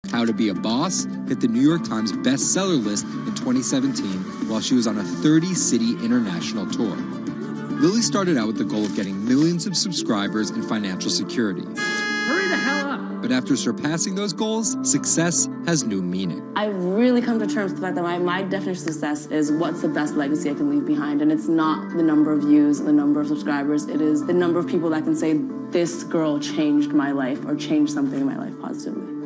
How to Be a Boss hit the New York Times bestseller list in 2017 while she was on a 30-city international tour. Lily started out with the goal of getting millions of subscribers and financial security. Hurry the hell up! But after surpassing those goals, success has new meaning. I've really come to terms with the fact that my definition of success is what's the best legacy I can leave behind. And it's not the number of views and the number of subscribers. It is the number of people that can say, this girl changed my life or changed something in my life positively.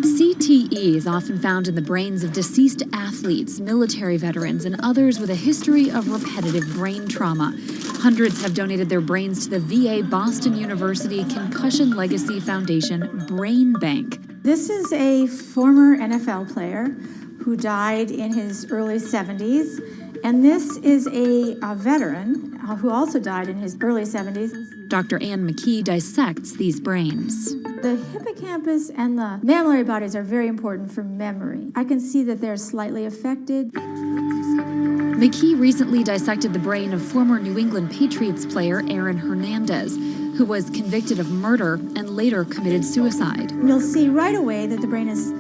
CTE is often found in the brains of deceased athletes, military veterans, and others with a history of repetitive brain trauma. Hundreds have donated their brains to the VA Boston University Concussion Legacy Foundation Brain Bank. This is a former NFL player who died in his early 70s, and this is a veteran who also died in his early 70s. Dr. Ann McKee dissects these brains. The hippocampus and the mammillary bodies are very important for memory. I can see that they're slightly affected. McKee recently dissected the brain of former New England Patriots player Aaron Hernandez, who was convicted of murder and later committed suicide. You'll see right away that the brain is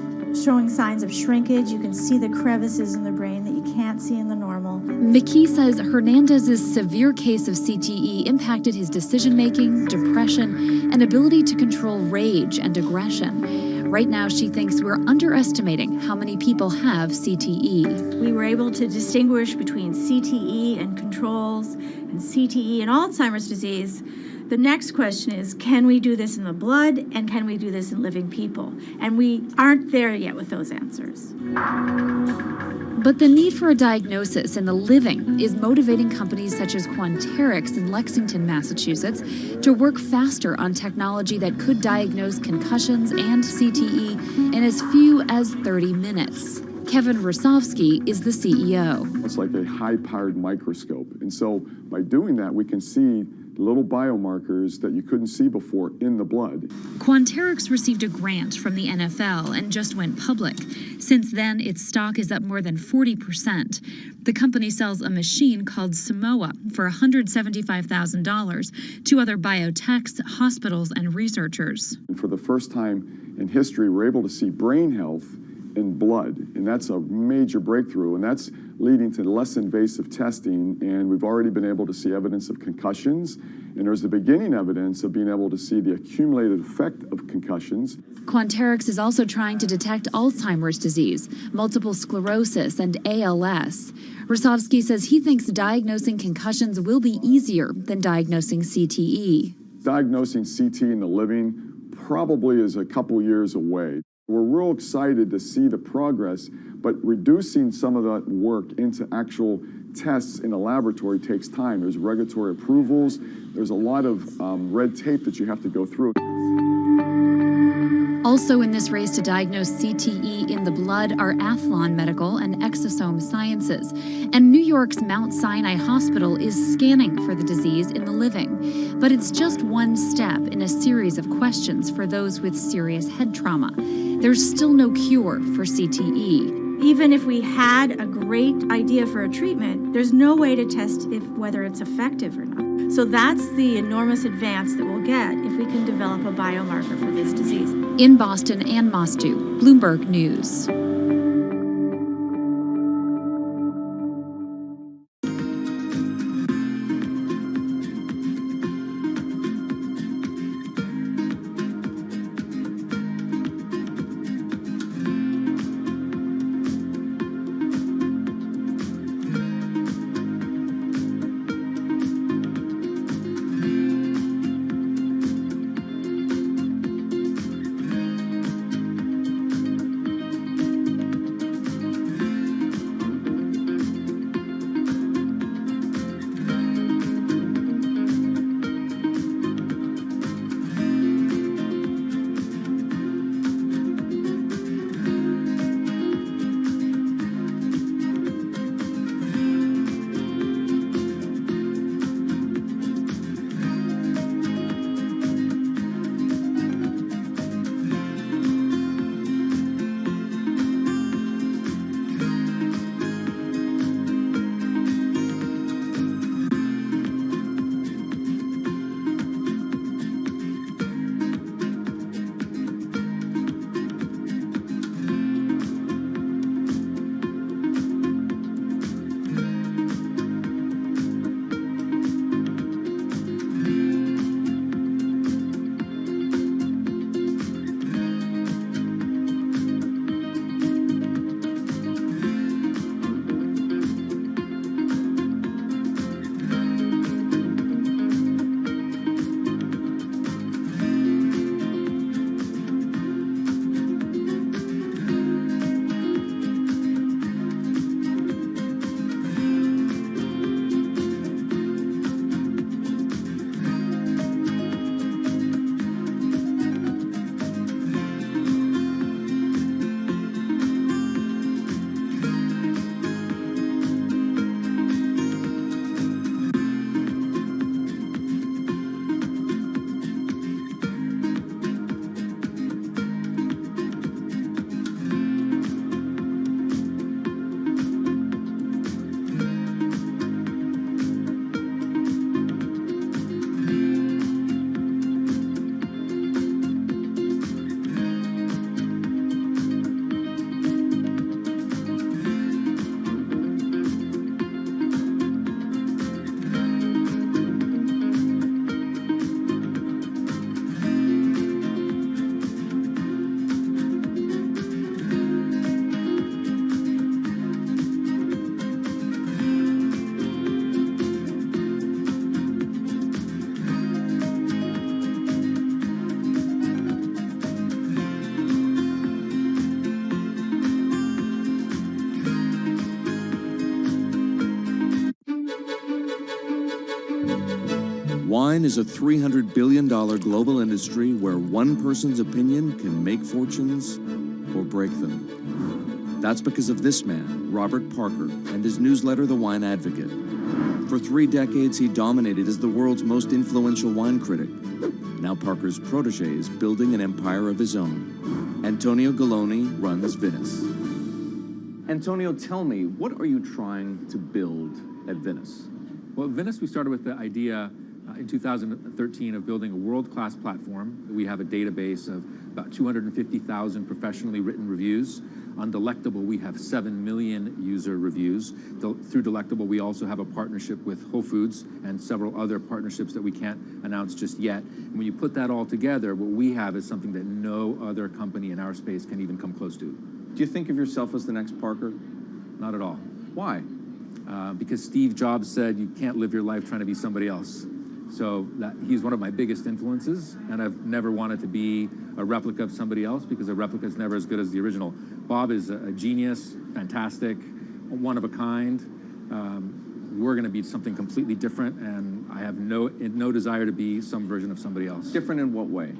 showing signs of shrinkage. You can see the crevices in the brain that you can't see in the normal. McKee says Hernandez's severe case of CTE impacted his decision-making, depression, and ability to control rage and aggression. Right now, she thinks we're underestimating how many people have CTE. We were able to distinguish between CTE and controls and CTE and Alzheimer's disease. The next question is, can we do this in the blood, and can we do this in living people? And we aren't there yet with those answers. But the need for a diagnosis in the living is motivating companies such as Quanterix in Lexington, Massachusetts, to work faster on technology that could diagnose concussions and CTE in as few as 30 minutes. Kevin Rosovsky is the CEO. It's like a high-powered microscope. And so by doing that, we can see little biomarkers that you couldn't see before in the blood. Quanterix received a grant from the NFL and just went public. Since then, its stock is up more than 40%. The company sells a machine called Simoa for $175,000 to other biotechs, hospitals, and researchers. And for the first time in history, we're able to see brain health in blood, and that's a major breakthrough, and that's leading to less invasive testing, and we've already been able to see evidence of concussions, and there's the beginning evidence of being able to see the accumulated effect of concussions. Quanterix is also trying to detect Alzheimer's disease, multiple sclerosis, and ALS. Rosovsky says he thinks diagnosing concussions will be easier than diagnosing CTE. Diagnosing CTE in the living probably is a couple years away. We're real excited to see the progress, but reducing some of that work into actual tests in a laboratory takes time. There's regulatory approvals. There's a lot of red tape that you have to go through. Also in this race to diagnose CTE in the blood are Athlon Medical and Exosome Sciences. And New York's Mount Sinai Hospital is scanning for the disease in the living. But it's just one step in a series of questions for those with serious head trauma. There's still no cure for CTE. Even if we had a great idea for a treatment, there's no way to test whether it's effective or not. So that's the enormous advance that we'll get if we can develop a biomarker for this disease. In Boston, Ann Mostu, Bloomberg News. Wine is a $300 billion global industry where one person's opinion can make fortunes or break them. That's because of this man, Robert Parker, and his newsletter, The Wine Advocate. For 3 decades, he dominated as the world's most influential wine critic. Now Parker's protege is building an empire of his own. Antonio Galloni runs Venice. Antonio, tell me, what are you trying to build at Venice? Well, at Venice, we started with the idea in 2013 of building a world-class platform. We have a database of about 250,000 professionally written reviews. On Delectable, we have 7 million user reviews. Through Delectable, we also have a partnership with Whole Foods and several other partnerships that we can't announce just yet. And when you put that all together, what we have is something that no other company in our space can even come close to. Do you think of yourself as the next Parker? Not at all. Why? Because Steve Jobs said you can't live your life trying to be somebody else. So he's one of my biggest influences, and I've never wanted to be a replica of somebody else because a replica is never as good as the original. Bob is a genius, fantastic, one of a kind. We're going to be something completely different, and I have no desire to be some version of somebody else. Different in what way?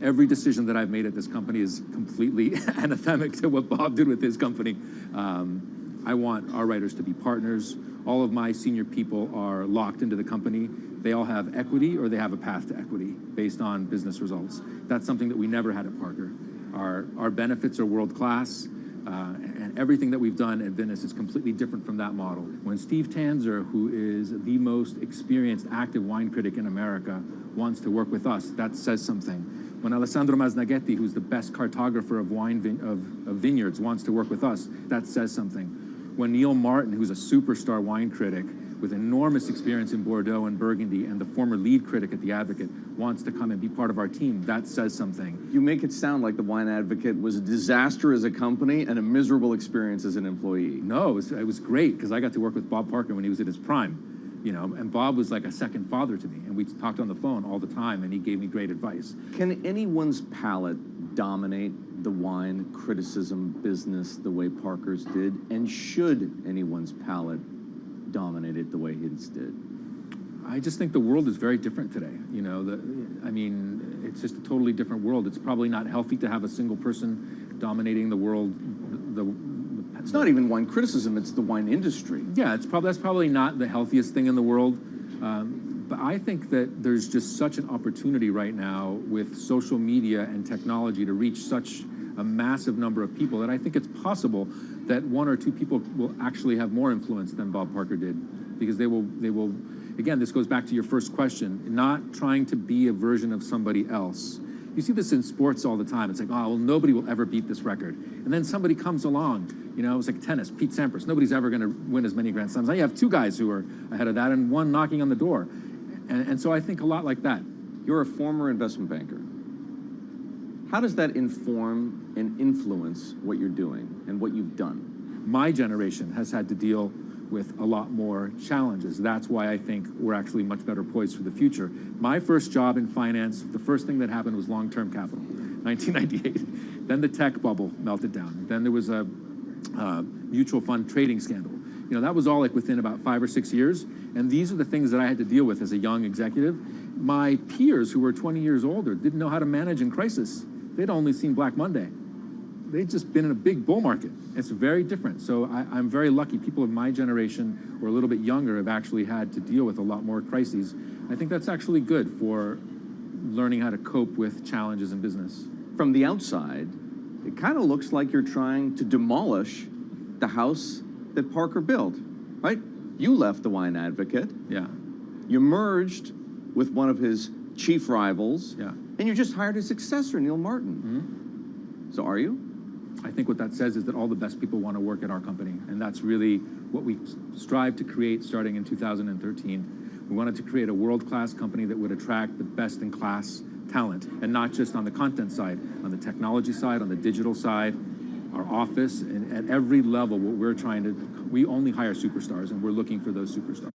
Every decision that I've made at this company is completely anathemic to what Bob did with his company. I want our writers to be partners. All of my senior people are locked into the company. They all have equity or they have a path to equity based on business results. That's something that we never had at Parker. Our benefits are world-class, and everything that we've done at Venice is completely different from that model. When Steve Tanzer, who is the most experienced active wine critic in America, wants to work with us, that says something. When Alessandro Masnaghetti, who's the best cartographer of vineyards, wants to work with us, that says something. When Neil Martin, who's a superstar wine critic with enormous experience in Bordeaux and Burgundy and the former lead critic at The Advocate, wants to come and be part of our team, that says something. You make it sound like The Wine Advocate was a disaster as a company and a miserable experience as an employee. No, it was great because I got to work with Bob Parker when he was at his prime, you know, and Bob was like a second father to me, and we talked on the phone all the time, and he gave me great advice. Can anyone's palate dominate the wine criticism business the way Parker's did? And should anyone's palate dominate it the way his did? I just think the world is very different today. You know, I mean, it's just a totally different world. It's probably not healthy to have a single person dominating the world. It's not even wine criticism, it's the wine industry. Yeah, that's probably not the healthiest thing in the world. But I think that there's just such an opportunity right now with social media and technology to reach such a massive number of people that I think it's possible that 1 or 2 people will actually have more influence than Bob Parker did, because they will, again, this goes back to your first question, not trying to be a version of somebody else. You see this in sports all the time. It's like, oh, well, nobody will ever beat this record. And then somebody comes along, you know, it's like tennis, Pete Sampras. Nobody's ever going to win as many Grand Slams. Now you have 2 guys who are ahead of that and 1 knocking on the door. And so I think a lot like that. You're a former investment banker. How does that inform and influence what you're doing and what you've done? My generation has had to deal with a lot more challenges. That's why I think we're actually much better poised for the future. My first job in finance, the first thing that happened was long-term capital, 1998. Then the tech bubble melted down. Then there was a mutual fund trading scandal. You know, that was all like within about 5 or 6 years. And these are the things that I had to deal with as a young executive. My peers who were 20 years older didn't know how to manage in crisis. They'd only seen Black Monday. They'd just been in a big bull market. It's very different. So I'm very lucky. People of my generation or a little bit younger have actually had to deal with a lot more crises. I think that's actually good for learning how to cope with challenges in business. From the outside, it kind of looks like you're trying to demolish the house that Parker built, right? You left The Wine Advocate. Yeah. You merged with one of his chief rivals. Yeah. And you just hired his successor, Neil Martin. Mm-hmm. So are you? I think what that says is that all the best people want to work at our company. And that's really what we strive to create starting in 2013. We wanted to create a world-class company that would attract the best-in-class talent, and not just on the content side, on the technology side, on the digital side, our office, and at every level, what we're trying to, we only hire superstars, and we're looking for those superstars.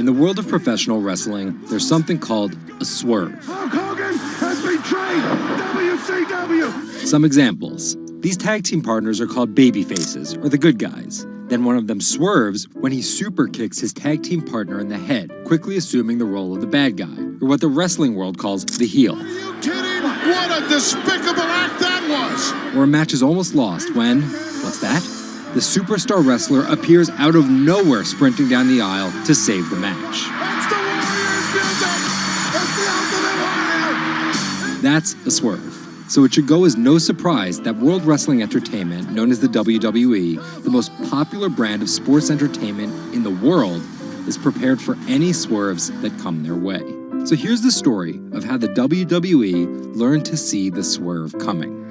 In the world of professional wrestling, there's something called a swerve. Hulk Hogan has betrayed WCW! Some examples. These tag team partners are called babyfaces, or the good guys. Then one of them swerves when he super kicks his tag team partner in the head, quickly assuming the role of the bad guy, or what the wrestling world calls the heel. Are you kidding? What a despicable act that was! Or a match is almost lost when, what's that? The superstar wrestler appears out of nowhere sprinting down the aisle to save the match. That's the Warriors music! That's the Ultimate Warrior! That's a swerve. So it should go as no surprise that World Wrestling Entertainment, known as the WWE, the most popular brand of sports entertainment in the world, is prepared for any swerves that come their way. So here's the story of how the WWE learned to see the swerve coming.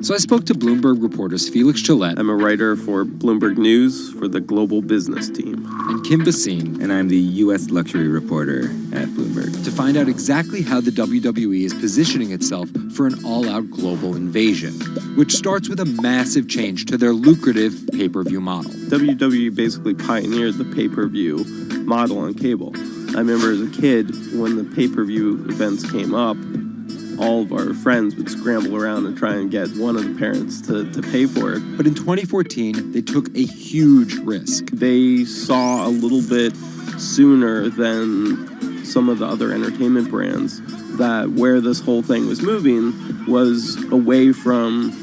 So I spoke to Bloomberg reporters Felix Gillette. I'm a writer for Bloomberg News for the global business team. And Kim Basine. And I'm the U.S. luxury reporter at Bloomberg. To find out exactly how the WWE is positioning itself for an all-out global invasion, which starts with a massive change to their lucrative pay-per-view model. WWE basically pioneered the pay-per-view model on cable. I remember as a kid, when the pay-per-view events came up, all of our friends would scramble around and try and get one of the parents to pay for it. But in 2014, they took a huge risk. They saw a little bit sooner than some of the other entertainment brands that where this whole thing was moving was away from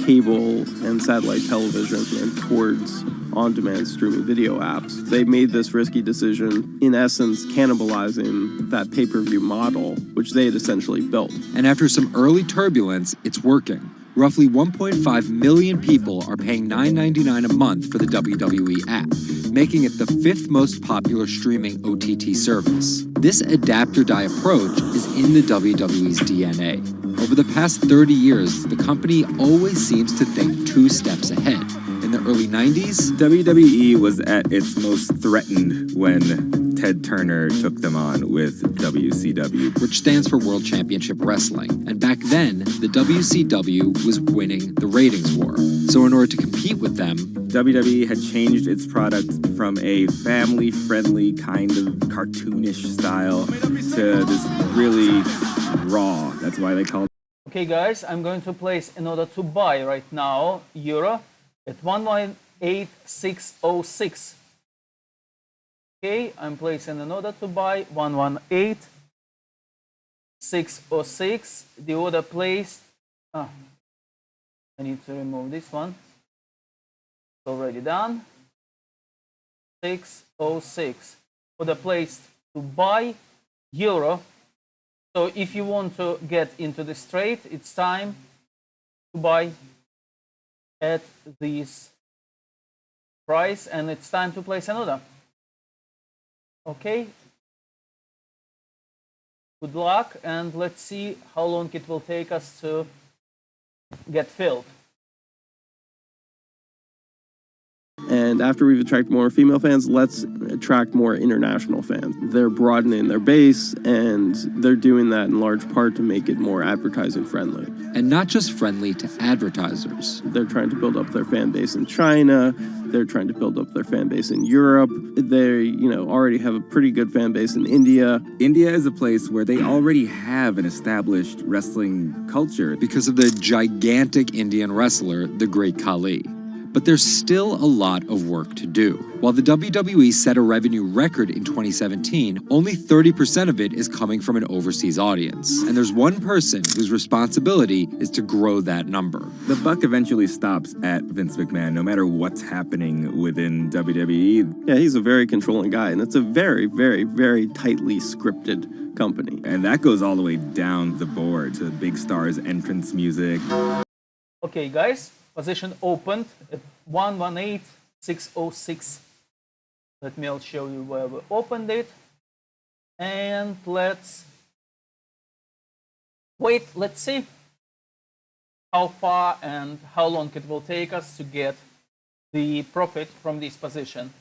cable and satellite television and towards on-demand streaming video apps. They made this risky decision, in essence, cannibalizing that pay-per-view model, which they had essentially built. And after some early turbulence, it's working. Roughly 1.5 million people are paying $9.99 a month for the WWE app, making it the 5th most popular streaming OTT service. This adapt-or-die approach is in the WWE's DNA. Over the past 30 years, the company always seems to think 2 steps ahead. In the early 90s, WWE was at its most threatened when Ted Turner took them on with WCW, which stands for World Championship Wrestling. And back then, the WCW was winning the ratings war. So in order to compete with them, WWE had changed its product from a family-friendly kind of cartoonish style to this really raw. That's why they call it. Okay guys, I'm going to place an order to buy right now, euro, at 118,606. Okay, I'm placing an order to buy 118,606. The order placed. I need to remove this one. It's already done. 606. Order placed to buy euro. So if you want to get into this trade, it's time to buy at this price, and it's time to place an order. Okay. Good luck, and let's see how long it will take us to get filled. And after we've attracted more female fans, let's attract more international fans. They're broadening their base, and they're doing that in large part to make it more advertising friendly. And not just friendly to advertisers. They're trying to build up their fan base in China. They're trying to build up their fan base in Europe. They, already have a pretty good fan base in India. India is a place where they already have an established wrestling culture because of the gigantic Indian wrestler, the Great Khali. But there's still a lot of work to do. While the WWE set a revenue record in 2017, only 30% of it is coming from an overseas audience. And there's one person whose responsibility is to grow that number. The buck eventually stops at Vince McMahon, no matter what's happening within WWE. Yeah, he's a very controlling guy, and it's a very, very, very tightly scripted company. And that goes all the way down the board to big stars' entrance music. Okay, guys. Position opened at 118,606. Let me show you where we opened it. And let's wait. Let's see how far and how long it will take us to get the profit from this position.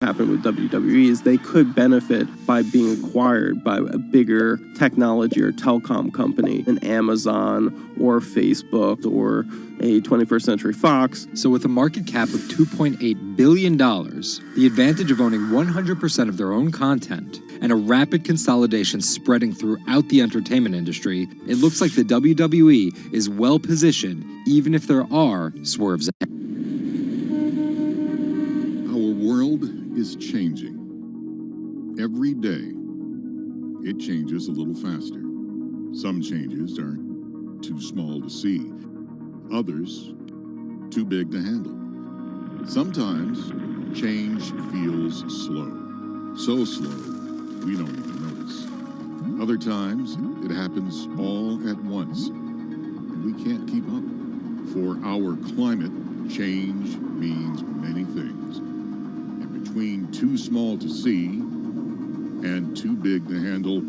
happen with WWE is they could benefit by being acquired by a bigger technology or telecom company, an Amazon or Facebook or a 21st Century Fox. So with a market cap of $2.8 billion, the advantage of owning 100% of their own content, and a rapid consolidation spreading throughout the entertainment industry, it looks like the WWE is well positioned, even if there are swerves ahead. Our world is changing. Every day, it changes a little faster. Some changes are too small to see. Others, too big to handle. Sometimes, change feels slow. So slow, we don't even notice. Other times, it happens all at once, and we can't keep up. For our climate, change means many things. And between too small to see and too big to handle,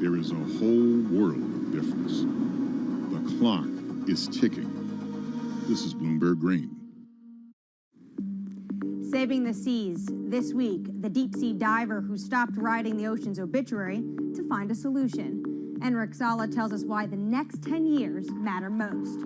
there is a whole world of difference. The clock is ticking. This is Bloomberg Green. Saving the seas. This week, the deep-sea diver who stopped writing the ocean's obituary to find a solution. Enric Sala tells us why the next 10 years matter most.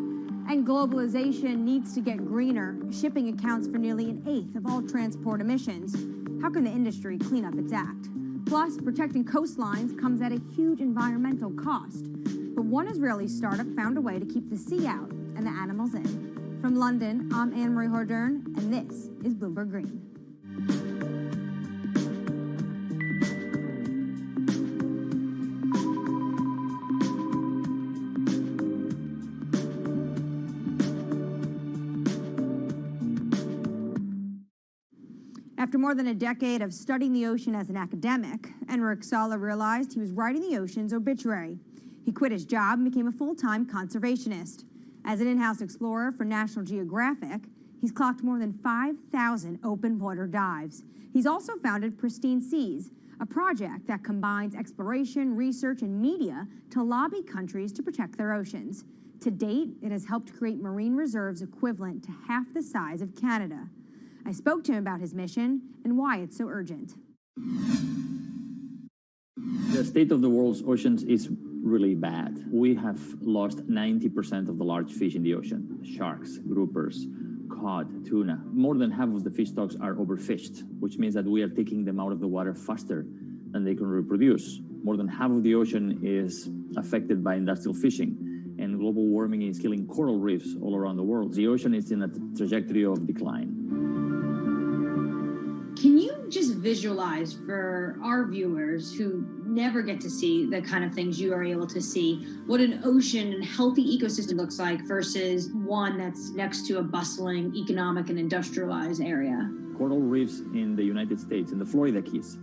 And globalization needs to get greener. Shipping accounts for nearly an eighth of all transport emissions. How can the industry clean up its act? Plus, protecting coastlines comes at a huge environmental cost. But one Israeli startup found a way to keep the sea out and the animals in. From London, I'm Anne-Marie Hordern, and this is Bloomberg Green. After more than a decade of studying the ocean as an academic, Enric Sala realized he was writing the ocean's obituary. He quit his job and became a full-time conservationist. As an in-house explorer for National Geographic, he's clocked more than 5,000 open water dives. He's also founded Pristine Seas, a project that combines exploration, research, and media to lobby countries to protect their oceans. To date, it has helped create marine reserves equivalent to half the size of Canada. I spoke to him about his mission and why it's so urgent. The state of the world's oceans is really bad. We have lost 90% of the large fish in the ocean. Sharks, groupers, cod, tuna. More than half of the fish stocks are overfished, which means that we are taking them out of the water faster than they can reproduce. More than half of the ocean is affected by industrial fishing, and global warming is killing coral reefs all around the world. The ocean is in a trajectory of decline. Can you just visualize for our viewers who never get to see the kind of things you are able to see, what an ocean and healthy ecosystem looks like versus one that's next to a bustling economic and industrialized area? Coral reefs in the United States, in the Florida Keys,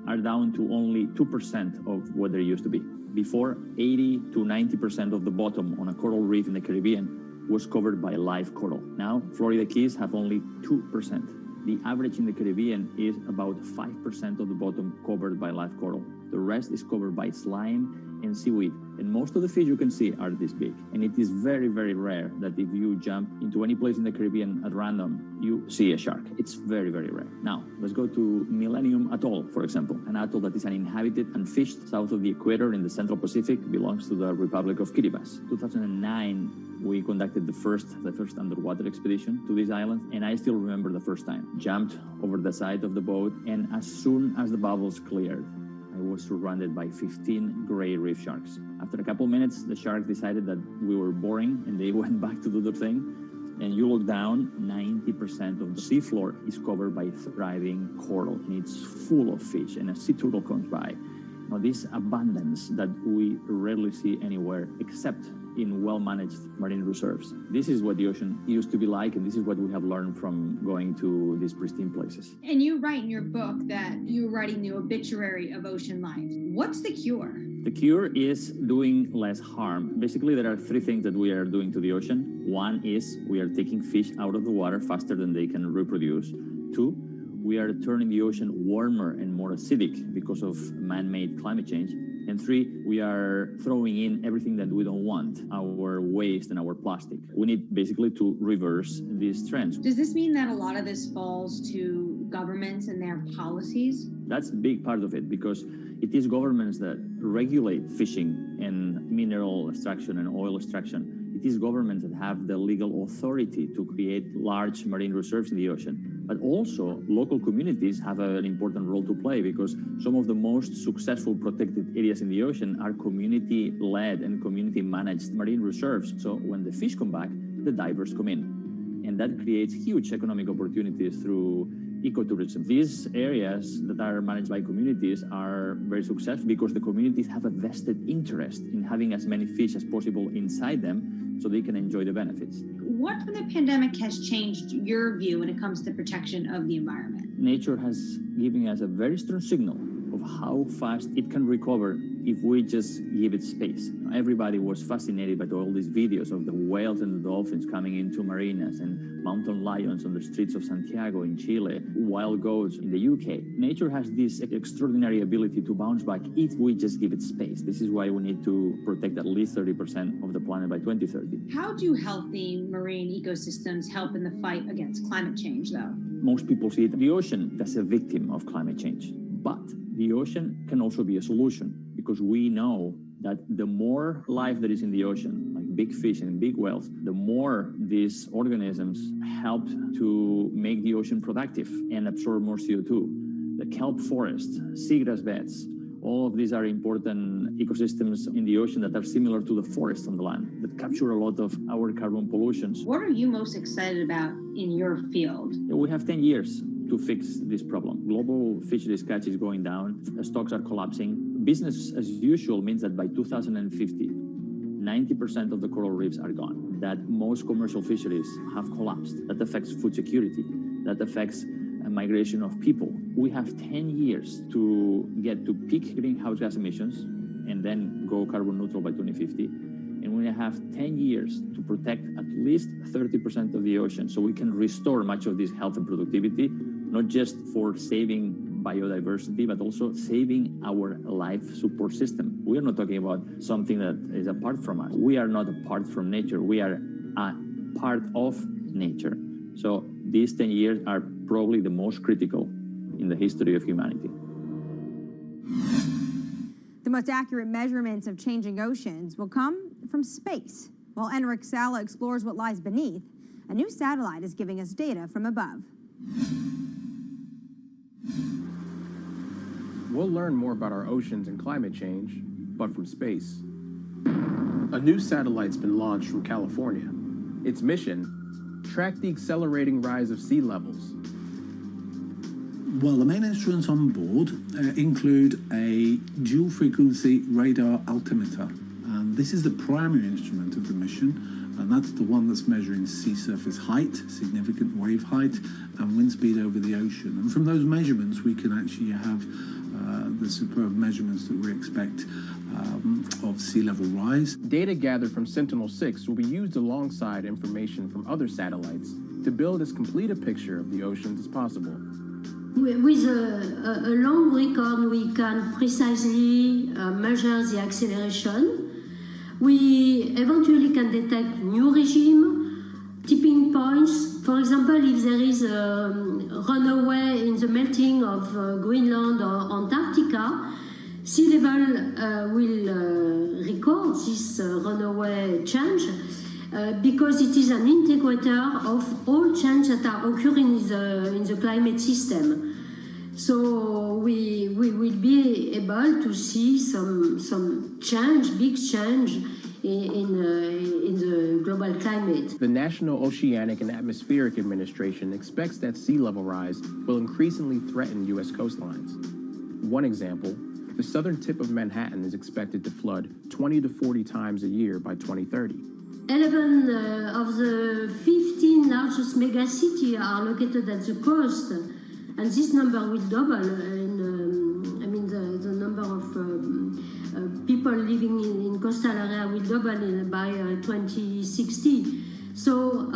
are down to only 2% of what they used to be. Before, 80 to 90% of the bottom on a coral reef in the Caribbean was covered by live coral. Now, Florida Keys have only 2%. The average in the Caribbean is about 5% of the bottom covered by live coral. The rest is covered by slime and seaweed. And most of the fish you can see are this big. And it is very, very rare that if you jump into any place in the Caribbean at random, you see a shark. It's very, very rare. Now, let's go to Millennium Atoll, for example. An atoll that is uninhabited and fished south of the equator in the Central Pacific, belongs to the Republic of Kiribati. 2009, we conducted the first underwater expedition to this island, and I still remember the first time. Jumped over the side of the boat, and as soon as the bubbles cleared, I was surrounded by 15 gray reef sharks. After a couple minutes, the sharks decided that we were boring, and they went back to do their thing. And you look down, 90% of the seafloor is covered by thriving coral, and it's full of fish, and a sea turtle comes by. Now, this abundance that we rarely see anywhere except in well-managed marine reserves. This is what the ocean used to be like, and this is what we have learned from going to these pristine places. And you write in your book that you're writing the obituary of ocean life. What's the cure? The cure is doing less harm. Basically, there are three things that we are doing to the ocean. One is we are taking fish out of the water faster than they can reproduce. Two, we are turning the ocean warmer and more acidic because of man-made climate change. And three, we are throwing in everything that we don't want, our waste and our plastic. We need basically to reverse these trends. Does this mean that a lot of this falls to governments and their policies? That's a big part of it, because it is governments that regulate fishing and mineral extraction and oil extraction. It is governments that have the legal authority to create large marine reserves in the ocean. But also, local communities have an important role to play, because some of the most successful protected areas in the ocean are community-led and community-managed marine reserves. So when the fish come back, the divers come in. And that creates huge economic opportunities through ecotourism. These areas that are managed by communities are very successful because the communities have a vested interest in having as many fish as possible inside them so they can enjoy the benefits. What from the pandemic has changed your view when it comes to protection of the environment? Nature has given us a very strong signal of how fast it can recover if we just give it space. Everybody was fascinated by all these videos of the whales and the dolphins coming into marinas, and mountain lions on the streets of Santiago in Chile, wild goats in the UK. Nature has this extraordinary ability to bounce back if we just give it space. This is why we need to protect at least 30% of the planet by 2030. How do healthy marine ecosystems help in the fight against climate change, though? Most people see the ocean as a victim of climate change, but the ocean can also be a solution, because we know that the more life that is in the ocean, like big fish and big whales, the more these organisms help to make the ocean productive and absorb more CO2. The kelp forests, seagrass beds, all of these are important ecosystems in the ocean that are similar to the forests on the land, that capture a lot of our carbon pollutions. What are you most excited about in your field? We have 10 years to fix this problem. Global fisheries catch is going down, stocks are collapsing. Business as usual means that by 2050, 90% of the coral reefs are gone, that most commercial fisheries have collapsed. That affects food security, that affects migration of people. We have 10 years to get to peak greenhouse gas emissions and then go carbon neutral by 2050. And we have 10 years to protect at least 30% of the ocean so we can restore much of this health and productivity, not just for saving biodiversity, but also saving our life support system. We are not talking about something that is apart from us. We are not apart from nature. We are a part of nature. So these 10 years are probably the most critical in the history of humanity. The most accurate measurements of changing oceans will come from space. While Enric Sala explores what lies beneath, a new satellite is giving us data from above. We'll learn more about our oceans and climate change, but from space. A new satellite's been launched from California. Its mission: track the accelerating rise of sea levels. Well, the main instruments on board include a dual-frequency radar altimeter. And this is the primary instrument of the mission, and that's the one that's measuring sea surface height, significant wave height, and wind speed over the ocean. And from those measurements, we can actually have the superb measurements that we expect of sea level rise. Data gathered from Sentinel-6 will be used alongside information from other satellites to build as complete a picture of the oceans as possible. With a long record, we can precisely measure the acceleration. We eventually can detect new regime, tipping points. For example, if there is a runaway in the melting of Greenland or Antarctica, sea level will record this runaway change because it is an integrator of all changes that are occurring in the climate system. So we will be able to see some change, big change in the global climate. The National Oceanic and Atmospheric Administration expects that sea level rise will increasingly threaten U.S. coastlines. One example, the southern tip of Manhattan is expected to flood 20 to 40 times a year by 2030. 11 of the 15 largest megacities are located at the coast, and this number will double. The number of people living in coastal area will double by 2060. So,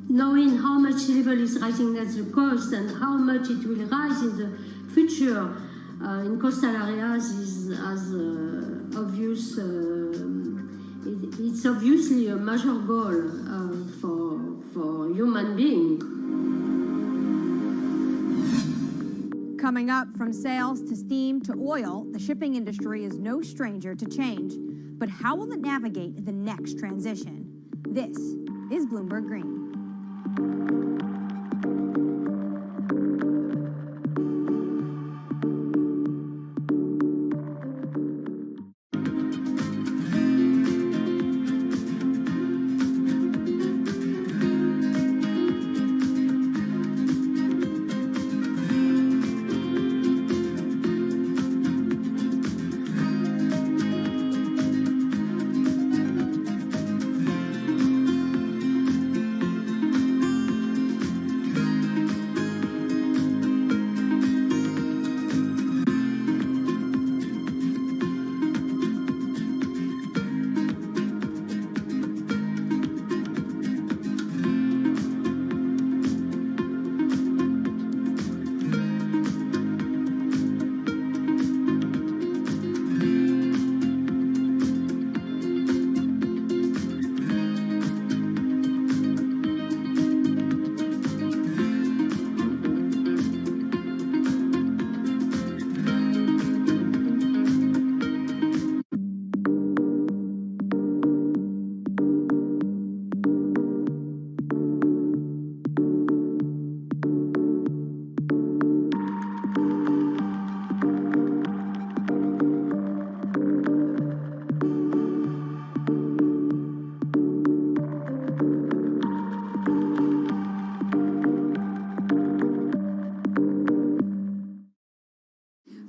knowing how much sea level is rising at the coast and how much it will rise in the future in coastal areas is as obvious. It's obviously a major goal for human beings. Coming up, from sales to steam to oil, the shipping industry is no stranger to change. But how will it navigate the next transition? This is Bloomberg Green.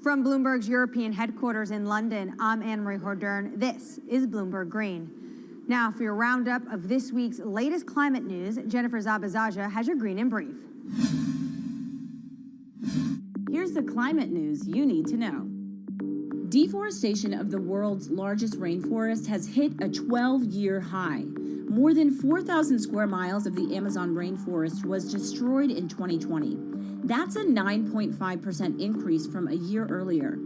From Bloomberg's European headquarters in London, I'm Anne-Marie Hordern. This is Bloomberg Green. Now, for your roundup of this week's latest climate news, Jennifer Zabazaja has your Green in Brief. Here's the climate news you need to know. Deforestation of the world's largest rainforest has hit a 12-year high. More than 4,000 square miles of the Amazon rainforest was destroyed in 2020. That's a 9.5% increase from a year earlier.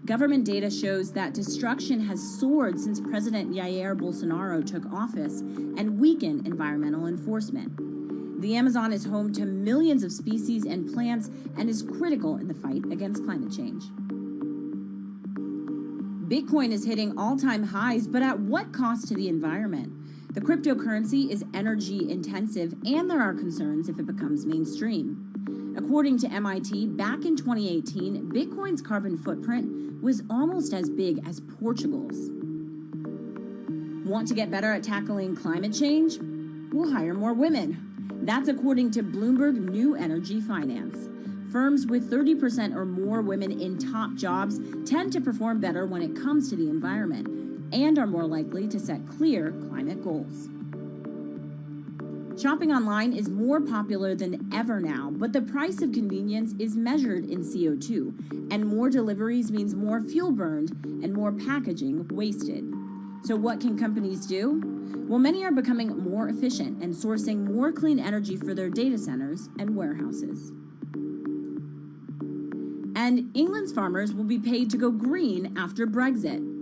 Government data shows that destruction has soared since President Jair Bolsonaro took office and weakened environmental enforcement. The Amazon is home to millions of species and plants and is critical in the fight against climate change. Bitcoin is hitting all-time highs, but at what cost to the environment? The cryptocurrency is energy intensive, and there are concerns if it becomes mainstream. According to MIT, back in 2018, Bitcoin's carbon footprint was almost as big as Portugal's. Want to get better at tackling climate change? We'll hire more women. That's according to Bloomberg New Energy Finance. Firms with 30% or more women in top jobs tend to perform better when it comes to the environment and are more likely to set clear climate goals. Shopping online is more popular than ever now, but the price of convenience is measured in CO2, and more deliveries means more fuel burned and more packaging wasted. So what can companies do? Well, many are becoming more efficient and sourcing more clean energy for their data centers and warehouses. And England's farmers will be paid to go green after Brexit.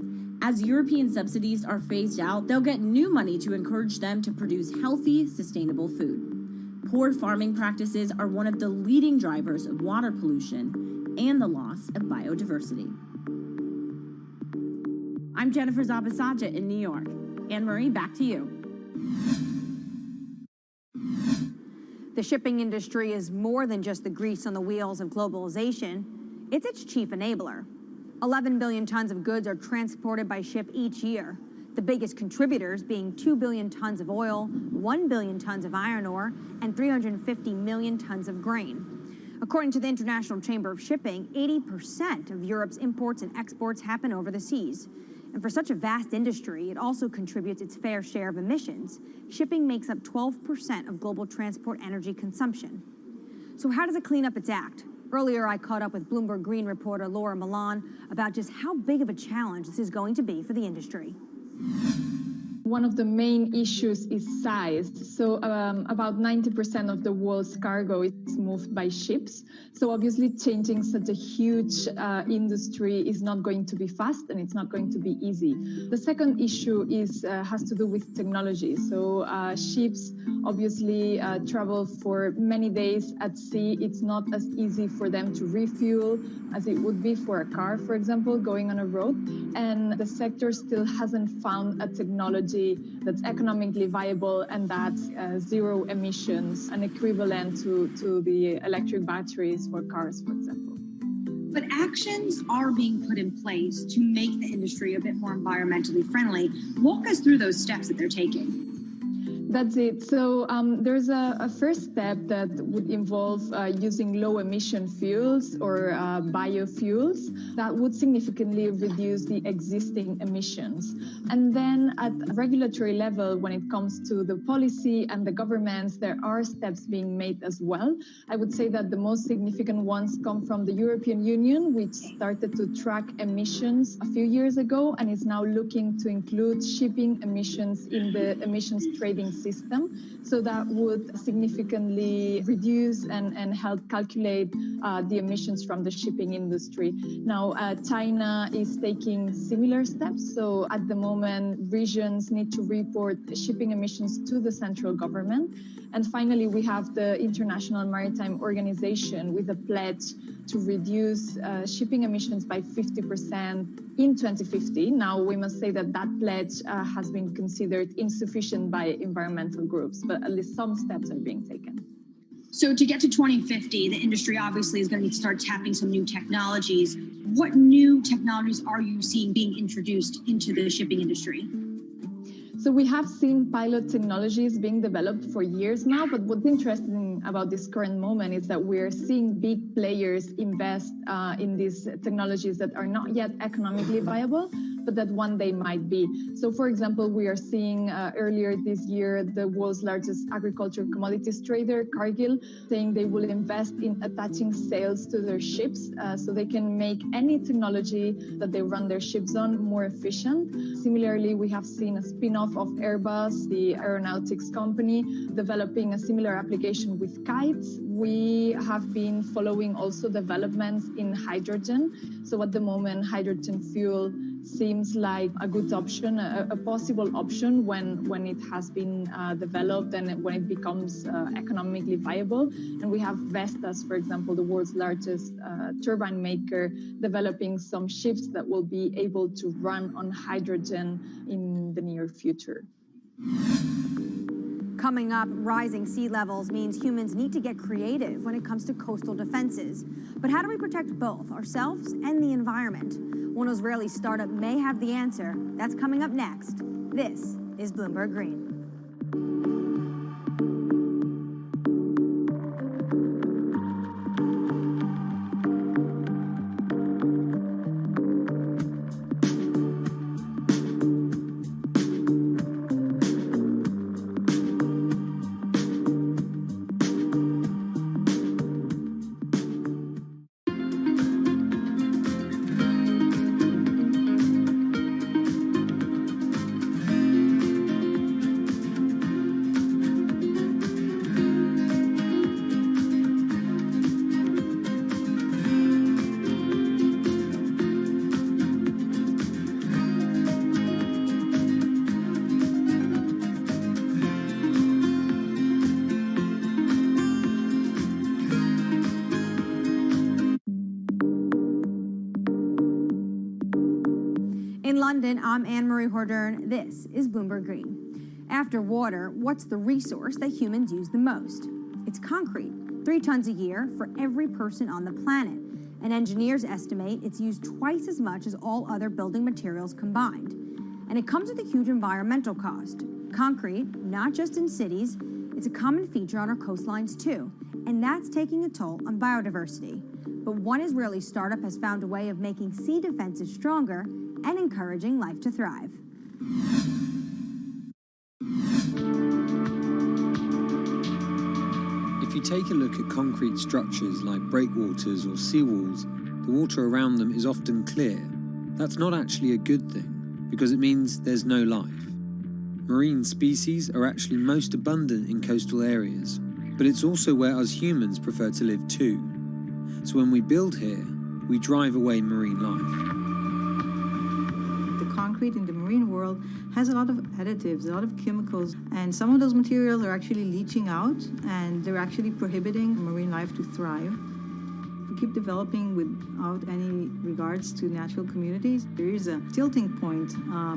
As European subsidies are phased out, they'll get new money to encourage them to produce healthy, sustainable food. Poor farming practices are one of the leading drivers of water pollution and the loss of biodiversity. I'm Jennifer Zabazaja in New York. Anne-Marie, back to you. The shipping industry is more than just the grease on the wheels of globalization. It's its chief enabler. 11 billion tons of goods are transported by ship each year, the biggest contributors being 2 billion tons of oil, 1 billion tons of iron ore, and 350 million tons of grain. According to the International Chamber of Shipping, 80% of Europe's imports and exports happen over the seas. And for such a vast industry, it also contributes its fair share of emissions. Shipping makes up 12% of global transport energy consumption. So how does it clean up its act? Earlier, I caught up with Bloomberg Green reporter Laura Milan about just how big of a challenge this is going to be for the industry. One of the main issues is size. So about 90% of the world's cargo is moved by ships. So obviously changing such a huge industry is not going to be fast, and it's not going to be easy. The second issue has to do with technology. So ships obviously travel for many days at sea. It's not as easy for them to refuel as it would be for a car, for example, going on a road. And the sector still hasn't found a technology that's economically viable and that's zero emissions, and equivalent to the electric batteries for cars, for example. But actions are being put in place to make the industry a bit more environmentally friendly. Walk us through those steps that they're taking. That's it. So there's a first step that would involve using low emission fuels or biofuels that would significantly reduce the existing emissions. And then at regulatory level, when it comes to the policy and the governments, there are steps being made as well. I would say that the most significant ones come from the European Union, which started to track emissions a few years ago and is now looking to include shipping emissions in the emissions trading system. So that would significantly reduce and help calculate the emissions from the shipping industry. Now, China is taking similar steps. So at the moment, regions need to report shipping emissions to the central government. And finally, we have the International Maritime Organization with a pledge to reduce shipping emissions by 50% in 2050. Now, we must say that that pledge has been considered insufficient by environmental groups, but at least some steps are being taken. So to get to 2050, the industry obviously is going to need to start tapping some new technologies. What new technologies are you seeing being introduced into the shipping industry? So we have seen pilot technologies being developed for years now, but what's interesting about this current moment is that we're seeing big players invest in these technologies that are not yet economically viable, but that one day might be. So for example, we are seeing earlier this year, the world's largest agricultural commodities trader, Cargill, saying they will invest in attaching sails to their ships so they can make any technology that they run their ships on more efficient. Similarly, we have seen a spin-off of Airbus, the aeronautics company, developing a similar application with kites. We have been following also developments in hydrogen. So at the moment, hydrogen fuel seems like a good option, a possible option when it has been developed and when it becomes economically viable. And we have Vestas, for example, the world's largest turbine maker, developing some ships that will be able to run on hydrogen in the near future. Coming up, rising sea levels means humans need to get creative when it comes to coastal defenses. But how do we protect both ourselves and the environment? One Israeli startup may have the answer. That's coming up next. This is Bloomberg Green. In London, I'm Anne-Marie Hordern. This is Bloomberg Green. After water, what's the resource that humans use the most? It's concrete, 3 tons a year for every person on the planet. And engineers estimate it's used twice as much as all other building materials combined. And it comes with a huge environmental cost. Concrete, not just in cities, it's a common feature on our coastlines too. And that's taking a toll on biodiversity. But one Israeli startup has found a way of making sea defenses stronger and encouraging life to thrive. If you take a look at concrete structures like breakwaters or seawalls, the water around them is often clear. That's not actually a good thing, because it means there's no life. Marine species are actually most abundant in coastal areas, but it's also where us humans prefer to live too. So when we build here, we drive away marine life. The concrete in the marine world has a lot of additives, a lot of chemicals, and some of those materials are actually leaching out, and they're actually prohibiting marine life to thrive. If we keep developing without any regards to natural communities, there is a tilting point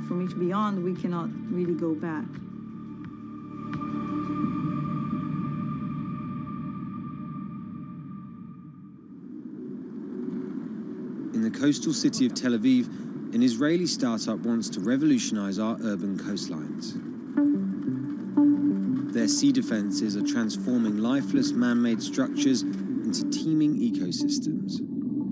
from which beyond we cannot really go back. In the coastal city of Tel Aviv, an Israeli startup wants to revolutionize our urban coastlines. Their sea defenses are transforming lifeless man-made structures into teeming ecosystems.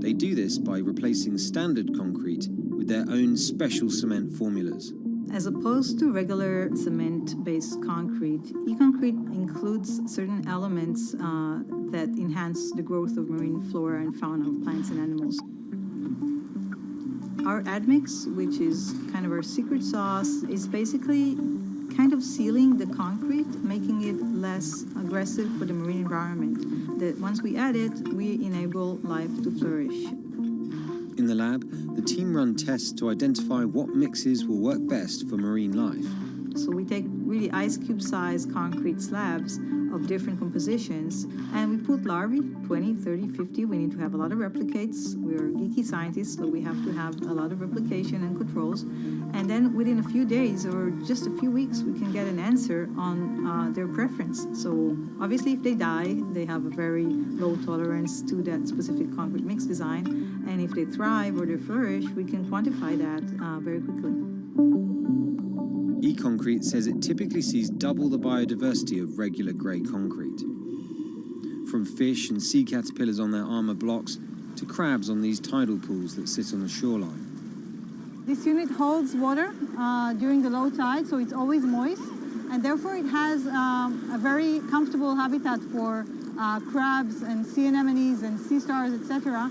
They do this by replacing standard concrete with their own special cement formulas. As opposed to regular cement-based concrete, e-concrete includes certain elements that enhance the growth of marine flora and fauna of plants and animals. Our admix, which is kind of our secret sauce, is basically kind of sealing the concrete, making it less aggressive for the marine environment. That once we add it, we enable life to flourish. In the lab, the team run tests to identify what mixes will work best for marine life. So we take really ice cube sized concrete slabs of different compositions, and we put larvae, 20, 30, 50. We need to have a lot of replicates. We're geeky scientists, so we have to have a lot of replication and controls. And then within a few days or just a few weeks, we can get an answer on their preference. So obviously if they die, they have a very low tolerance to that specific concrete mix design. And if they thrive or they flourish, we can quantify that very quickly. E-concrete says it typically sees double the biodiversity of regular grey concrete. From fish and sea caterpillars on their armour blocks to crabs on these tidal pools that sit on the shoreline. This unit holds water during the low tide, so it's always moist, and therefore it has a very comfortable habitat for crabs and sea anemones and sea stars, etc.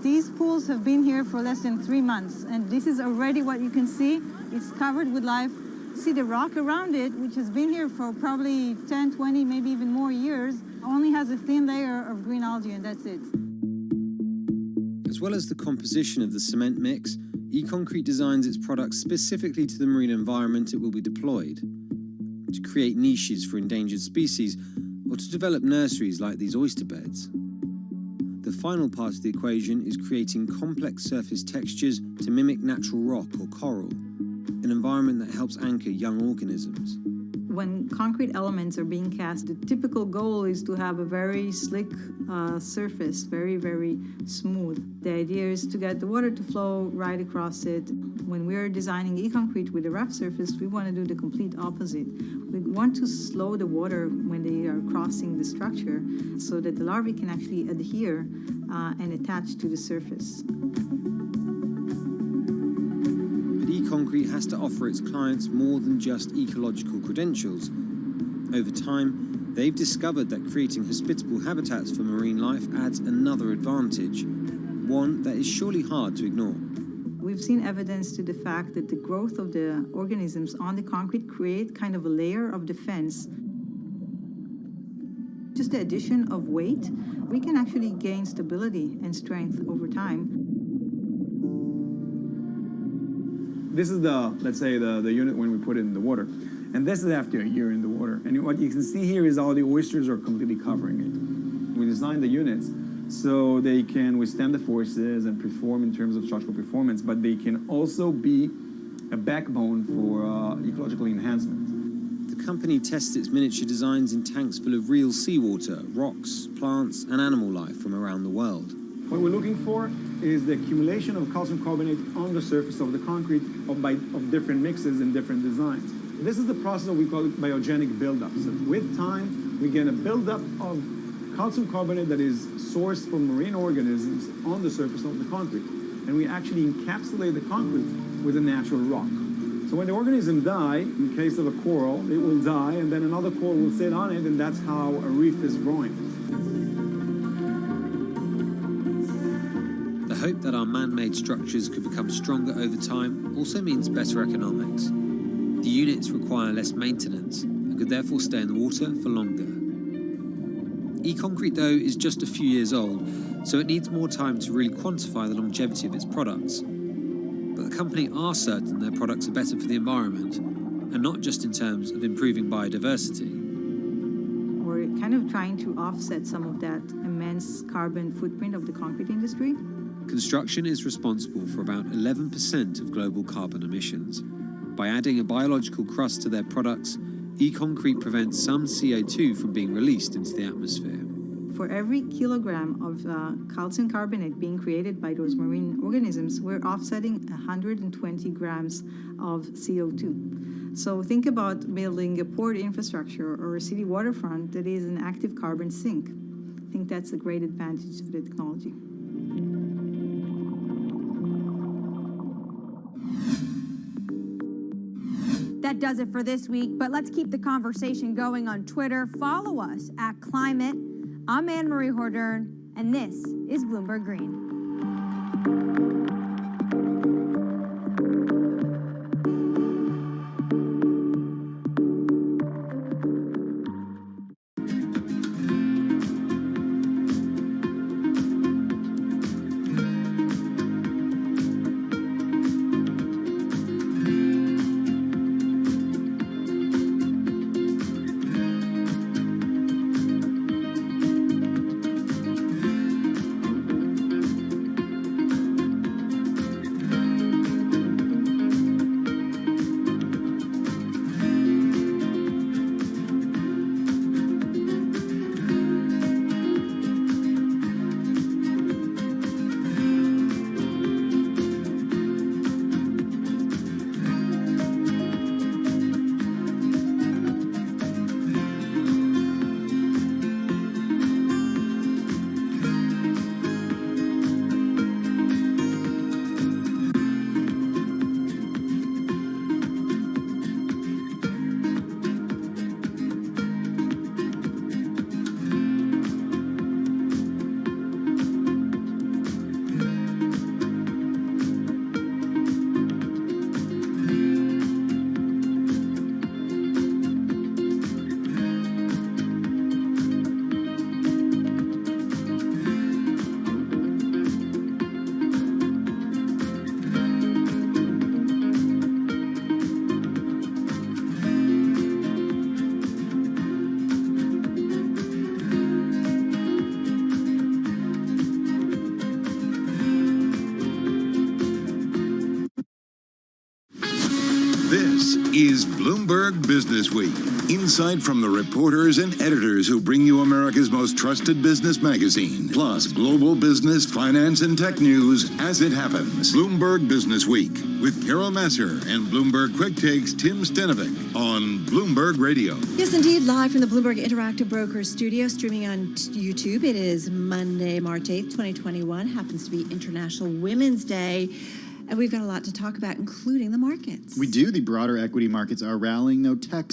These pools have been here for less than 3 months, and this is already what you can see. It's covered with life. See the rock around it, which has been here for probably 10, 20, maybe even more years, only has a thin layer of green algae, and that's it. As well as the composition of the cement mix, E-concrete designs its products specifically to the marine environment it will be deployed, to create niches for endangered species, or to develop nurseries like these oyster beds. The final part of the equation is creating complex surface textures to mimic natural rock or coral, an environment that helps anchor young organisms. When concrete elements are being cast, the typical goal is to have a very slick surface, very, very smooth. The idea is to get the water to flow right across it. When we're designing e-concrete with a rough surface, we want to do the complete opposite. We want to slow the water when they are crossing the structure so that the larvae can actually adhere and attach to the surface. E-concrete has to offer its clients more than just ecological credentials. Over time, they've discovered that creating hospitable habitats for marine life adds another advantage, one that is surely hard to ignore. We've seen evidence to the fact that the growth of the organisms on the concrete create kind of a layer of defense. Just the addition of weight, we can actually gain stability and strength over time. This is let's say the unit when we put it in the water. And this is after a year in the water. And what you can see here is all the oysters are completely covering it. We designed the units so they can withstand the forces and perform in terms of structural performance, but they can also be a backbone for ecological enhancement. The company tests its miniature designs in tanks full of real seawater, rocks, plants, and animal life from around the world. What we're looking for is the accumulation of calcium carbonate on the surface of the concrete of different mixes and different designs. This is the process that we call biogenic buildup. So with time, we get a buildup of calcium carbonate that is sourced from marine organisms on the surface of the concrete. And we actually encapsulate the concrete with a natural rock. So when the organism die, in case of a coral, it will die, and then another coral will sit on it, and that's how a reef is growing. The hope that our man-made structures could become stronger over time also means better economics. The units require less maintenance and could therefore stay in the water for longer. E-concrete, though, is just a few years old, so it needs more time to really quantify the longevity of its products. But the company are certain their products are better for the environment, and not just in terms of improving biodiversity. We're kind of trying to offset some of that immense carbon footprint of the concrete industry. Construction is responsible for about 11% of global carbon emissions. By adding a biological crust to their products, e-concrete prevents some CO2 from being released into the atmosphere. For every kilogram of calcium carbonate being created by those marine organisms, we're offsetting 120 grams of CO2. So think about building a port infrastructure or a city waterfront that is an active carbon sink. I think that's a great advantage of the technology. That does it for this week, but let's keep the conversation going on Twitter. Follow us at Climate. I'm Anne-Marie Hordern, and this is Bloomberg Green. This is Bloomberg Business Week. Insight from the reporters and editors who bring you America's most trusted business magazine. Plus, global business, finance, and tech news as it happens. Bloomberg Business Week with Carol Masser and Bloomberg Quick Takes Tim Stenovic on Bloomberg Radio. Yes, indeed, live from the Bloomberg Interactive Brokers studio, streaming on YouTube. It is Monday, March 8th, 2021. Happens to be International Women's Day. And we've got a lot to talk about, including the markets. We do. The broader equity markets are rallying, though tech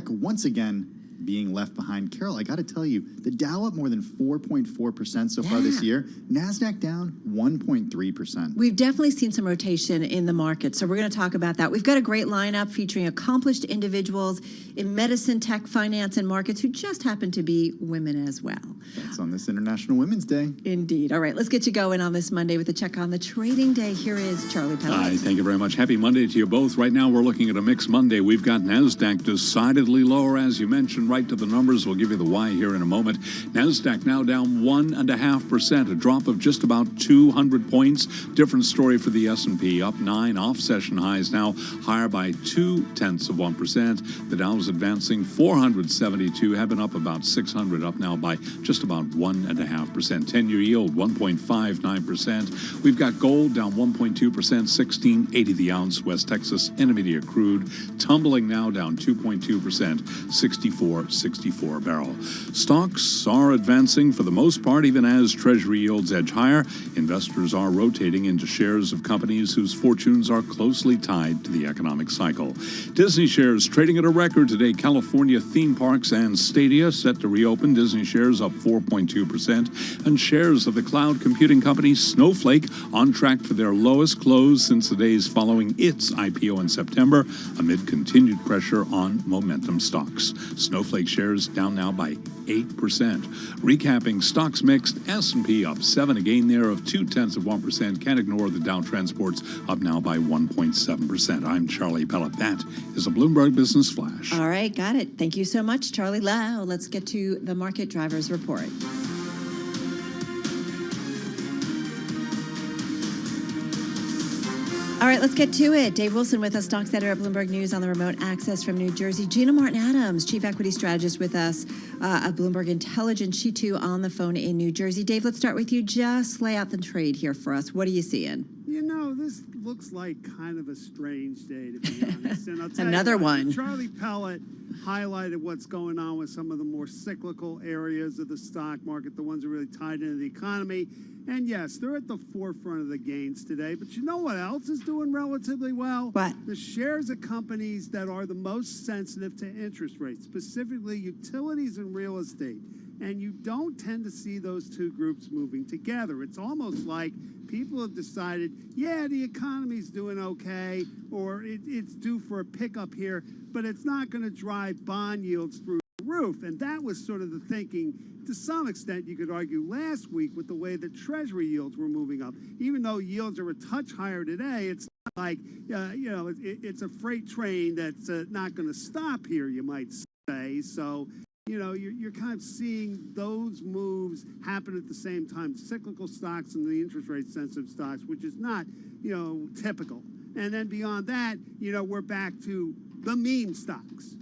once again being left behind. Carol, I got to tell you, the Dow up more than 4.4% so far this year. NASDAQ down 1.3%. We've definitely seen some rotation in the market, so we're going to talk about that. We've got a great lineup featuring accomplished individuals in medicine, tech, finance, and markets who just happen to be women as well. That's on this International Women's Day. Indeed. All right, let's get you going on this Monday with a check on the trading day. Here is Charlie Pellet. Hi, thank you very much. Happy Monday to you both. Right now, we're looking at a mixed Monday. We've got NASDAQ decidedly lower, as you mentioned, right to the numbers. We'll give you the why here in a moment. NASDAQ now down 1.5%, a drop of just about 200 points. Different story for the S&P, up 9 off session highs, now higher by 0.2%. The Dow's advancing 472, have been up about 600, up now by just about 1.5%. 10-year yield 1.59%. We've got gold down 1.2%, 16.80 the ounce. West Texas Intermediate crude tumbling now down 2.2%, 64. $4.64 a barrel. Stocks are advancing for the most part, even as Treasury yields edge higher. Investors are rotating into shares of companies whose fortunes are closely tied to the economic cycle. Disney shares trading at a record today. California theme parks and stadia set to reopen. Disney shares up 4.2%, and shares of the cloud computing company Snowflake on track for their lowest close since the days following its IPO in September, amid continued pressure on momentum stocks. Snowflake shares down now by 8%. Recapping stocks mixed, S&P up 7, a gain there of 0.2%. Can't ignore the Dow Transports up now by 1.7%. I'm Charlie Pellet. That is a Bloomberg Business Flash. All right, got it. Thank you so much, Charlie Lau. Let's get to the market drivers report. All right, let's get to it. Dave Wilson with us, stocks editor at Bloomberg News on the remote access from New Jersey. Gina Martin-Adams, chief equity strategist with us at Bloomberg Intelligence. She too on the phone in New Jersey. Dave, let's start with you. Just lay out the trade here for us. What are you seeing? You know, this looks like kind of a strange day, to be honest. And I'll tell Another you what, one. Charlie Pellet highlighted what's going on with some of the more cyclical areas of the stock market, the ones that are really tied into the economy. And yes, they're at the forefront of the gains today. But you know what else is doing relatively well? What? The shares of companies that are the most sensitive to interest rates, specifically utilities and real estate. And you don't tend to see those two groups moving together. It's almost like people have decided, yeah, the economy's doing okay, or it's due for a pickup here, but it's not going to drive bond yields through the roof. And that was sort of the thinking, to some extent, you could argue last week with the way that Treasury yields were moving up. Even though yields are a touch higher today, it's not like, it's a freight train that's not going to stop here, you might say. So, you know, you're kind of seeing those moves happen at the same time, cyclical stocks and the interest rate sensitive stocks, which is not, typical. And then beyond that, we're back to the meme stocks.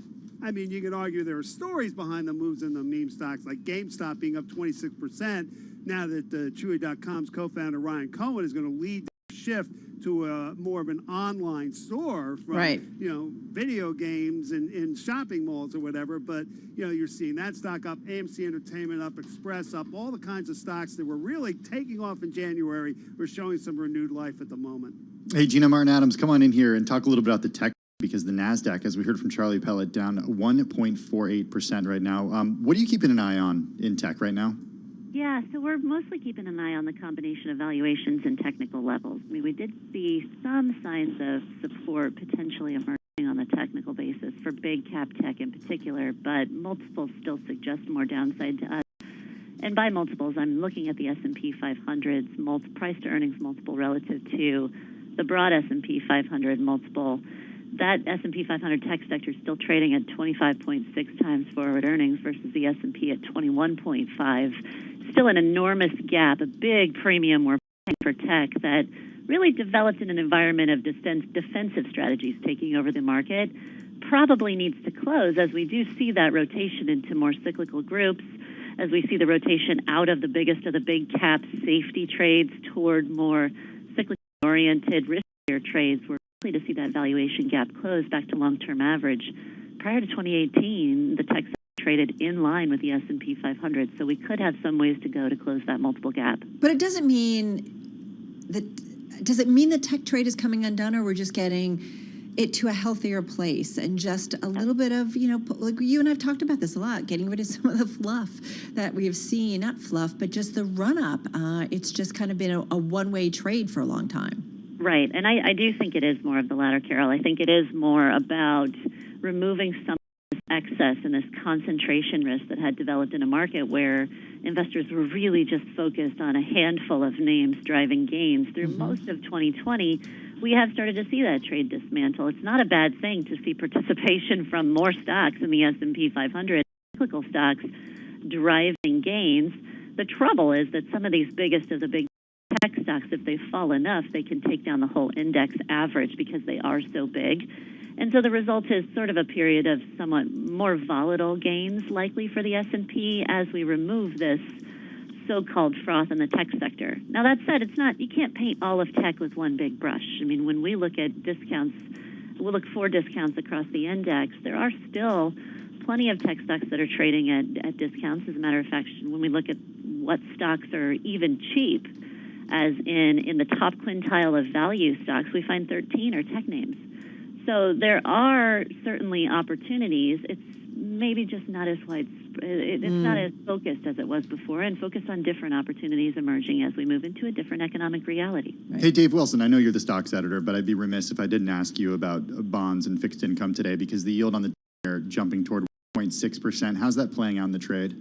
I mean, you could argue there are stories behind the moves in the meme stocks, like GameStop being up 26%, now that Chewy.com's co-founder Ryan Cohen is going to lead the shift to more of an online store from, video games and shopping malls or whatever. But, you're seeing that stock up, AMC Entertainment up, Express up, all the kinds of stocks that were really taking off in January are showing some renewed life at the moment. Hey, Gina Martin-Adams, come on in here and talk a little bit about the tech, because the NASDAQ, as we heard from Charlie Pellet, down 1.48% right now. What are you keeping an eye on in tech right now? Yeah, so we're mostly keeping an eye on the combination of valuations and technical levels. I mean, we did see some signs of support potentially emerging on the technical basis for big cap tech in particular, but multiples still suggest more downside to us. And by multiples, I'm looking at the S&P 500's price to earnings multiple relative to the broad S&P 500 multiple. That S&P 500 tech sector is still trading at 25.6 times forward earnings versus the S&P at 21.5. Still an enormous gap, a big premium we're paying for tech that really developed in an environment of defensive strategies taking over the market. Probably needs to close as we do see that rotation into more cyclical groups, as we see the rotation out of the biggest of the big cap safety trades toward more cyclically oriented riskier trades. We're likely to see that valuation gap close back to long-term average. Prior to 2018, the tech sector traded in line with the S&P 500, so we could have some ways to go to close that multiple gap. But it doesn't mean that. Does it mean the tech trade is coming undone, or we're just getting it to a healthier place and just a little bit of, like you and I've talked about this a lot, getting rid of some of the fluff that we have seen, not fluff, but just the run-up. It's just kind of been a one-way trade for a long time. Right, and I do think it is more of the latter, Carol. I think it is more about removing some of this excess and this concentration risk that had developed in a market where investors were really just focused on a handful of names driving gains. Through most of 2020, we have started to see that trade dismantle. It's not a bad thing to see participation from more stocks in the S&P 500, cyclical stocks driving gains. The trouble is that some of these biggest of the big tech stocks, if they fall enough, they can take down the whole index average because they are so big. And so the result is sort of a period of somewhat more volatile gains likely for the S&P as we remove this so-called froth in the tech sector. Now, that said, you can't paint all of tech with one big brush. I mean, when we look at discounts, we'll look for discounts across the index, there are still plenty of tech stocks that are trading at discounts. As a matter of fact, when we look at what stocks are even cheap, as in the top quintile of value stocks, we find 13 are tech names. So there are certainly opportunities. It's maybe just not as widespread. It's not as focused as it was before, and focused on different opportunities emerging as we move into a different economic reality. Hey, Dave Wilson, I know you're the stocks editor, but I'd be remiss if I didn't ask you about bonds and fixed income today, because the yield on the are jumping toward 0.6%. How's that playing out in the trade?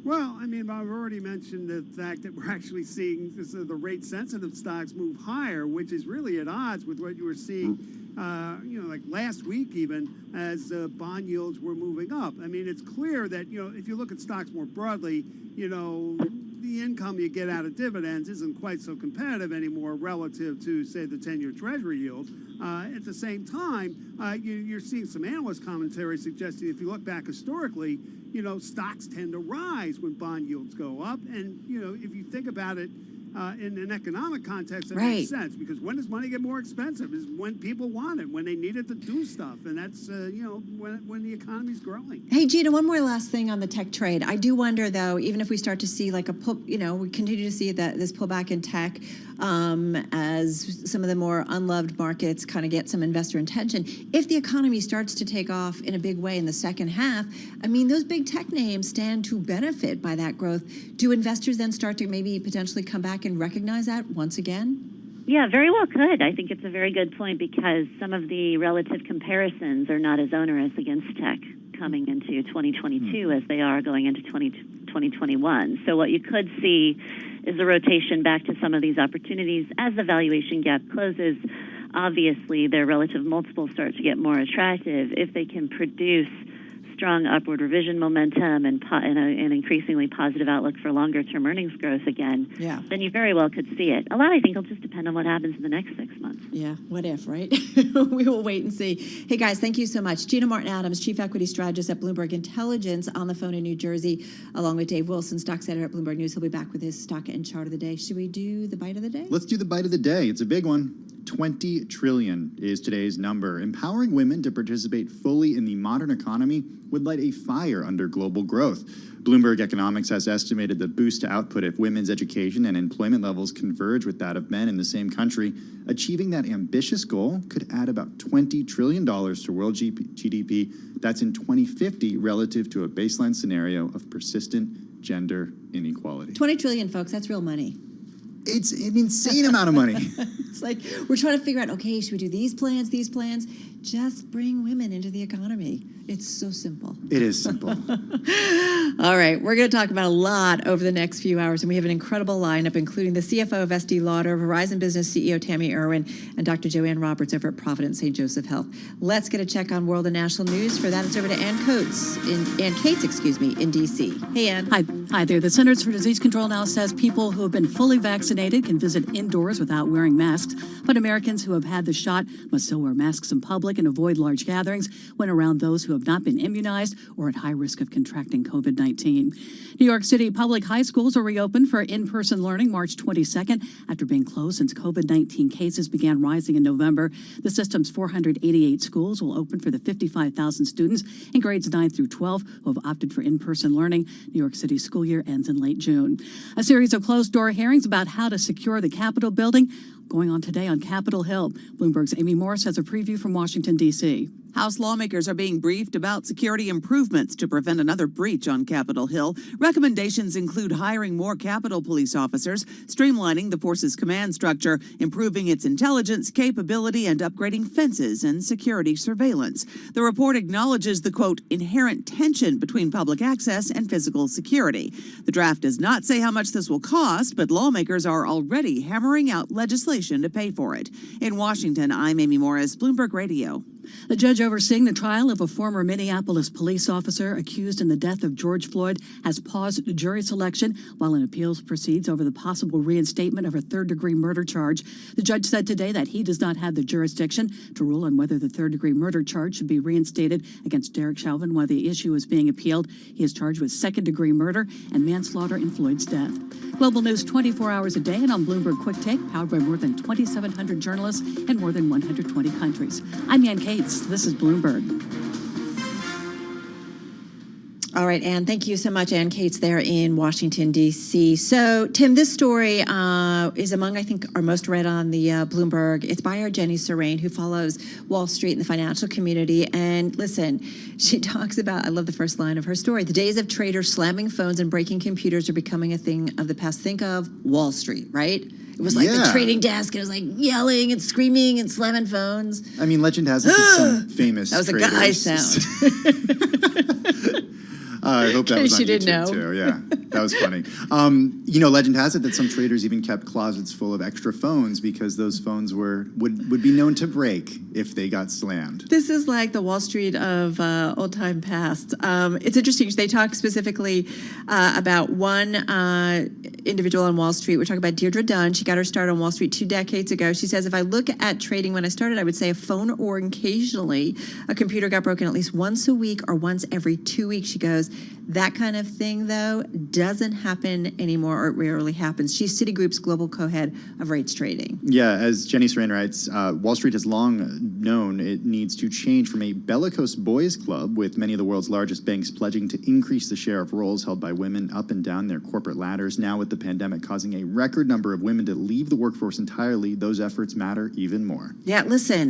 Well, I mean, I've already mentioned the fact that we're actually seeing the rate-sensitive stocks move higher, which is really at odds with what you were seeing, like last week even, as bond yields were moving up. I mean, it's clear that, if you look at stocks more broadly, the income you get out of dividends isn't quite so competitive anymore relative to, say, the 10-year Treasury yield. At the same time, you're seeing some analyst commentary suggesting if you look back historically, stocks tend to rise when bond yields go up. And, if you think about it in an economic context, that makes sense. Because when does money get more expensive? Is when people want it, when they need it to do stuff. And that's, when the economy's growing. Hey, Gina, one more last thing on the tech trade. I do wonder, though, even if we start to see like we continue to see this pullback in tech as some of the more unloved markets kind of get some investor attention. If the economy starts to take off in a big way in the second half, I mean, those big tech names stand to benefit by that growth. Do investors then start to maybe potentially come back and recognize that once again? Yeah, very well could. I think it's a very good point, because some of the relative comparisons are not as onerous against tech coming into 2022 as they are going into 2021. So what you could see is a rotation back to some of these opportunities as the valuation gap closes. Obviously, their relative multiples start to get more attractive if they can produce strong upward revision momentum and an increasingly positive outlook for longer-term earnings growth again, then you very well could see it. A lot, I think, will just depend on what happens in the next 6 months. Yeah, what if, right? We will wait and see. Hey, guys, thank you so much. Gina Martin-Adams, Chief Equity Strategist at Bloomberg Intelligence, on the phone in New Jersey, along with Dave Wilson, Stocks Editor at Bloomberg News. He'll be back with his stock and chart of the day. Should we do the bite of the day? Let's do the bite of the day. It's a big one. 20 trillion is today's number. Empowering women to participate fully in the modern economy would light a fire under global growth. Bloomberg Economics has estimated the boost to output if women's education and employment levels converge with that of men in the same country. Achieving that ambitious goal could add about $20 trillion to world GDP. That's in 2050 relative to a baseline scenario of persistent gender inequality. 20 trillion, folks, that's real money. It's an insane amount of money. It's like we're trying to figure out, okay, should we do these plans? Just bring women into the economy. It's so simple. It is simple. All right, we're going to talk about a lot over the next few hours, and we have an incredible lineup, including the CFO of Estee Lauder, Verizon Business CEO Tammy Irwin, and Dr. Joanne Roberts over at Providence St. Joseph Health. Let's get a check on world and national news. For that, it's over to Ann Cates in D.C. Hey, Ann. Hi there. The Centers for Disease Control now says people who have been fully vaccinated can visit indoors without wearing masks, but Americans who have had the shot must still wear masks in public and avoid large gatherings when around those who have not been immunized or at high risk of contracting COVID-19. New York City public high schools are reopened for in-person learning March 22nd after being closed since COVID-19 cases began rising in November. The system's 488 schools will open for the 55,000 students in grades 9 through 12 who have opted for in-person learning. New York City's school year ends in late June. A series of closed-door hearings about how to secure the Capitol building going on today on Capitol Hill. Bloomberg's Amy Morris has a preview from Washington, D.C. House lawmakers are being briefed about security improvements to prevent another breach on Capitol Hill. Recommendations include hiring more Capitol police officers, streamlining the force's command structure, improving its intelligence capability, and upgrading fences and security surveillance. The report acknowledges the, quote, inherent tension between public access and physical security. The draft does not say how much this will cost, but lawmakers are already hammering out legislation to pay for it. In Washington, I'm Amy Morris, Bloomberg Radio. The judge overseeing the trial of a former Minneapolis police officer accused in the death of George Floyd has paused jury selection while an appeals proceeds over the possible reinstatement of a third-degree murder charge. The judge said today that he does not have the jurisdiction to rule on whether the third-degree murder charge should be reinstated against Derek Chauvin while the issue is being appealed. He is charged with second-degree murder and manslaughter in Floyd's death. Global news 24 hours a day and on Bloomberg Quick Take, powered by more than 2,700 journalists in more than 120 countries. I'm Ann Cates. This is Bloomberg. All right, Ann, thank you so much. Ann Cates there in Washington, D.C. So, Tim, this story is among, I think, our most read on the Bloomberg. It's by our Jenny Serrain, who follows Wall Street and the financial community. And listen, she talks about, I love the first line of her story, the days of traders slamming phones and breaking computers are becoming a thing of the past. Think of Wall Street, right? It was like the trading desk. It was like yelling and screaming and slamming phones. I mean, legend has it that some famous That was traders. a guy sound. I hope that was on you didn't YouTube know. too. Yeah, that was funny. Legend has it that some traders even kept closets full of extra phones because those phones would be known to break if they got slammed. This is like the Wall Street of old time past. It's interesting. They talk specifically about one individual on Wall Street. We're talking about Deirdre Dunn. She got her start on Wall Street 2 decades ago. She says, if I look at trading when I started, I would say a phone or occasionally a computer got broken at least once a week or once every 2 weeks. She goes, that kind of thing, though, doesn't happen anymore, or it rarely happens. She's Citigroup's global co-head of rates trading. Yeah, as Jenny Serrain writes, Wall Street has long known it needs to change from a bellicose boys club, with many of the world's largest banks pledging to increase the share of roles held by women up and down their corporate ladders. Now, with the pandemic causing a record number of women to leave the workforce entirely, those efforts matter even more. Yeah, listen,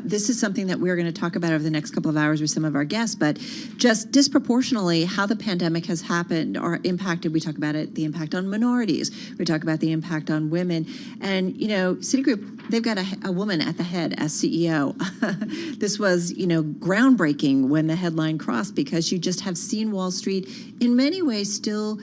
this is something that we're going to talk about over the next couple of hours with some of our guests, but just disproportionately how the pandemic has happened or impacted. We talk about it, the impact on minorities. We talk about the impact on women. And, Citigroup, they've got a woman at the head as CEO. This was, groundbreaking when the headline crossed, because you just have seen Wall Street in many ways still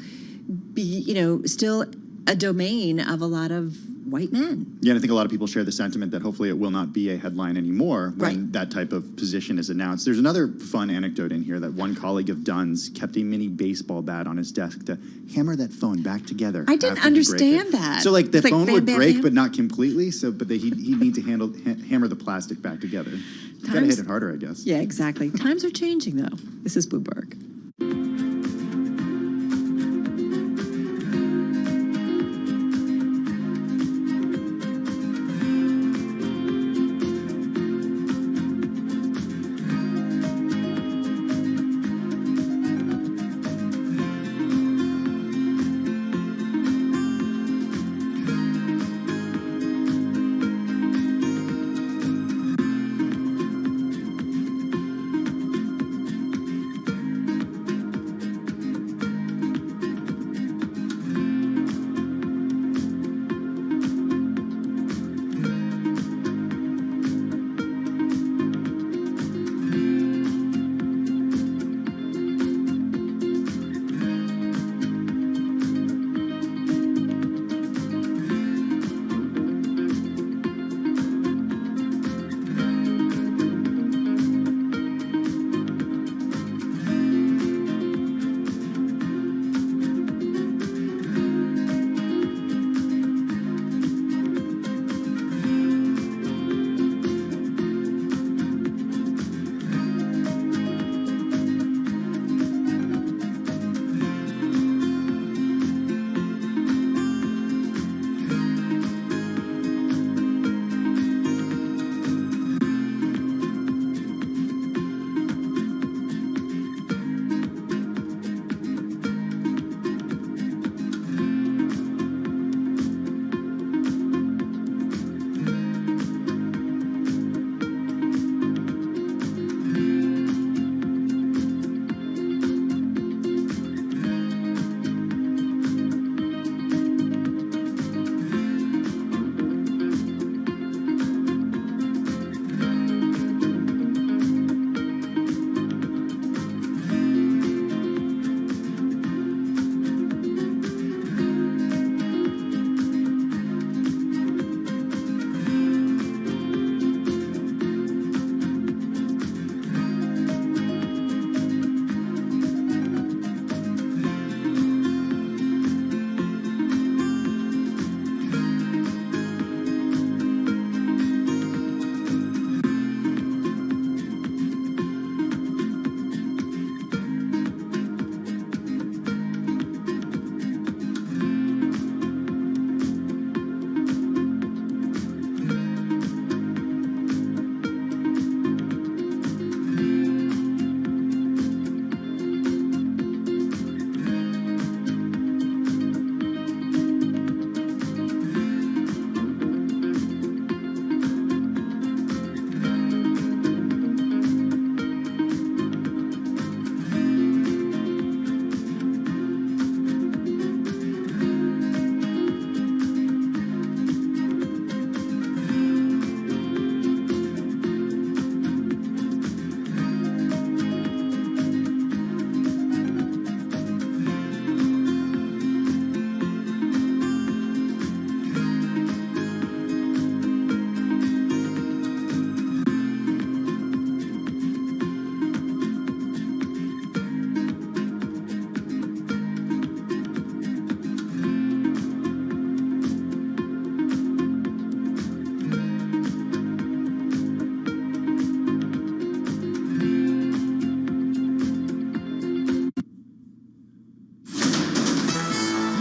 be, still a domain of a lot of white men. Yeah, and I think a lot of people share the sentiment that hopefully it will not be a headline anymore when that type of position is announced. There's another fun anecdote in here that one colleague of Dunn's kept a mini baseball bat on his desk to hammer that phone back together. I didn't understand that. So the It's phone bam, would bam, break, bam. but not completely. But he'd need to hammer the plastic back together. You gotta hit it harder, I guess. Yeah, exactly. Times are changing, though. This is Bloomberg.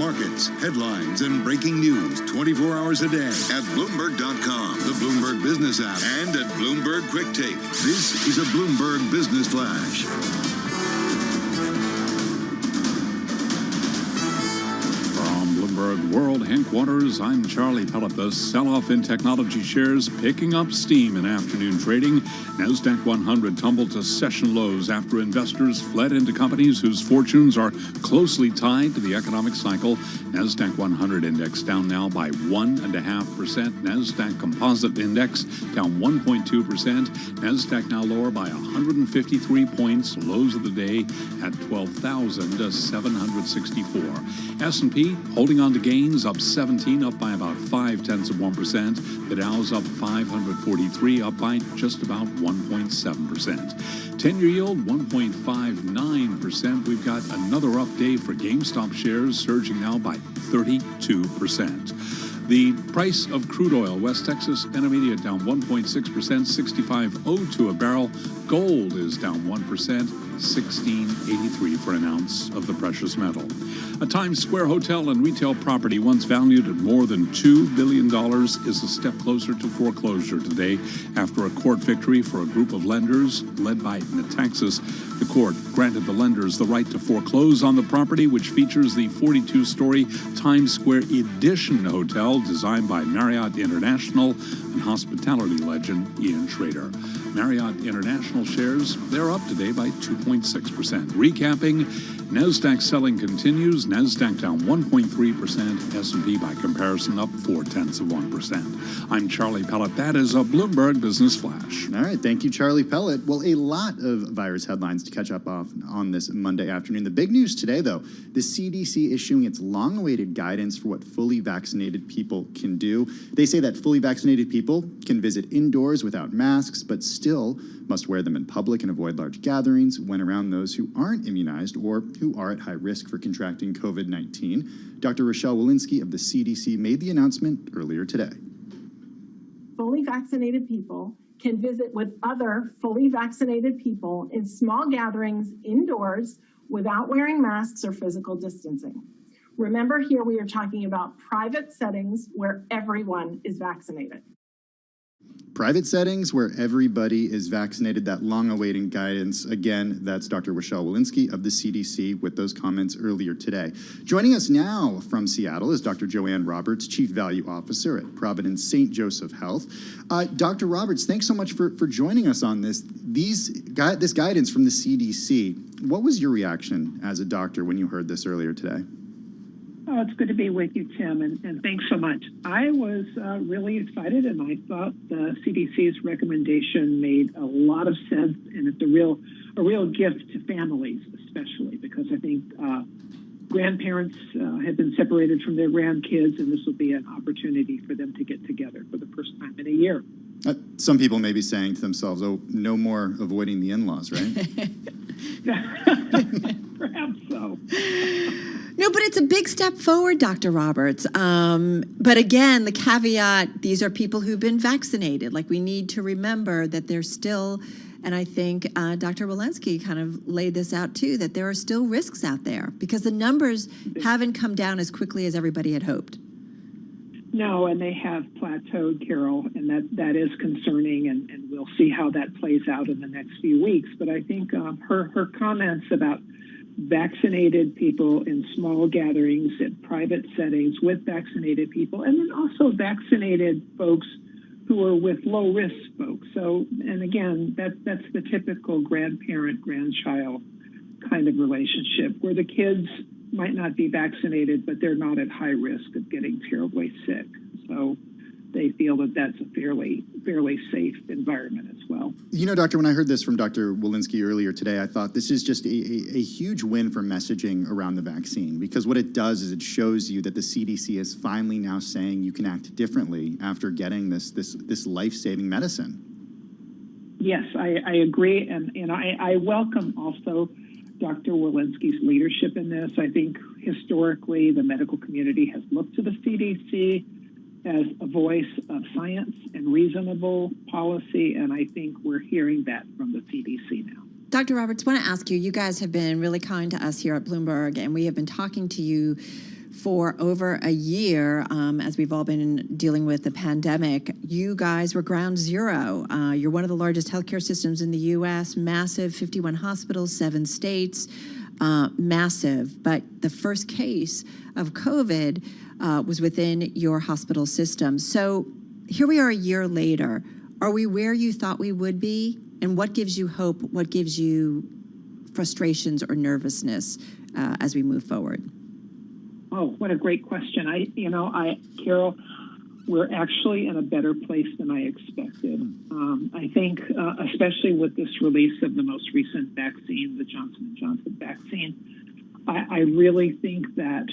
markets, headlines, and breaking news 24 hours a day at Bloomberg.com, the Bloomberg Business app, and at Bloomberg Quick Tape. This is a Bloomberg Business Flash. Bloomberg World Headquarters, I'm Charlie Pellet. The sell-off in technology shares picking up steam in afternoon trading. NASDAQ 100 tumbled to session lows after investors fled into companies whose fortunes are closely tied to the economic cycle. NASDAQ 100 index down now by 1.5%. NASDAQ Composite Index down 1.2%. NASDAQ now lower by 153 points. Lows of the day at 12,764. S&P holding on to gains, up 17, up by about 0.5%. The Dow's up 543, up by just about 1.7%. 10-year yield, 1.59%. We've got another up day for GameStop shares, surging now by 32%. The price of crude oil, West Texas Intermediate down 1.6%, 65.02 a barrel. Gold is down 1%, 16.83 for an ounce of the precious metal. A Times Square hotel and retail property once valued at more than $2 billion is a step closer to foreclosure today after a court victory for a group of lenders led by Metaxas. The court granted the lenders the right to foreclose on the property, which features the 42-story Times Square Edition hotel designed by Marriott International and hospitality legend Ian Schrader. Marriott International shares, they're up today by 2.6%. Recapping, NASDAQ selling continues. NASDAQ down 1.3%. S&P by comparison up 0.4%. I'm Charlie Pellet. That is a Bloomberg Business Flash. All right, thank you, Charlie Pellet. Well, a lot of virus headlines to catch up on this Monday afternoon. The big news today, though, the CDC issuing its long-awaited guidance for what fully vaccinated people can do. They say that fully vaccinated people can visit indoors without masks, but still must wear them in public and avoid large gatherings when around those who aren't immunized or who are at high risk for contracting COVID-19. Dr. Rochelle Walensky of the CDC made the announcement earlier today. Fully vaccinated people can visit with other fully vaccinated people in small gatherings indoors without wearing masks or physical distancing. Remember, here we are talking about private settings where everyone is vaccinated. Private settings where everybody is vaccinated, that long-awaited guidance. Again, that's Dr. Rochelle Walensky of the CDC with those comments earlier today. Joining us now from Seattle is Dr. Joanne Roberts, Chief Value Officer at Providence St. Joseph Health. Dr. Roberts, thanks so much for joining us on this guidance from the CDC. What was your reaction as a doctor when you heard this earlier today? Oh, it's good to be with you, Tim, and thanks so much. I was really excited, and I thought the CDC's recommendation made a lot of sense, and it's a real gift to families, especially because I think grandparents have been separated from their grandkids, and this will be an opportunity for them to get together for the first time in a year. Some people may be saying to themselves, oh, no more avoiding the in-laws, right? Perhaps so. No, but it's a big step forward, Dr. Roberts. But again, the caveat, these are people who've been vaccinated. Like, we need to remember that there's still, and I think Dr. Walensky kind of laid this out too, that there are still risks out there because the numbers haven't come down as quickly as everybody had hoped. No, and they have plateaued, Carol, and that is concerning, and we'll see how that plays out in the next few weeks. But I think her comments about vaccinated people in small gatherings in private settings with vaccinated people, and then also vaccinated folks who are with low-risk folks. So, and again, that's the typical grandparent-grandchild kind of relationship where the kids might not be vaccinated, but they're not at high risk of getting terribly sick. So they feel that that's a fairly safe environment as well. You know, Doctor, when I heard this from Dr. Walensky earlier today, I thought this is just a huge win for messaging around the vaccine, because what it does is it shows you that the CDC is finally now saying you can act differently after getting this life-saving medicine. Yes, I agree, and I welcome also Dr. Walensky's leadership in this. I think historically the medical community has looked to the CDC as a voice of science and reasonable policy, and I think we're hearing that from the CDC now. Dr. Roberts, I want to ask you, you guys have been really kind to us here at Bloomberg, and we have been talking to you for over a year, as we've all been dealing with the pandemic. You guys were ground zero. You're one of the largest healthcare systems in the U.S., massive, 51 hospitals, 7 states, massive. But the first case of COVID was within your hospital system. So here we are a year later. Are we where you thought we would be? And what gives you hope? What gives you frustrations or nervousness as we move forward? Oh, what a great question. Carol, we're actually in a better place than I expected. I think, especially with this release of the most recent vaccine, the Johnson & Johnson vaccine, I really think that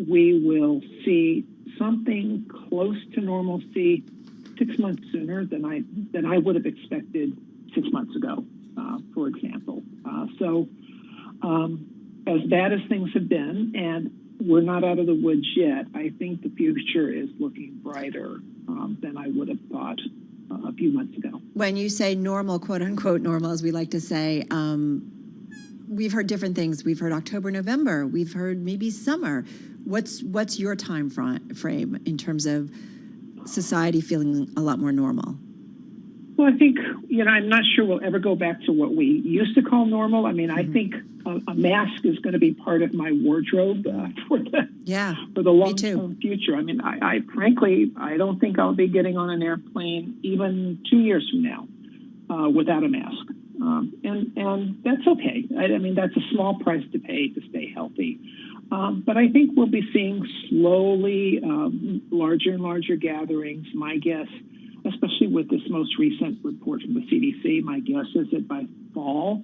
we will see something close to normalcy 6 months sooner than I would have expected 6 months ago, for example. So as bad as things have been, and we're not out of the woods yet, I think the future is looking brighter than I would have thought a few months ago. When you say normal, quote unquote normal, as we like to say, we've heard different things. We've heard October, November. We've heard maybe summer. What's your time frame in terms of society feeling a lot more normal? Well, I think, I'm not sure we'll ever go back to what we used to call normal. I mean, I think a mask is going to be part of my wardrobe for the long-term future. I mean, I frankly, I don't think I'll be getting on an airplane even 2 years from now without a mask. And that's okay. I mean, that's a small price to pay to stay healthy. But I think we'll be seeing slowly larger and larger gatherings. My guess, especially with this most recent report from the CDC, my guess is that by fall,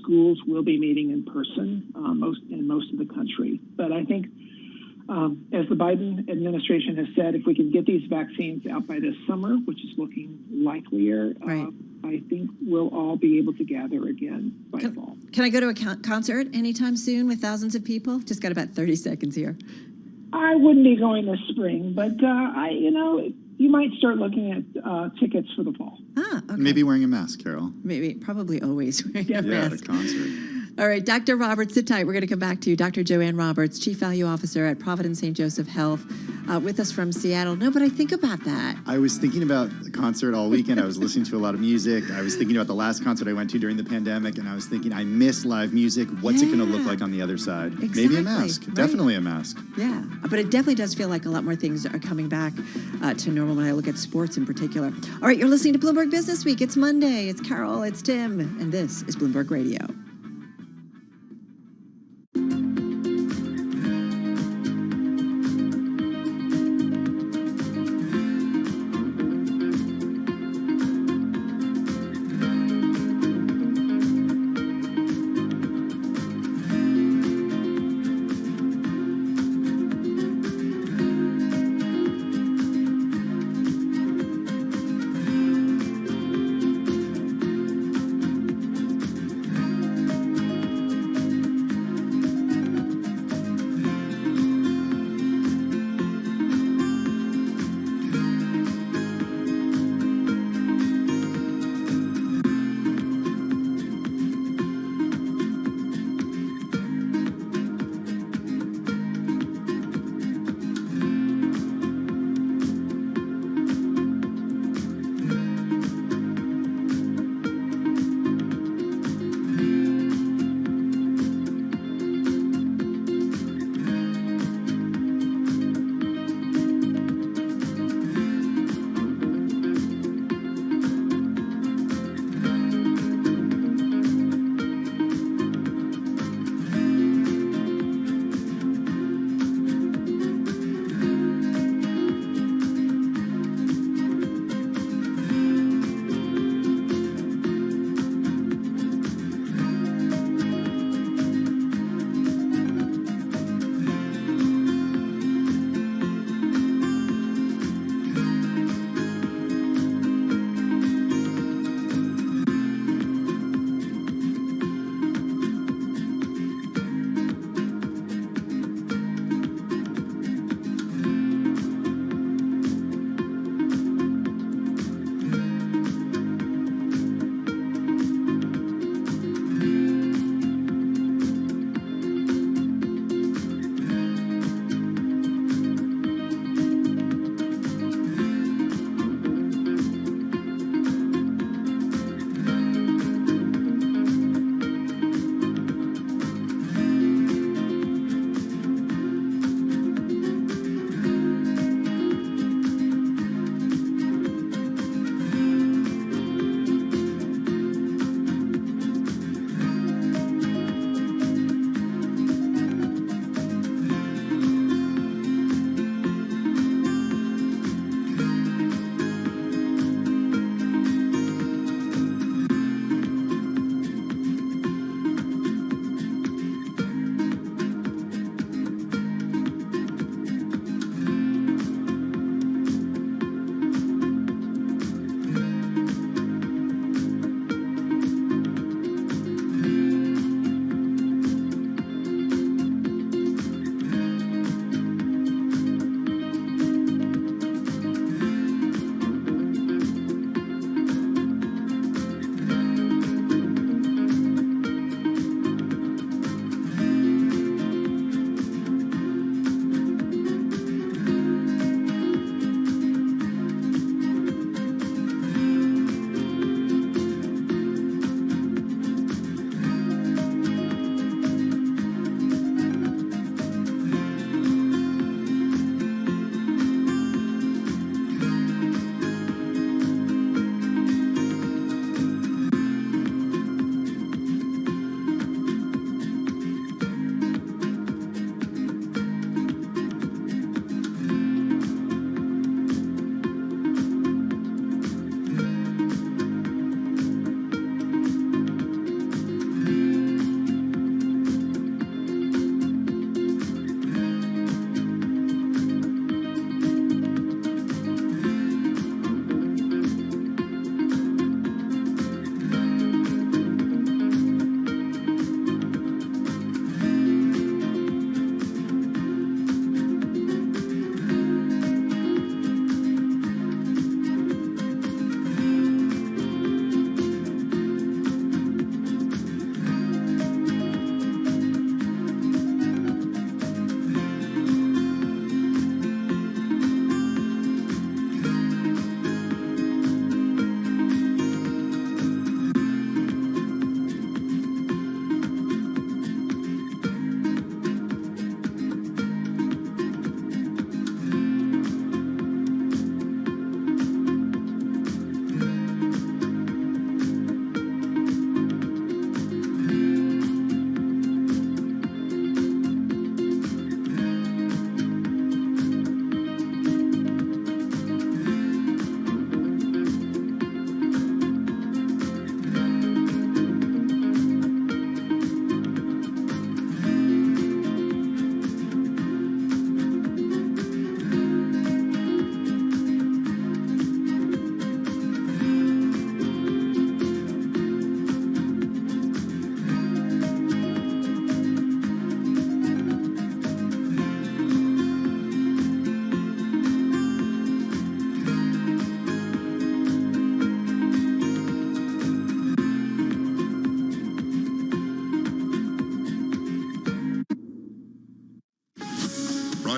schools will be meeting in person in most of the country. But I think, as the Biden administration has said, if we can get these vaccines out by this summer, which is looking likelier, I think we'll all be able to gather again by fall. Can I go to a concert anytime soon with thousands of people? Just got about 30 seconds here. I wouldn't be going this spring, but you might start looking at tickets for the fall. Okay. Maybe wearing a mask, Carol. Maybe, probably always wearing a mask. mask. At a concert. All right, Dr. Roberts, sit tight. We're going to come back to you. Dr. Joanne Roberts, Chief Value Officer at Providence St. Joseph Health, with us from Seattle. No, but I think about that. I was thinking about the concert all weekend. I was listening to a lot of music. I was thinking about the last concert I went to during the pandemic, and I was thinking, I miss live music. What's it going to look like on the other side? Exactly. Maybe a mask. Right. Definitely a mask. Yeah, but it definitely does feel like a lot more things are coming back to normal when I look at sports in particular. All right, you're listening to Bloomberg Business Week. It's Monday. It's Carol. It's Tim. And this is Bloomberg Radio.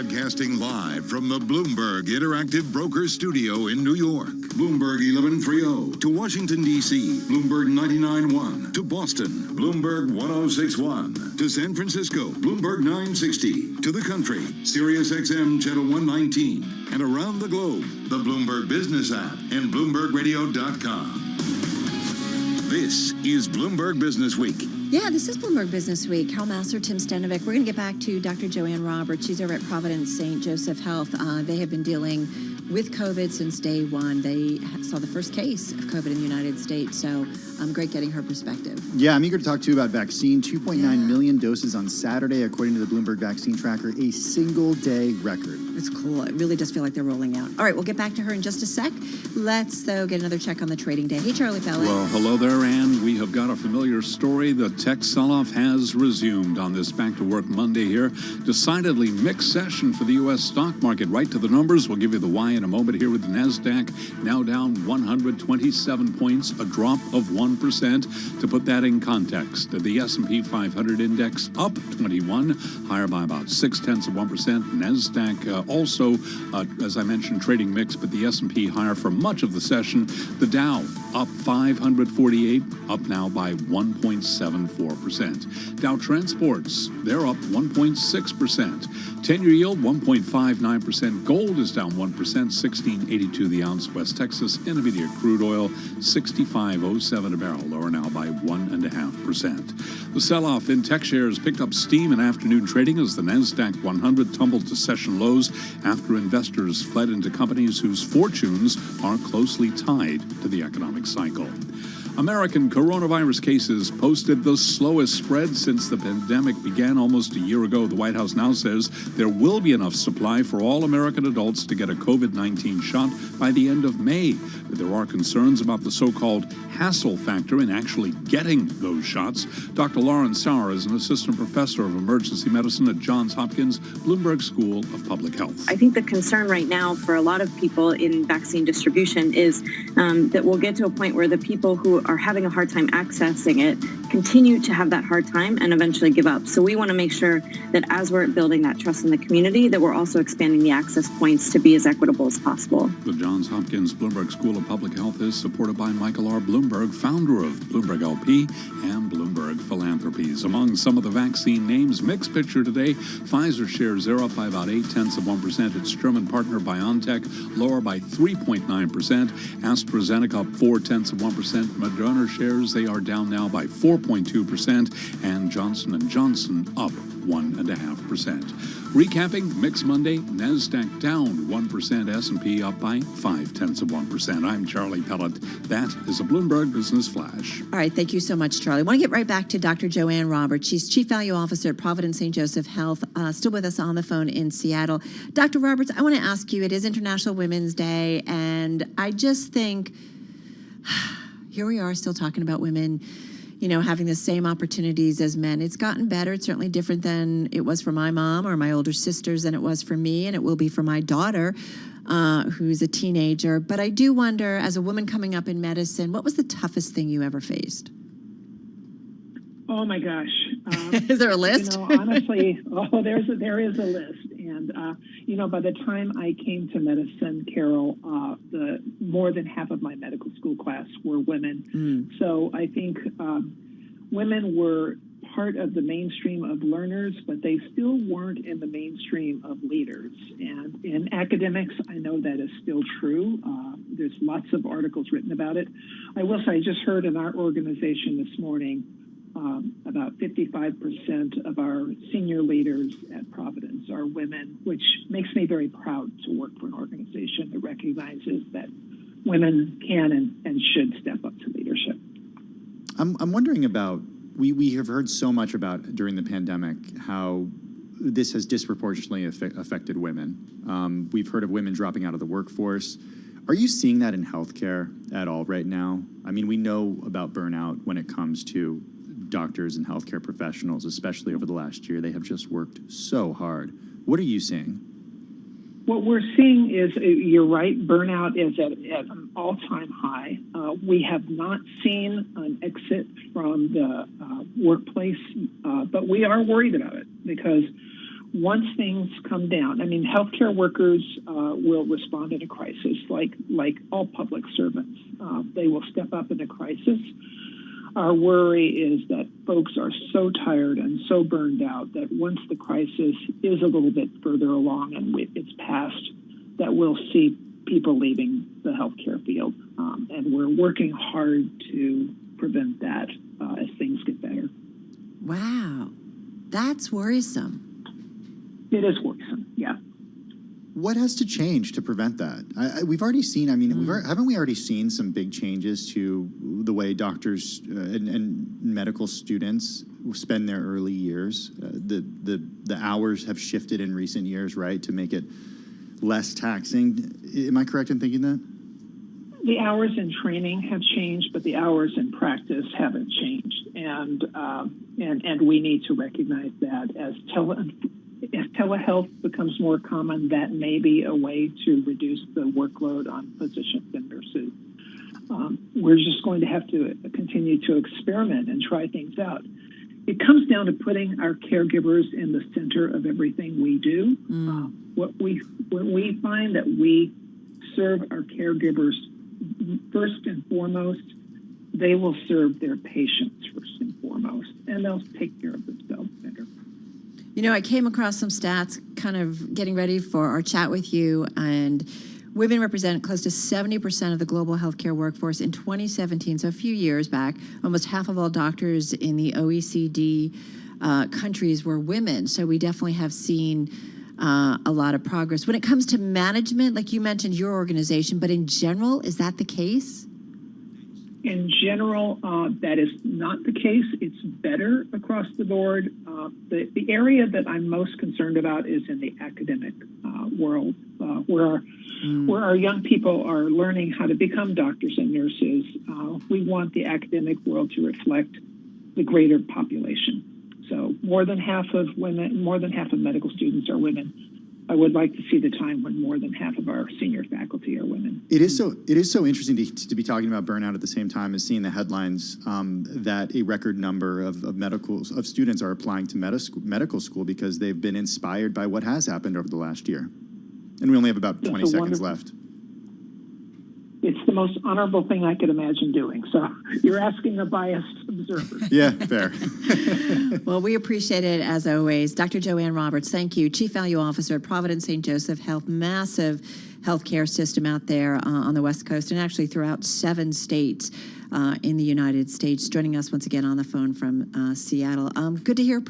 Broadcasting live from the Bloomberg Interactive Broker Studio in New York. Bloomberg 1130 to Washington, D.C. Bloomberg 99.1 to Boston. Bloomberg 106.1 to San Francisco. Bloomberg 960 to the country. Sirius XM Channel 119. And around the globe, the Bloomberg Business app and BloombergRadio.com. This is Bloomberg Business Week. Yeah, this is Bloomberg Business Week. Carol Massar, Tim Stanovic. We're going to get back to Dr. Joanne Roberts. She's over at Providence St. Joseph Health. They have been dealing with COVID since day one. They saw the first case of COVID in the United States, so great getting her perspective. Yeah, I'm eager to talk to you about vaccine. 2.9 million doses on Saturday, according to the Bloomberg Vaccine Tracker, a single-day record. It's cool. It really does feel like they're rolling out. All right, we'll get back to her in just a sec. Let's, though, get another check on the trading day. Hey, Charlie Pellet. Well, hello there, and we have got a familiar story. The tech sell-off has resumed on this back-to-work Monday here. Decidedly mixed session for the U.S. stock market. Right to the numbers. We'll give you the why in a moment here with the NASDAQ now down 127 points, a drop of 1%. To put that in context, the S&P 500 index up 21, higher by about 0.6%. NASDAQ also, as I mentioned, trading mixed, but the S&P higher for much of the session. The Dow up 548, up now by 1.74%. Dow Transports, they're up 1.6%. 10-year yield 1.59%. Gold is down 1%, 16.82 the ounce. West Texas Intermediate crude oil 65.07 a barrel, lower now by 1.5%. The sell-off in tech shares picked up steam in afternoon trading as the NASDAQ 100 tumbled to session lows after investors fled into companies whose fortunes are closely tied to the economic cycle. American coronavirus cases posted the slowest spread since the pandemic began almost a year ago. The White House now says there will be enough supply for all American adults to get a COVID-19 shot by the end of May. But there are concerns about the so-called hassle factor in actually getting those shots. Dr. Lauren Sauer is an assistant professor of emergency medicine at Johns Hopkins Bloomberg School of Public Health. I think the concern right now for a lot of people in vaccine distribution is that we'll get to a point where the people who are having a hard time accessing it continue to have that hard time and eventually give up. So we want to make sure that as we're building that trust in the community, that we're also expanding the access points to be as equitable as possible. The Johns Hopkins Bloomberg School of Public Health is supported by Michael R. Bloomberg, founder of Bloomberg LP and Bloomberg Philanthropies. Among some of the vaccine names, mixed picture today. Pfizer shares, they're up by about 0.8%. Its German partner BioNTech lower by 3.9%. AstraZeneca up 0.4%. Moderna shares, they are down now by 4.2%, and Johnson & Johnson up 1.5%. Recapping, mixed Monday, NASDAQ down 1%, S&P up by 0.5%. I'm Charlie Pellet. That is a Bloomberg Business Flash. All right, thank you so much, Charlie. I want to get right back to Dr. Joanne Roberts. She's Chief Value Officer at Providence St. Joseph Health, still with us on the phone in Seattle. Dr. Roberts, I want to ask you, it is International Women's Day, and I just think here we are still talking about women, you know, having the same opportunities as men. It's gotten better. It's certainly different than it was for my mom or my older sisters than it was for me, and it will be for my daughter, who's a teenager. But I do wonder, as a woman coming up in medicine, what was the toughest thing you ever faced? Oh my gosh. Is there a list? You know, honestly, there is a list. And, you know, by the time I came to medicine, Carol, more than half of my medical school class were women. So I think women were part of the mainstream of learners, but they still weren't in the mainstream of leaders. And in academics, I know that is still true. There's lots of articles written about it. I will say, I just heard in our organization this morning, about 55% of our senior leaders at Providence are women, which makes me very proud to work for an organization that recognizes that women can and should step up to leadership. I'm wondering about, we have heard so much about during the pandemic how this has disproportionately affected women. We've heard of women dropping out of the workforce. Are you seeing that in healthcare at all right now? I mean, we know about burnout when it comes to doctors and healthcare professionals, especially over the last year. They have just worked so hard. What are you seeing? What we're seeing is, you're right, burnout is at an all-time high. We have not seen an exit from the workplace, but we are worried about it because once things come down, I mean, healthcare workers will respond in a crisis like all public servants. They will step up in a crisis. Our worry is that folks are so tired and so burned out that once the crisis is a little bit further along and it's past, that we'll see people leaving the healthcare field. And we're working hard to prevent that as things get better. Wow, that's worrisome. It is worrisome, yeah. What has to change to prevent that? We've already seen, haven't we already seen some big changes to the way doctors and medical students spend their early years? The hours have shifted in recent years, right, to make it less taxing. Am I correct in thinking that? The hours in training have changed, but the hours in practice haven't changed. And we need to recognize that as telehealth becomes more common, that may be a way to reduce the workload on physicians and nurses. We're just going to have to continue to experiment and try things out. It comes down to putting our caregivers in the center of everything we do. When we find that we serve our caregivers first and foremost, they will serve their patients first and foremost, and they'll take care of themselves better. You know, I came across some stats kind of getting ready for our chat with you, and women represent close to 70% of the global healthcare workforce in 2017, so a few years back. Almost half of all doctors in the OECD countries were women, so we definitely have seen a lot of progress. When it comes to management, like you mentioned your organization, but in general, is that the case? In general, that is not the case. It's better across the board. The area that I'm most concerned about is in the academic world, where our young people are learning how to become doctors and nurses. We want the academic world to reflect the greater population. So more than half of medical students are women. I would like to see the time when more than half of our senior faculty are women. It is so interesting to be talking about burnout at the same time as seeing the headlines that a record number of students are applying to medical school because they've been inspired by what has happened over the last year. And we only have about 20 seconds left. It's the most honorable thing I could imagine doing. So you're asking a biased observer. Yeah, fair. Well, we appreciate it as always. Dr. Joanne Roberts, thank you. Chief Value Officer at Providence St. Joseph Health, massive healthcare system out there on the West Coast and actually throughout 7 states in the United States. Joining us once again on the phone from Seattle. Good to hear.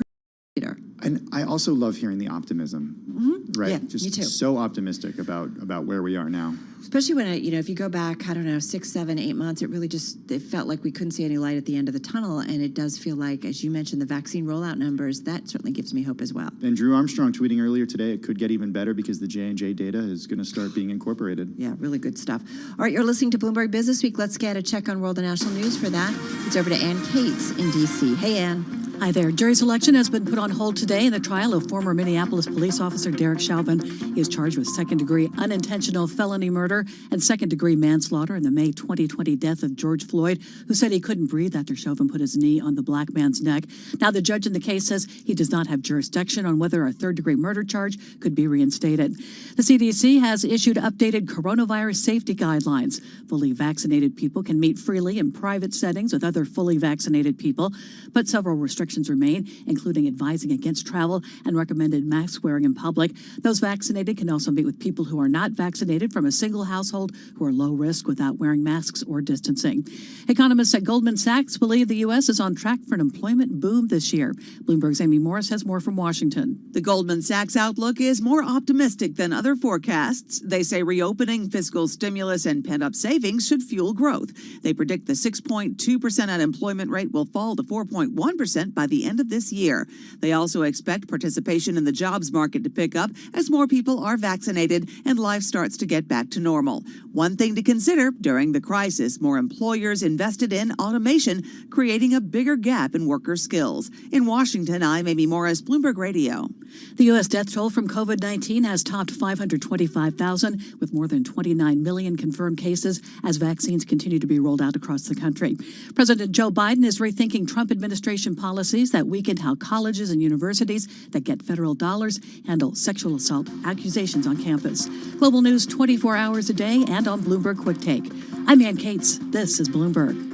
Peter. And I also love hearing the optimism, right? Yeah, just me too. So optimistic about where we are now. Especially when, if you go back, 6, 7, 8 months, it felt like we couldn't see any light at the end of the tunnel. And it does feel like, as you mentioned, the vaccine rollout numbers, that certainly gives me hope as well. And Drew Armstrong tweeting earlier today, it could get even better because the J&J data is going to start being incorporated. Yeah, really good stuff. All right, you're listening to Bloomberg Business Week. Let's get a check on world and national news for that. It's over to Ann Cates in D.C. Hey, Ann. Hi there. Jury selection has been put on hold today in the trial of former Minneapolis police officer Derek Chauvin. He is charged with second-degree unintentional felony murder and second-degree manslaughter in the May 2020 death of George Floyd, who said he couldn't breathe after Chauvin put his knee on the black man's neck. Now, the judge in the case says he does not have jurisdiction on whether a third-degree murder charge could be reinstated. The CDC has issued updated coronavirus safety guidelines. Fully vaccinated people can meet freely in private settings with other fully vaccinated people, but several restrictions remain, including advising against travel and recommended mask wearing in public. Those vaccinated can also meet with people who are not vaccinated from a single household who are low risk without wearing masks or distancing. Economists at Goldman Sachs believe the U.S. is on track for an employment boom this year. Bloomberg's Amy Morris has more from Washington. The Goldman Sachs outlook is more optimistic than other forecasts. They say reopening, fiscal stimulus, and pent-up savings should fuel growth. They predict the 6.2% unemployment rate will fall to 4.1% by the end of this year. They also expect participation in the jobs market to pick up as more people are vaccinated and life starts to get back to normal. One thing to consider during the crisis, more employers invested in automation, creating a bigger gap in worker skills. In Washington, I'm Amy Morris, Bloomberg Radio. The U.S. death toll from COVID-19 has topped 525,000, with more than 29 million confirmed cases as vaccines continue to be rolled out across the country. President Joe Biden is rethinking Trump administration policies that weakened how colleges and universities universities that get federal dollars handle sexual assault accusations on campus. Global news 24 hours a day and on Bloomberg Quick Take. I'm Ann Cates. This is Bloomberg.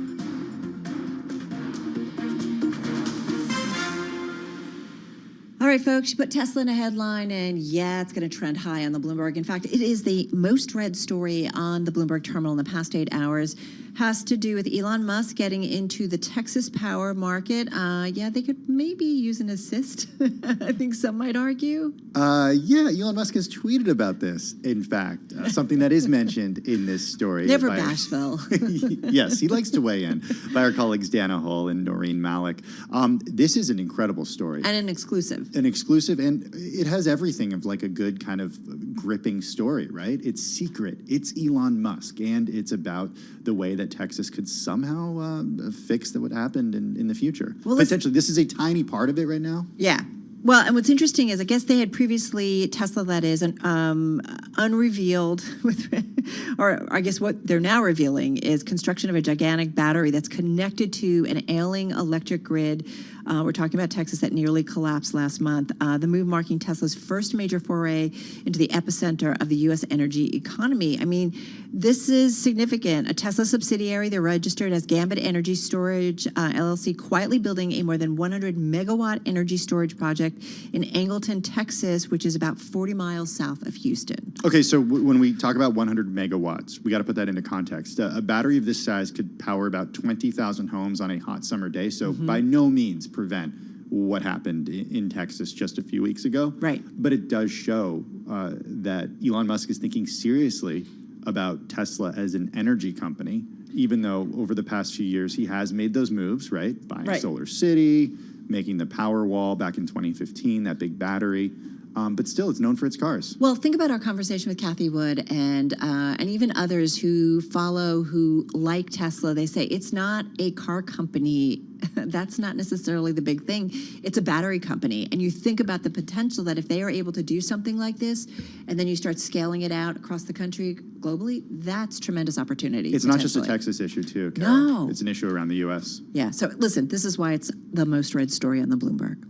All right, folks, you put Tesla in a headline, and yeah, it's going to trend high on the Bloomberg. In fact, it is the most read story on the Bloomberg terminal in the past 8 hours. Has to do with Elon Musk getting into the Texas power market. Yeah, they could maybe use an assist, I think some might argue. Yeah, Elon Musk has tweeted about this, in fact, something that is mentioned in this story. Never bashful. Yes, he likes to weigh in, by our colleagues Dana Hull and Noreen Malik. This is an incredible story. And an exclusive. An exclusive, and it has everything of like a good kind of gripping story, right? It's secret. It's Elon Musk, and it's about the way that Texas could somehow fix what happened in the future. Well, potentially, this is a tiny part of it right now. Yeah. Well, and what's interesting is I guess they had previously, Tesla that is, unrevealed, or I guess what they're now revealing is construction of a gigantic battery that's connected to an ailing electric grid. We're talking about Texas that nearly collapsed last month. The move marking Tesla's first major foray into the epicenter of the U.S. energy economy. I mean, this is significant. A Tesla subsidiary, they're registered as Gambit Energy Storage, LLC, quietly building a more than 100 megawatt energy storage project in Angleton, Texas, which is about 40 miles south of Houston. Okay, so when we talk about 100 megawatts, we got to put that into context. A battery of this size could power about 20,000 homes on a hot summer day, so by no means prevent what happened in Texas just a few weeks ago. Right. But it does show that Elon Musk is thinking seriously about Tesla as an energy company, even though over the past few years he has made those moves, right? Buying Solar City, making the Powerwall back in 2015, that big battery. But still, it's known for its cars. Well, think about our conversation with Kathy Wood and even others who follow, who like Tesla. They say it's not a car company. That's not necessarily the big thing. It's a battery company. And you think about the potential that if they are able to do something like this, and then you start scaling it out across the country globally, that's tremendous opportunity. It's not just a Texas issue, too, Carol. No. It's an issue around the U.S. Yeah. So listen, this is why it's the most read story on the Bloomberg.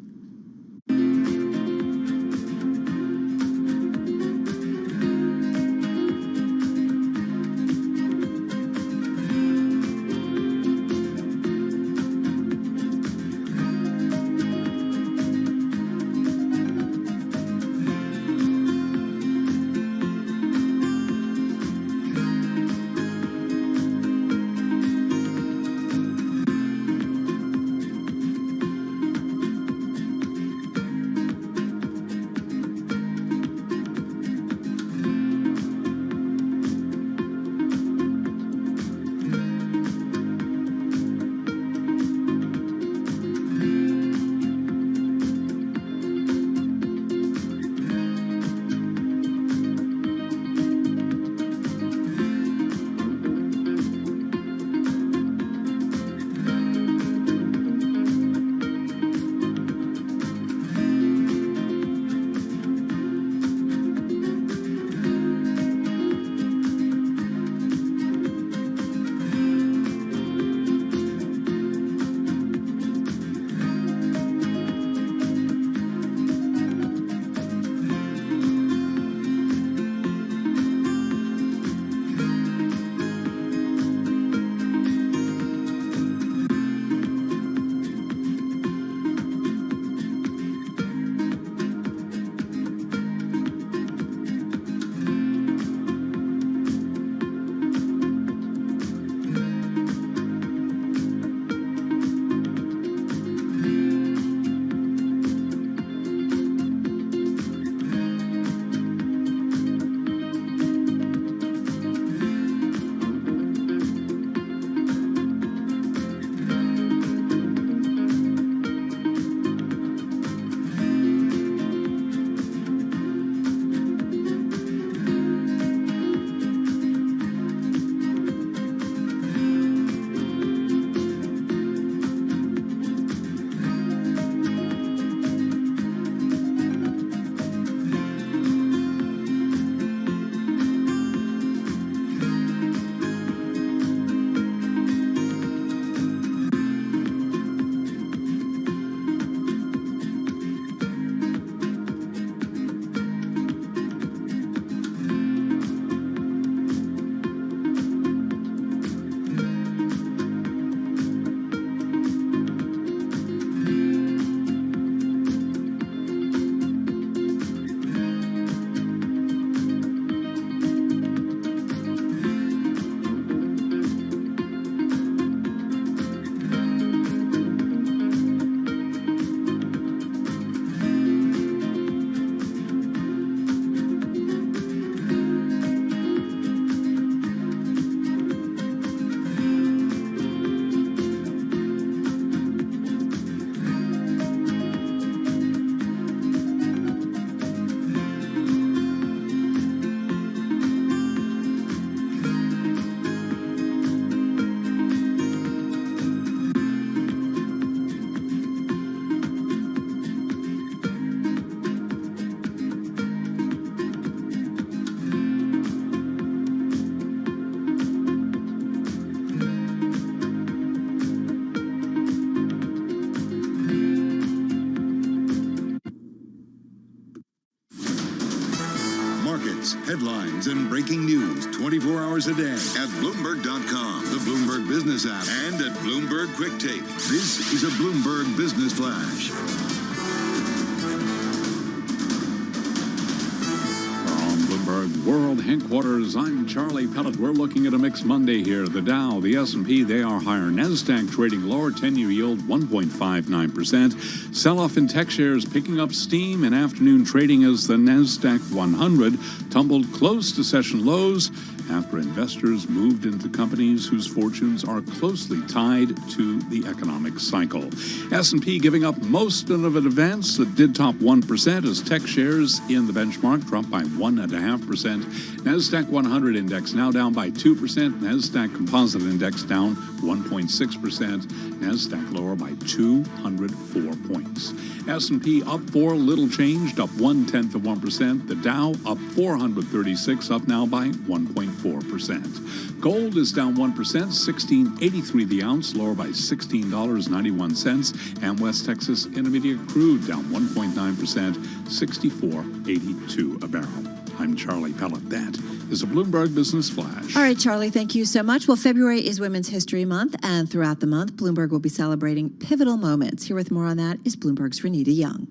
headlines, and breaking news 24 hours a day at Bloomberg.com, the Bloomberg Business app, and at Bloomberg Quick Take. This is a Bloomberg Business Flash. Bloomberg World Headquarters. I'm Charlie Pellet. We're looking at a mixed Monday here. The Dow, the S&P, they are higher. NASDAQ trading lower. 10-year yield 1.59%. Sell-off in tech shares picking up steam in afternoon trading as the NASDAQ 100 tumbled close to session lows after investors moved into companies whose fortunes are closely tied to the economic cycle. S&P giving up most of an advance. It did top 1% as tech shares in the benchmark dropped by 1.5%. NASDAQ 100 index now down by 2%. NASDAQ Composite Index down 1.6%. NASDAQ lower by 204 points. S&P up 4, little changed, up 0.1%. The Dow up 436, up now by 1.4%. Gold is down 1%, $16.83 the ounce, lower by $16.91. And West Texas Intermediate crude down 1.9%, $64.82 a barrel. I'm Charlie Pellet. That is a Bloomberg Business Flash. All right, Charlie, thank you so much. Well, February is Women's History Month, and throughout the month, Bloomberg will be celebrating pivotal moments. Here with more on that is Bloomberg's Renita Young.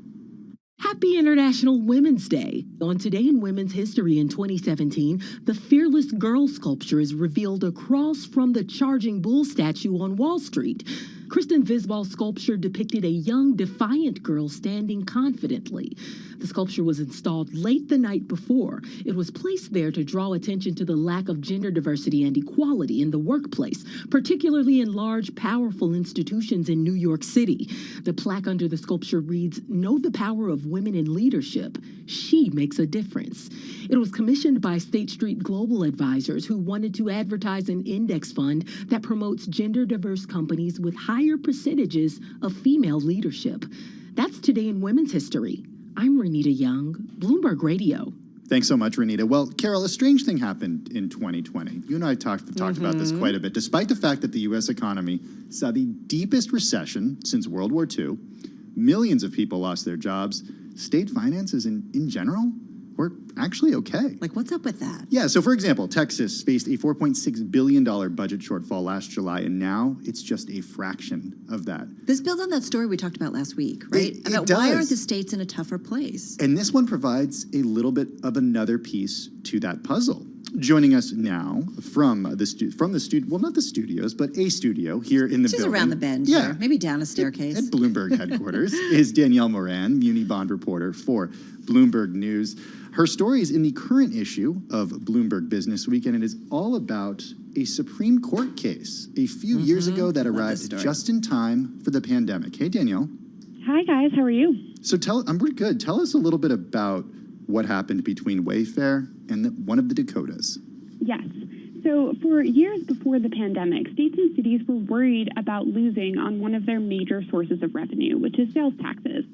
Happy International Women's Day. On Today in Women's History in 2017, the Fearless Girl sculpture is revealed across from the Charging Bull statue on Wall Street. Kristen Visbal's sculpture depicted a young, defiant girl standing confidently. The sculpture was installed late the night before. It was placed there to draw attention to the lack of gender diversity and equality in the workplace, particularly in large, powerful institutions in New York City. The plaque under the sculpture reads, "Know the power of women in leadership. She makes a difference." It was commissioned by State Street Global Advisors, who wanted to advertise an index fund that promotes gender-diverse companies with higher percentages of female leadership. That's Today in Women's History. I'm Renita Young, Bloomberg Radio. Thanks so much, Renita. Well, Carol, a strange thing happened in 2020. You and I talked about this quite a bit. Despite the fact that the U.S. economy saw the deepest recession since World War II, millions of people lost their jobs, state finances in general were actually okay. Like, what's up with that? Yeah, so for example, Texas faced a $4.6 billion budget shortfall last July, and now it's just a fraction of that. This builds on that story we talked about last week, right? About why aren't the states in a tougher place? And this one provides a little bit of another piece to that puzzle. Joining us now from the studio, well, not the studios, but a studio here in the building. She's around the bend, yeah. Here. Maybe down a staircase. At Bloomberg headquarters is Danielle Moran, Muni Bond reporter for Bloomberg News. Her story is in the current issue of Bloomberg Business Week, and it is all about a Supreme Court case a few years ago that arrived just in time for the pandemic. Hey, Danielle. Hi, guys. How are you? So we're good. Tell us a little bit about what happened between Wayfair and one of the Dakotas. Yes. So for years before the pandemic, states and cities were worried about losing on one of their major sources of revenue, which is sales taxes.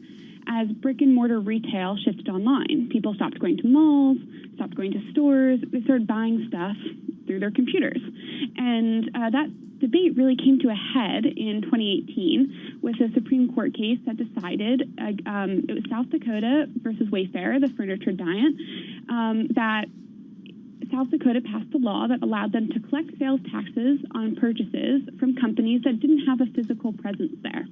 As brick and mortar retail shifted online, people stopped going to malls, stopped going to stores, they started buying stuff through their computers. And that debate really came to a head in 2018 with a Supreme Court case that decided, it was South Dakota versus Wayfair, the furniture giant, that South Dakota passed a law that allowed them to collect sales taxes on purchases from companies that didn't have a physical presence there.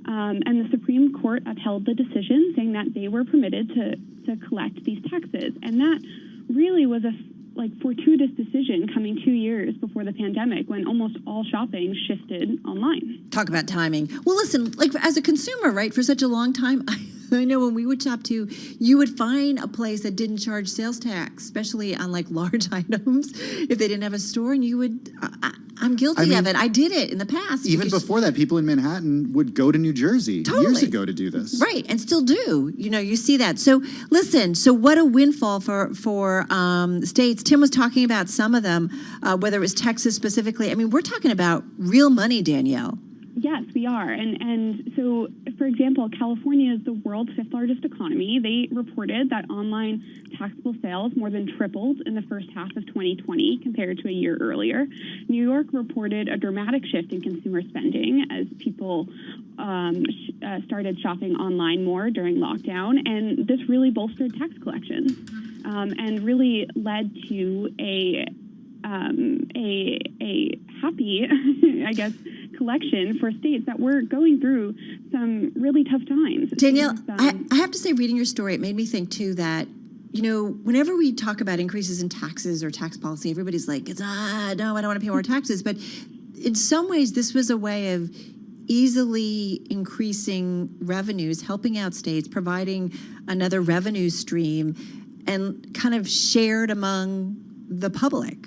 And the Supreme Court upheld the decision, saying that they were permitted to collect these taxes. And that really was a fortuitous decision coming 2 years before the pandemic, when almost all shopping shifted online. Talk about timing. Well, listen, like as a consumer, right, for such a long time, I know when we would shop too, you would find a place that didn't charge sales tax, especially on like large items, if they didn't have a store, and you would, I'm guilty of it. I did it in the past. Even before that, people in Manhattan would go to New Jersey years ago to do this. Right, and still do. You know, you see that. So listen, so what a windfall for states. Tim was talking about some of them, whether it was Texas specifically. I mean, we're talking about real money, Danielle. Yeah, Yes, we are. And so, for example, California is the world's 5th largest economy. They reported that online taxable sales more than tripled in the first half of 2020 compared to a year earlier. New York reported a dramatic shift in consumer spending as people started shopping online more during lockdown, and this really bolstered tax collections and really led to a happy, I guess, collection for states that were going through some really tough times. Danielle, I have to say, reading your story, it made me think too that, you know, whenever we talk about increases in taxes or tax policy, everybody's like, no, I don't want to pay more taxes. But in some ways, this was a way of easily increasing revenues, helping out states, providing another revenue stream, and kind of shared among the public.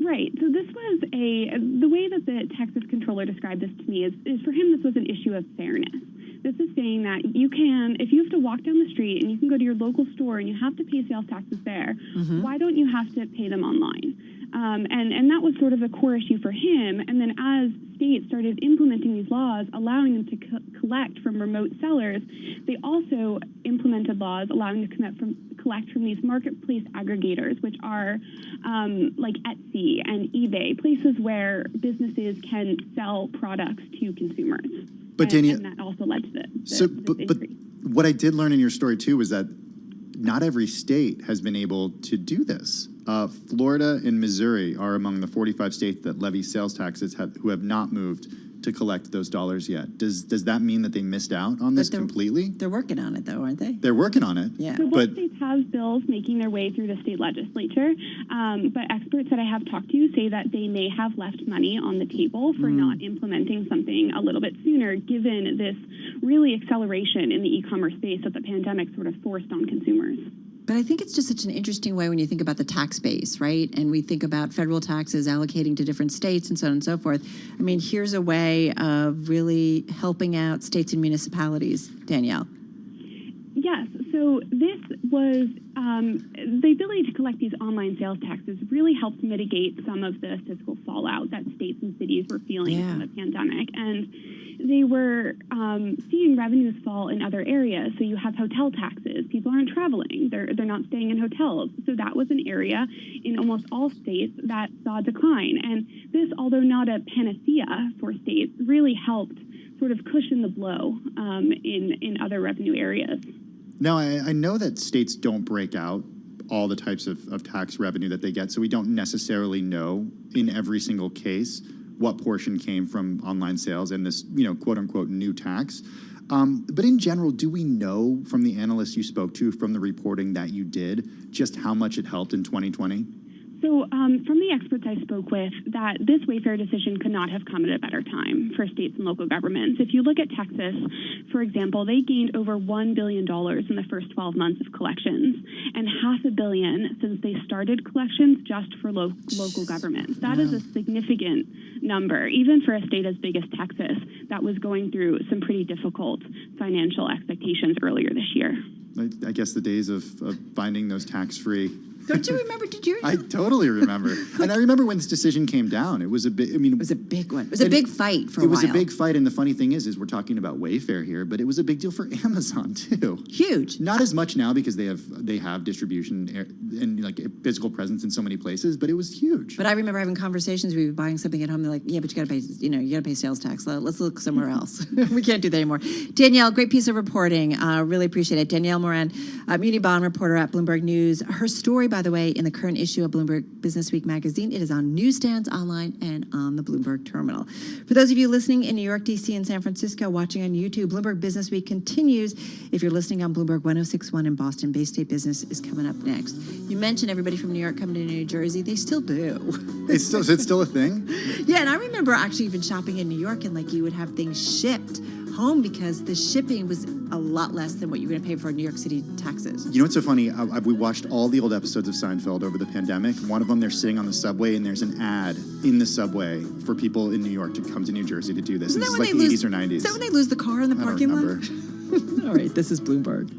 Right. So this was the way that the Texas controller described this to me is for him, this was an issue of fairness. This is saying that if you have to walk down the street and you can go to your local store and you have to pay sales taxes there, why don't you have to pay them online? And that was sort of a core issue for him. And then as states started implementing these laws, allowing them to collect from remote sellers, they also implemented laws allowing them to collect from these marketplace aggregators, which are like Etsy and eBay, places where businesses can sell products to consumers. But Danielle, and that also led to this but what I did learn in your story too was that not every state has been able to do this. Florida and Missouri are among the 45 states that levy sales taxes who have not moved to collect those dollars yet. Does that mean that they missed out on this completely? They're working on it, though, aren't they? They're working on it. Yeah. So both states have bills making their way through the state legislature, but experts that I have talked to say that they may have left money on the table for not implementing something a little bit sooner, given this really acceleration in the e-commerce space that the pandemic sort of forced on consumers. But I think it's just such an interesting way when you think about the tax base, right? And we think about federal taxes allocating to different states and so on and so forth. I mean, here's a way of really helping out states and municipalities. Danielle. Yes. So this was the ability to collect these online sales taxes really helped mitigate some of the fiscal fallout that states and cities were feeling from the pandemic. And they were seeing revenues fall in other areas. So you have hotel taxes. People aren't traveling. They're not staying in hotels. So that was an area in almost all states that saw a decline. And this, although not a panacea for states, really helped sort of cushion the blow in other revenue areas. Now, I know that states don't break out all the types of tax revenue that they get, so we don't necessarily know in every single case what portion came from online sales and this, quote unquote, new tax. But in general, do we know from the analysts you spoke to, from the reporting that you did, just how much it helped in 2020? So from the experts I spoke with, that this Wayfair decision could not have come at a better time for states and local governments. If you look at Texas, for example, they gained over $1 billion in the first 12 months of collections and $500 million since they started collections just for local governments. That is a significant number, even for a state as big as Texas that was going through some pretty difficult financial expectations earlier this year. I guess the days of finding those tax-free. Don't you remember? Did you? I totally remember. And I remember when this decision came down. It was a big, it was a big one. It was a big fight for a while. It was a big fight. And the funny thing is we're talking about Wayfair here, but it was a big deal for Amazon too. Huge. Not as much now because they have distribution and like a physical presence in so many places, but it was huge. But I remember having conversations. We were buying something at home. They're like, yeah, but you got to pay, you got to pay sales tax. Let's look somewhere else. We can't do that anymore. Danielle, great piece of reporting. Really appreciate it. Danielle Moran, Muni Bond reporter at Bloomberg News. Her story, by the way, in the current issue of Bloomberg Business Week magazine. It is on newsstands, online, and on the Bloomberg terminal. For those of you listening in New York, D.C., and San Francisco, watching on YouTube, Bloomberg Business Week continues. If you're listening on Bloomberg 106.1 in Boston, Bay State Business is coming up next. You mentioned everybody from New York coming to New Jersey. They still do. It's still a thing? Yeah, and I remember actually even shopping in New York, and like you would have things shipped home because the shipping was a lot less than what you're going to pay for New York City taxes. You know what's so funny? We watched all the old episodes of Seinfeld over the pandemic. One of them, they're sitting on the subway, and there's an ad in the subway for people in New York to come to New Jersey to do this. This is like the 80s or 90s. Is that when they lose the car in the parking lot? All right, this is Bloomberg.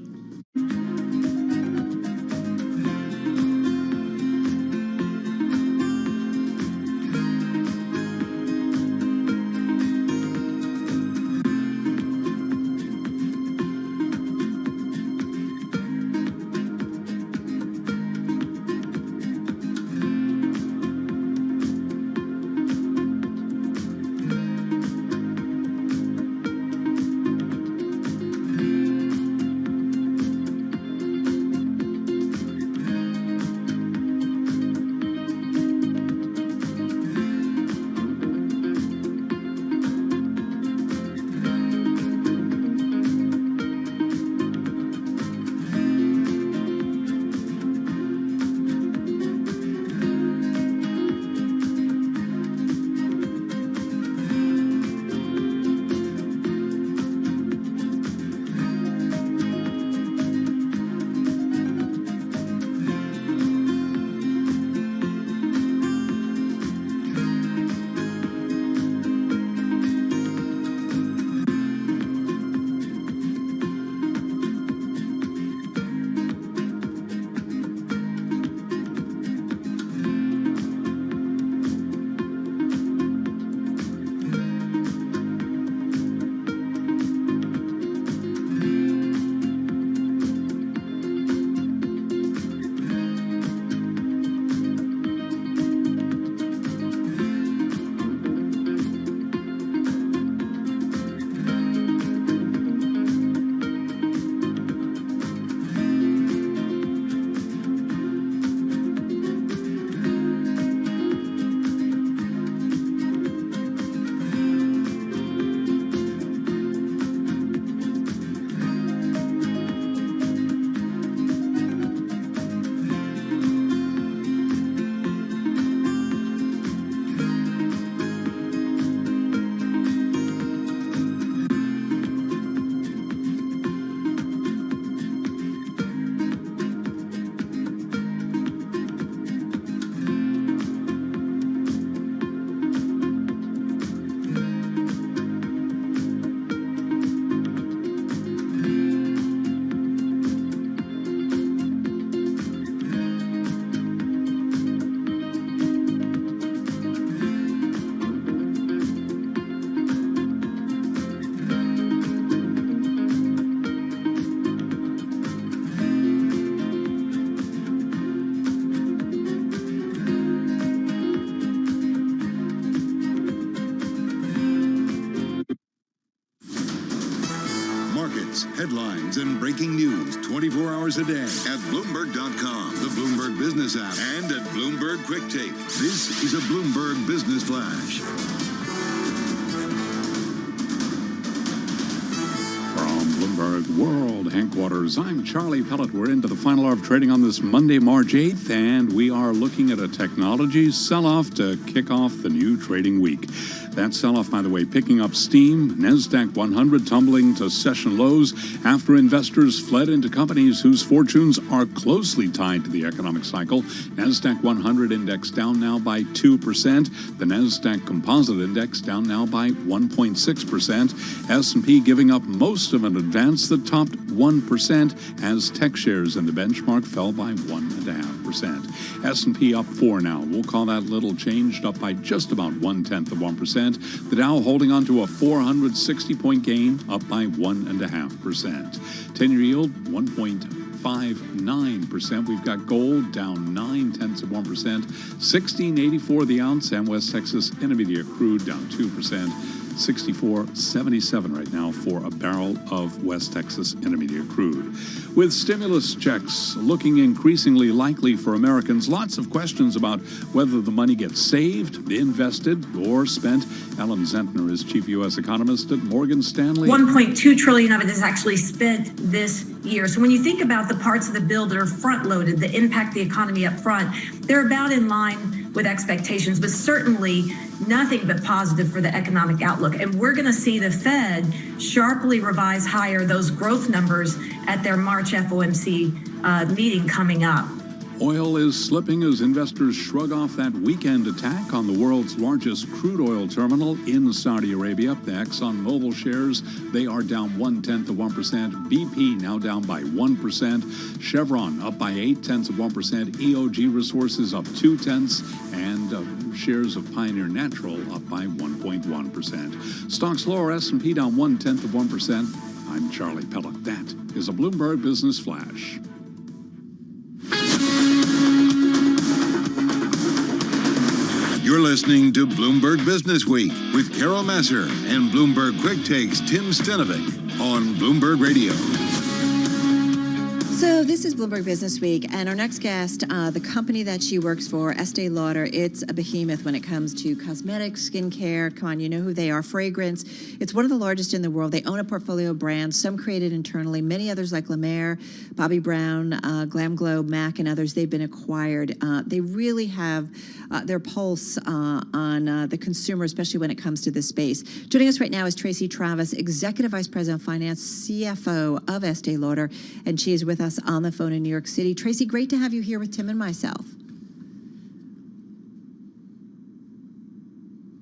Headlines and breaking news 24 hours a day at Bloomberg.com, the Bloomberg Business app, and at Bloomberg Quick Take. This is a Bloomberg Business Flash. From Bloomberg World Headquarters, I'm Charlie Pellet. We're into the final hour of trading on this Monday, March 8th, and we are looking at a technology sell-off to kick off the new trading week. That sell-off, by the way, picking up steam. NASDAQ 100 tumbling to session lows after investors fled into companies whose fortunes are closely tied to the economic cycle. NASDAQ 100 index down now by 2%. The NASDAQ Composite Index down now by 1.6%. S&P giving up most of an advance that topped 1% as tech shares in the benchmark fell by 1.5%. S&P up 4 now. We'll call that little changed, up by just about 0.1%. The Dow holding on to a 460-point gain, up by 1.5%. 10-year yield, 1.59%. We've got gold down 0.9%. 16.84 the ounce, and West Texas Intermediate crude down 2%. 64.77 right now for a barrel of West Texas Intermediate crude. With stimulus checks looking increasingly likely for Americans, lots of questions about whether the money gets saved, invested, or spent. Ellen Zentner is chief U.S. economist at Morgan Stanley. 1.2 trillion of it is actually spent this year. So when you think about the parts of the bill that are front-loaded, that impact the economy up front, they're about in line with expectations, but certainly nothing but positive for the economic outlook. And we're going to see the Fed sharply revise higher those growth numbers at their March FOMC meeting coming up. Oil is slipping as investors shrug off that weekend attack on the world's largest crude oil terminal in Saudi Arabia. The ExxonMobil shares, they are down 0.1%. BP now down by 1%. Chevron up by 0.8%. EOG Resources up 0.2%. And shares of Pioneer Natural up by 1.1%. Stocks lower, S&P down 0.1%. I'm Charlie Pellet. That is a Bloomberg Business Flash. You're listening to Bloomberg Business Week with Carol Masser and Bloomberg Quick Takes Tim Stenovic on Bloomberg Radio. So this is Bloomberg Business Week, and our next guest, the company that she works for, Estee Lauder, it's a behemoth when it comes to cosmetics, skincare. Come on, you know who they are. Fragrance. It's one of the largest in the world. They own a portfolio of brands, some created internally, many others like La Mer, Bobbi Brown, Glam Glow, MAC, and others. They've been acquired. They really have their pulse on the consumer, especially when it comes to this space. Joining us right now is Tracy Travis, Executive Vice President of Finance, CFO of Estee Lauder, and she is with us on the phone in New York City. Tracy, great to have you here with Tim and myself.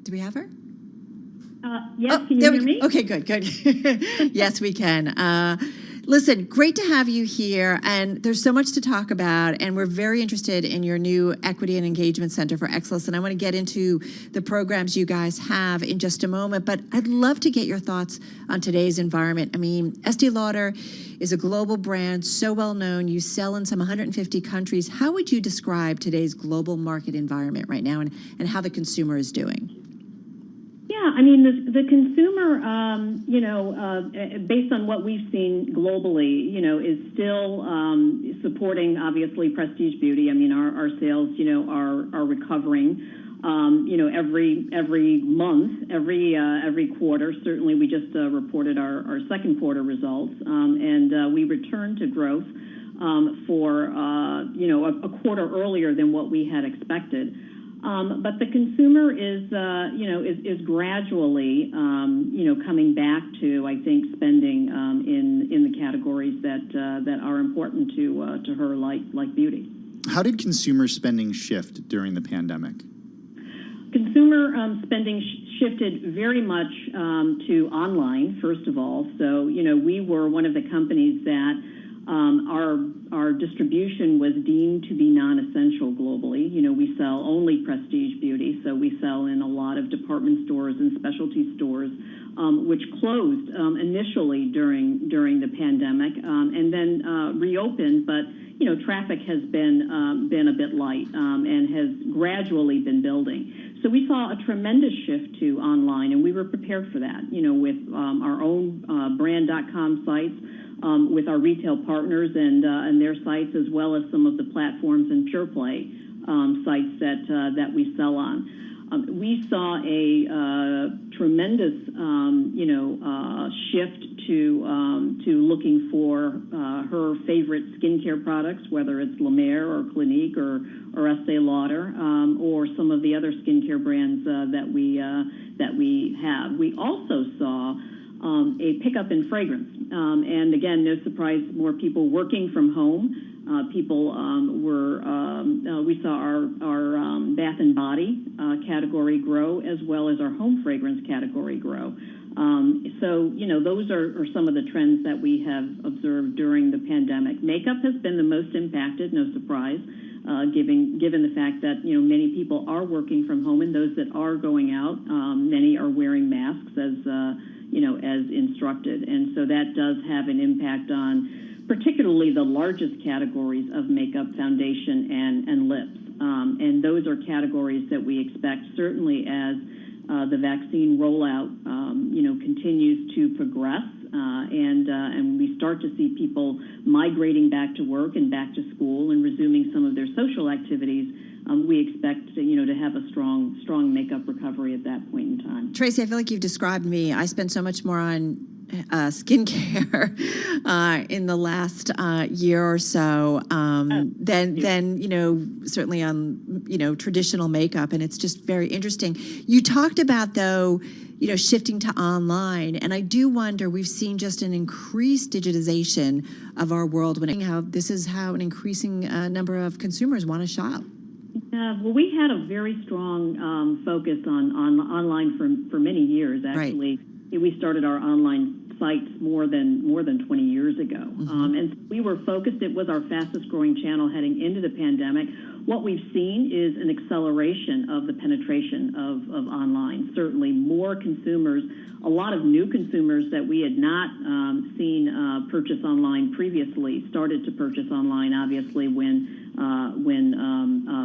Do we have her? Yes, can you hear me? Okay, good. Yes, we can. Listen, great to have you here, and there's so much to talk about, and we're very interested in your new Equity and Engagement Center for Excellence, and I want to get into the programs you guys have in just a moment, but I'd love to get your thoughts on today's environment. I mean, Estee Lauder is a global brand, so well known. You sell in some 150 countries. How would you describe today's global market environment right now and how the consumer is doing? Yeah, I mean, the consumer, based on what we've seen globally, is still supporting, obviously, prestige beauty. I mean, our sales, are recovering, every month, every quarter. Certainly, we just reported our second quarter results, and we returned to growth for, a quarter earlier than what we had expected. But the consumer is gradually, coming back to, I think, spending in the categories that are important to her, like beauty. How did consumer spending shift during the pandemic? Consumer spending shifted very much to online, first of all. So, we were one of the companies that our distribution was deemed to be non-essential globally. We sell only prestige beauty, so we sell in a lot of department stores and specialty stores, which closed initially during the pandemic, and then reopened. But traffic has been a bit light and has gradually been building. So we saw a tremendous shift to online, and we were prepared for that. With our own brand.com sites. with our retail partners and their sites, as well as some of the platforms and pure play sites that we sell on. We saw a tremendous, shift to looking for her favorite skincare products, whether it's La Mer or Clinique or Estee Lauder, or some of the other skincare brands that we have. We also saw a pickup in fragrance, and again, no surprise, more people working from home. We saw our bath and body category grow, as well as our home fragrance category grow. So, those are some of the trends that we have observed during the pandemic. Makeup has been the most impacted, no surprise, given the fact that, many people are working from home, and those that are going out, many are wearing masks as instructed. And so that does have an impact on particularly the largest categories of makeup, foundation, and lips. And those are categories that we expect, certainly as the vaccine rollout, continues to progress, and we start to see people migrating back to work and back to school and resuming some of their social activities. We expect to have a strong makeup recovery at that point in time. Tracy, I feel like you've described me. I spend so much more on skincare in the last year or so than certainly on traditional makeup, and it's just very interesting. You talked about, though, shifting to online, and I do wonder, we've seen just an increased digitization of our world, how this is how an increasing number of consumers want to shop. Well, we had a very strong focus on online for many years, actually. Right. We started our online sites more than 20 years ago. Mm-hmm. And we were focused. It was our fastest growing channel heading into the pandemic. What we've seen is an acceleration of the penetration of online. Certainly more consumers, a lot of new consumers that we had not seen purchase online previously started to purchase online, obviously, when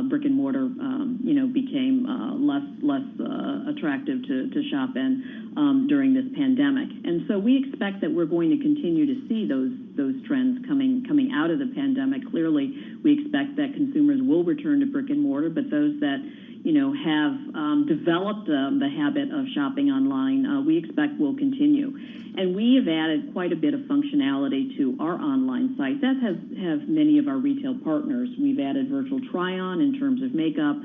brick and mortar became less attractive to shop in during this pandemic. And so we expect that we're going to continue to see those trends coming out of the pandemic. Clearly, we expect that consumers will return to brick and mortar, but those that have developed the habit of shopping online, we expect will continue. And we have added quite a bit of functionality to our online site. That have many of our retail partners. We've added virtual try-on in terms of makeup.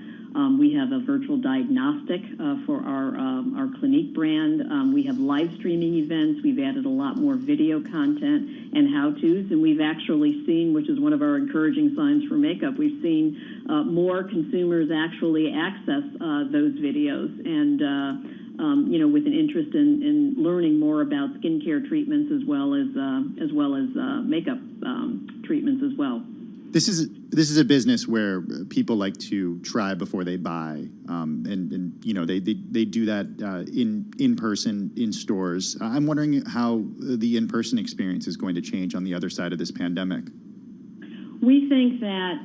We have a virtual diagnostic for our Clinique brand. We have live streaming events. We've added a lot more video content and how-tos, and we've actually seen, which is one of our encouraging signs for makeup, we've seen more consumers actually access those videos and with an interest in learning more about skincare treatments as well as makeup treatments as well. This is a business where people like to try before they buy, and they do that in person in stores. I'm wondering how the in-person experience is going to change on the other side of this pandemic. We think that,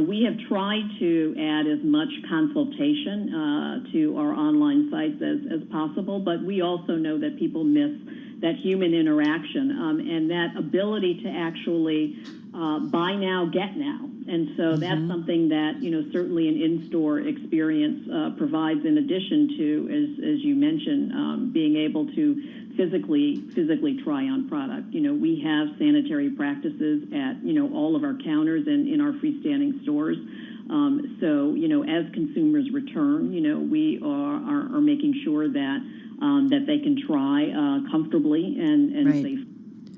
we have tried to add as much consultation to our online sites as possible, but we also know that people miss that human interaction and that ability to actually buy now, get now. And so that's something that, certainly an in-store experience provides, in addition to, as you mentioned, being able to physically try on product. We have sanitary practices at, all of our counters and in our freestanding stores. So, as consumers return, we are making sure that they can try comfortably and safely.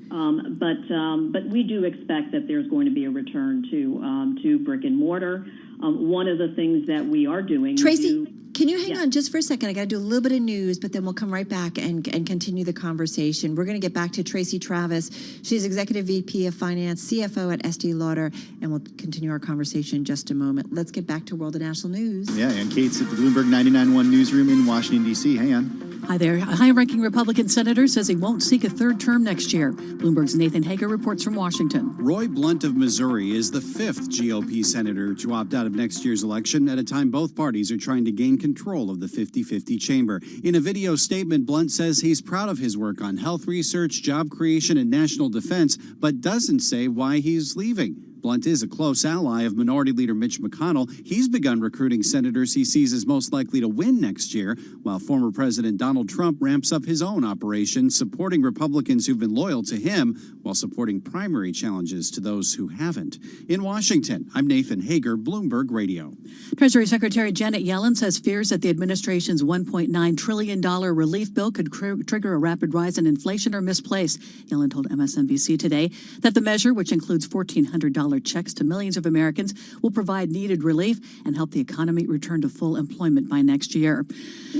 But we do expect that there's going to be a return to brick and mortar. One of the things that we are doing, Tracy, can you hang on just for a second? I got to do a little bit of news, but then we'll come right back and continue the conversation. We're going to get back to Tracy Travis. She's Executive VP of Finance, CFO at Estee Lauder, and we'll continue our conversation in just a moment. Let's get back to World and National News. Yeah, and Kate's at the Bloomberg 99.1 newsroom in Washington, D.C. Hey, Ann. Hi there. A high-ranking Republican senator says he won't seek a third term next year. Bloomberg's Nathan Hager reports from Washington. Roy Blunt of Missouri is the fifth GOP senator to opt out of next year's election at a time both parties are trying to gain control control of the 50-50 chamber. In a video statement, Blunt says he's proud of his work on health research, job creation, and national defense, but doesn't say why he's leaving. Blunt is a close ally of Minority Leader Mitch McConnell. He's begun recruiting senators he sees as most likely to win next year, while former President Donald Trump ramps up his own operation, supporting Republicans who've been loyal to him while supporting primary challenges to those who haven't. In Washington, I'm Nathan Hager, Bloomberg Radio. Treasury Secretary Janet Yellen says fears that the administration's $1.9 trillion relief bill could trigger a rapid rise in inflation are misplaced. Yellen told MSNBC today that the measure, which includes $1,400 checks to millions of Americans, will provide needed relief and help the economy return to full employment by next year.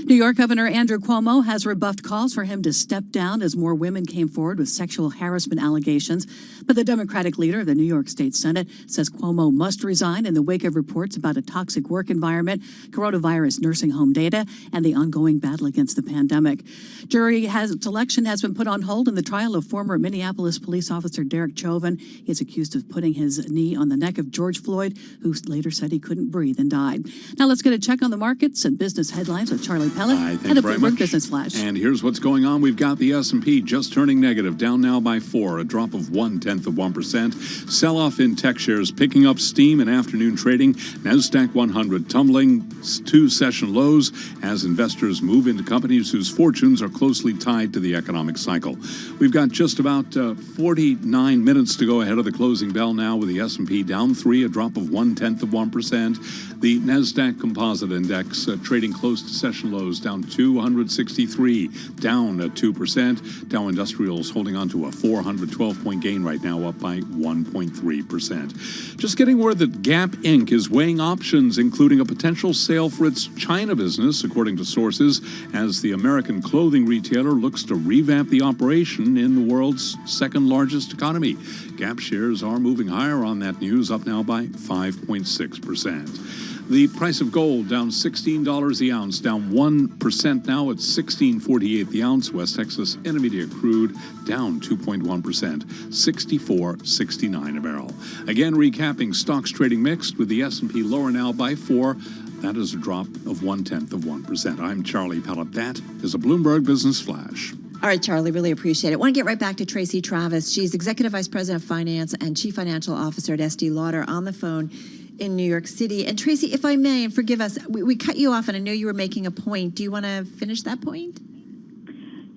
New York Governor Andrew Cuomo has rebuffed calls for him to step down as more women came forward with sexual harassment allegations. But the Democratic leader of the New York State Senate says Cuomo must resign in the wake of reports about a toxic work environment, coronavirus nursing home data, and the ongoing battle against the pandemic. Jury selection has been put on hold in the trial of former Minneapolis police officer Derek Chauvin. He is accused of putting his knee on the neck of George Floyd, who later said he couldn't breathe and died. Now let's get a check on the markets and business headlines with Charlie Pellet and the Bloomberg Business Flash. And here's what's going on. We've got the S&P just turning negative, down now by 4, a drop of 0.1%. Sell-off in tech shares picking up steam in afternoon trading. NASDAQ 100 tumbling to session lows as investors move into companies whose fortunes are closely tied to the economic cycle. We've got just about 49 minutes to go ahead of the closing bell now, with the S&P down 3, a drop of 0.1%. The NASDAQ Composite Index trading close to session lows, down 263, down 2%. Dow Industrials holding on to a 412-point gain right now, up by 1.3%. Just getting word that Gap Inc. is weighing options, including a potential sale for its China business, according to sources, as the American clothing retailer looks to revamp the operation in the world's second largest economy. Gap shares are moving higher on that news, up now by 5.6%. The price of gold down $16 the ounce, down 1% now at $16.48 the ounce. West Texas Intermediate crude down 2.1%, $64.69 a barrel. Again, recapping stocks trading mixed, with the S&P lower now by 4. That is a drop of 0.1%. I'm Charlie Pellet. That is a Bloomberg Business Flash. All right, Charlie, really appreciate it. I want to get right back to Tracy Travis. She's Executive Vice President of Finance and Chief Financial Officer at Estee Lauder, on the phone in New York City. And Tracy, if I may, and forgive us, we cut you off, and I know you were making a point. Do you want to finish that point?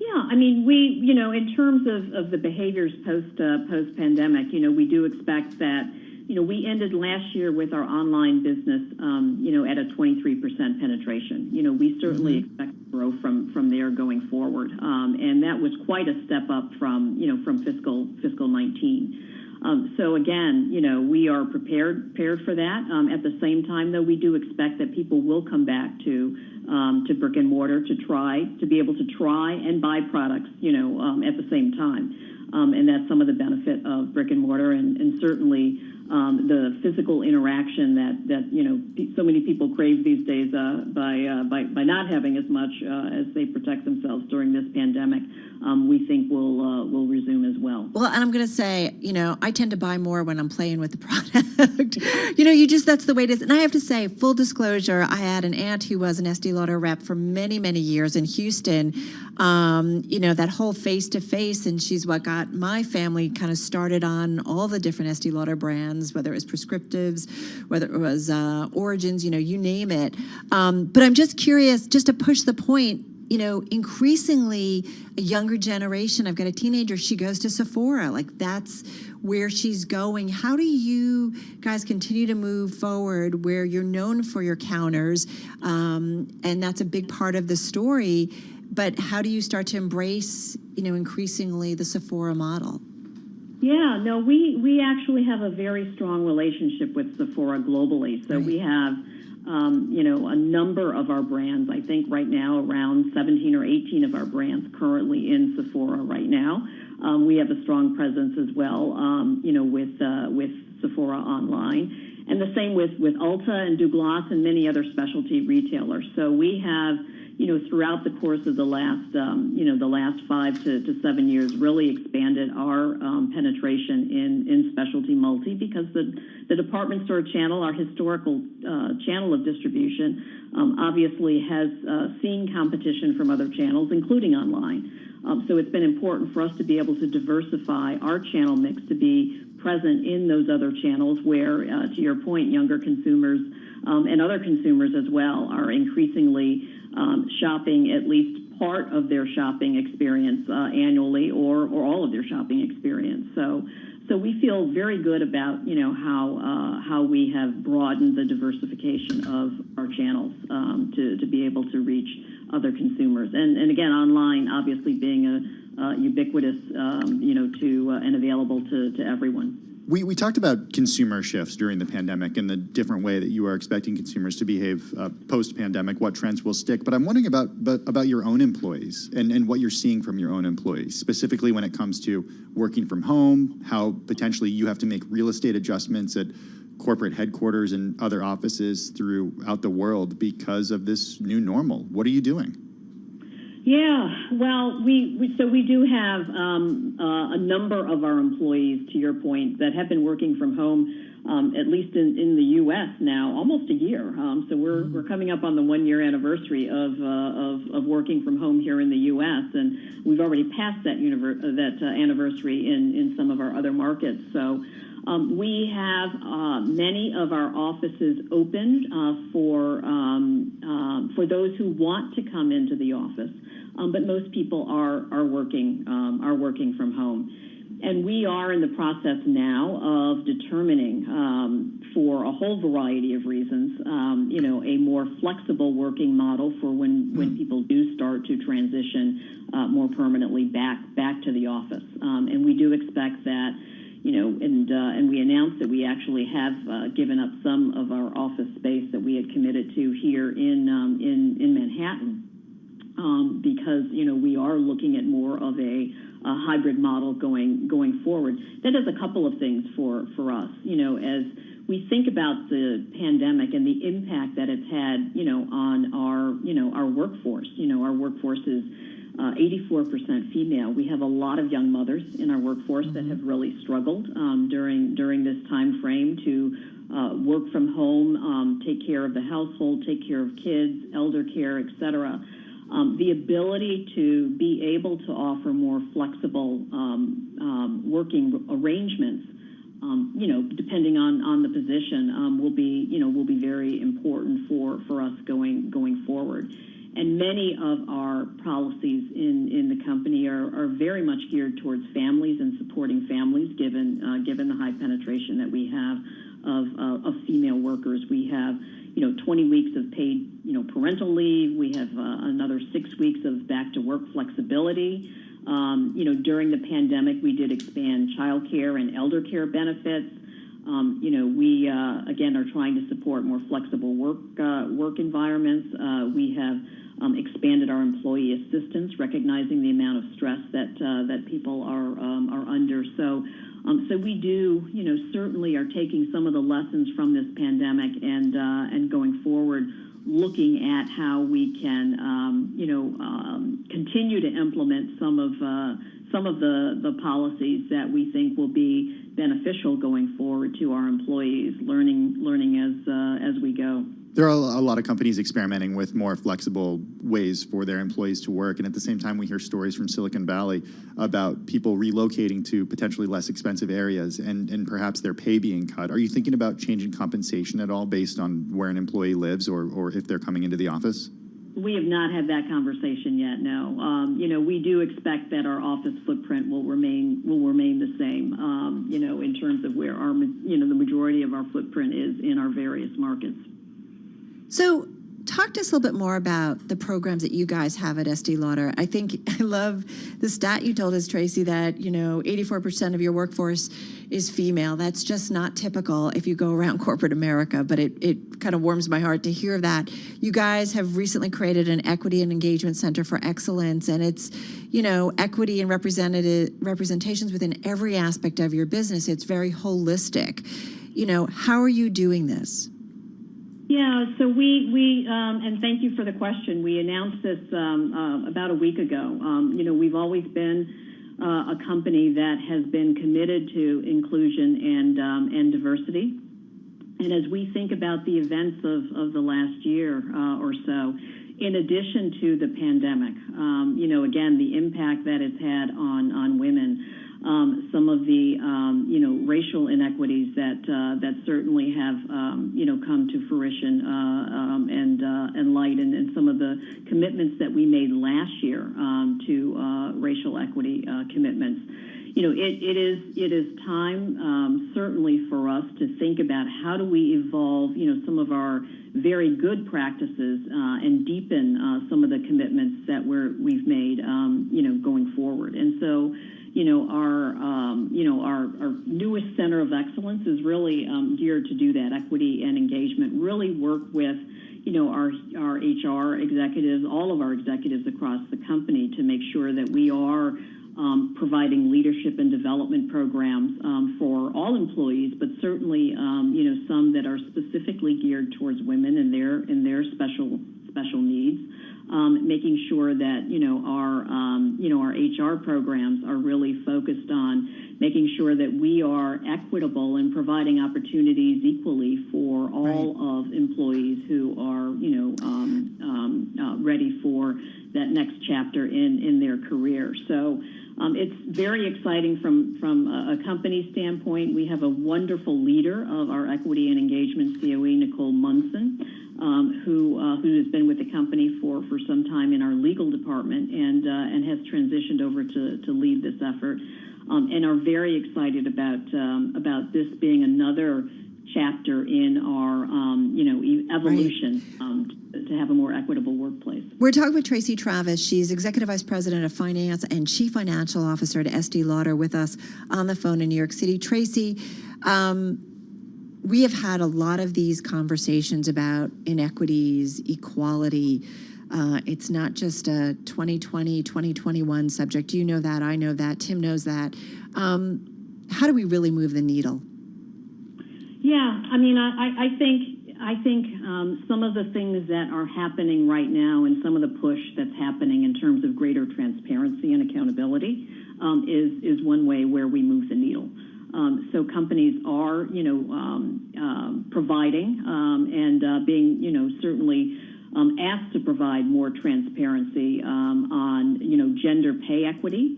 Yeah, I mean, in terms of the behaviors post-pandemic, we do expect that, we ended last year with our online business, at a 23% penetration. We certainly expect to grow from there going forward. And that was quite a step up from fiscal 19. So again, we are prepared for that. At the same time, though, we do expect that people will come back to brick and mortar to be able to try and buy products, at the same time. And that's some of the benefit of brick and mortar, and certainly the physical interaction that so many people crave these days by not having as much as they protect themselves during this pandemic. We think will resume as well. Well, and I'm going to say, I tend to buy more when I'm playing with the product. That's the way it is. And I have to say, full disclosure, I had an aunt who was an Estee Lauder rep for many, many years in Houston. That whole face-to-face, and she's what got my family kind of started on all the different Estee Lauder brands, whether it was prescriptives, whether it was Origins, you name it. But I'm just curious, just to push the point, increasingly a younger generation, I've got a teenager, she goes to Sephora, like that's where she's going. How do you guys continue to move forward where you're known for your counters? And that's a big part of the story, but how do you start to embrace, increasingly the Sephora model? Yeah, no, we actually have a very strong relationship with Sephora globally. So we have a number of our brands. I think right now around 17 or 18 of our brands currently in Sephora right now. We have a strong presence as well, with Sephora online, and the same with Ulta and Douglas and many other specialty retailers. So we have, throughout the course of the last, the last 5 to 7 years, really expanded our penetration in specialty multi, because the department store channel, our historical channel of distribution, obviously has seen competition from other channels, including online. So it's been important for us to be able to diversify our channel mix to be present in those other channels where, to your point, younger consumers and other consumers as well are increasingly shopping at least part of their shopping experience annually, or all of their shopping experience. So we feel very good about how we have broadened the diversification of our channels to be able to reach other consumers, and again, online obviously being a ubiquitous and available to everyone. We talked about consumer shifts during the pandemic and the different way that you are expecting consumers to behave post-pandemic, what trends will stick. But I'm wondering about your own employees and what you're seeing from your own employees, specifically when it comes to working from home, how potentially you have to make real estate adjustments at corporate headquarters and other offices throughout the world because of this new normal. What are you doing? Yeah, well, we do have a number of our employees, to your point, that have been working from home, at least in the U.S. now, almost a year. So we're coming up on the 1-year anniversary of working from home here in the U.S., and we've already passed that anniversary in some of our other markets. So we have many of our offices open for those who want to come into the office, but most people are working from home. And we are in the process now of determining, for a whole variety of reasons, a more flexible working model for when people do start to transition more permanently back to the office. And we do expect that. And we announced that we actually have given up some of our office space that we had committed to here in Manhattan, because we are looking at more of a hybrid model going forward. That does a couple of things for us. As we think about the pandemic and the impact that it's had, on our workforce. Our workforce is 84% female. We have a lot of young mothers in our workforce that have really struggled during this time frame to work from home, take care of the household, take care of kids, elder care, et cetera. The ability to be able to offer more flexible working arrangements, depending on the position, will be very important for us going forward. And many of our policies in the company are very much geared towards families and supporting families, given the high penetration that we have of female workers. We have 20 weeks of paid parental leave. We have another 6 weeks of back to work flexibility. During the pandemic, we did expand child care and elder care benefits. We again are trying to support more flexible work environments. We have expanded our employee assistance, recognizing the amount of stress that people are under. So we do, certainly are taking some of the lessons from this pandemic and going forward, looking at how we can, continue to implement some of the policies that we think will be beneficial going forward to our employees, learning as we go. There are a lot of companies experimenting with more flexible ways for their employees to work. And at the same time, we hear stories from Silicon Valley about people relocating to potentially less expensive areas and perhaps their pay being cut. Are you thinking about changing compensation at all based on where an employee lives or if they're coming into the office? We have not had that conversation yet, no. We do expect that our office footprint will remain the same, in terms of where our, the majority of our footprint is in our various markets. So talk to us a little bit more about the programs that you guys have at Estee Lauder. I love the stat you told us, Tracy, that 84% of your workforce is female. That's just not typical if you go around corporate America, but it kind of warms my heart to hear that. You guys have recently created an Equity and Engagement Center for Excellence, and it's equity and representations within every aspect of your business. It's very holistic. How are you doing this? Yeah, so and thank you for the question. We announced this about a week ago. We've always been a company that has been committed to inclusion and diversity. And as we think about the events of the last year or so, in addition to the pandemic, again, the impact that it's had on women, some of the racial inequities that certainly have come to fruition and light, and some of the commitments that we made last year to racial equity commitments. It is time certainly for us to think about how do we evolve some of our very good practices and deepen some of the commitments that we've made going forward. And so our newest center of excellence is really geared to do that, equity and engagement, really work with our HR executives, all of our executives across the company, to make sure that we are providing leadership and development programs for all employees, but certainly some that are specifically geared towards women and their special needs. Making sure that our HR programs are really focused on making sure that we are equitable and providing opportunities equally for all of employees who are ready for that next chapter in their career. So it's very exciting from a company standpoint. We have a wonderful leader of our equity and engagement COE, Nicole Munson, who has been with the company for some time in our legal department and has transitioned over to lead this effort, and are very excited about this being another chapter in our evolution to have a more equitable workplace. We're talking with Tracy Travis. She's Executive Vice President of Finance and Chief Financial Officer at Estee Lauder, with us on the phone in New York City. Tracy, we have had a lot of these conversations about inequities, equality. It's not just a 2020, 2021 subject. You know that, I know that, Tim knows that. How do we really move the needle? Yeah, I mean, I think some of the things that are happening right now and some of the push that's happening in terms of greater transparency and accountability is one way where we move the needle. So companies are, providing and being, certainly asked to provide more transparency on, gender pay equity.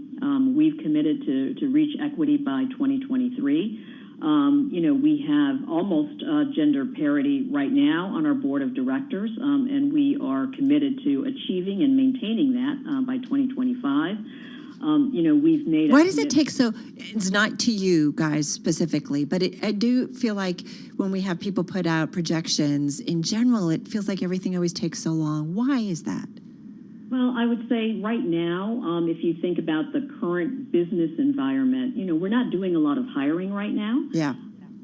We've committed to reach equity by 2023. We have almost gender parity right now on our board of directors, and we are committed to achieving and maintaining that by 2025. We've made. Why does it take so? It's not to you guys specifically, but I do feel like when we have people put out projections, in general, it feels like everything always takes so long. Why is that? Well, I would say right now, if you think about the current business environment, we're not doing a lot of hiring right now. Yeah.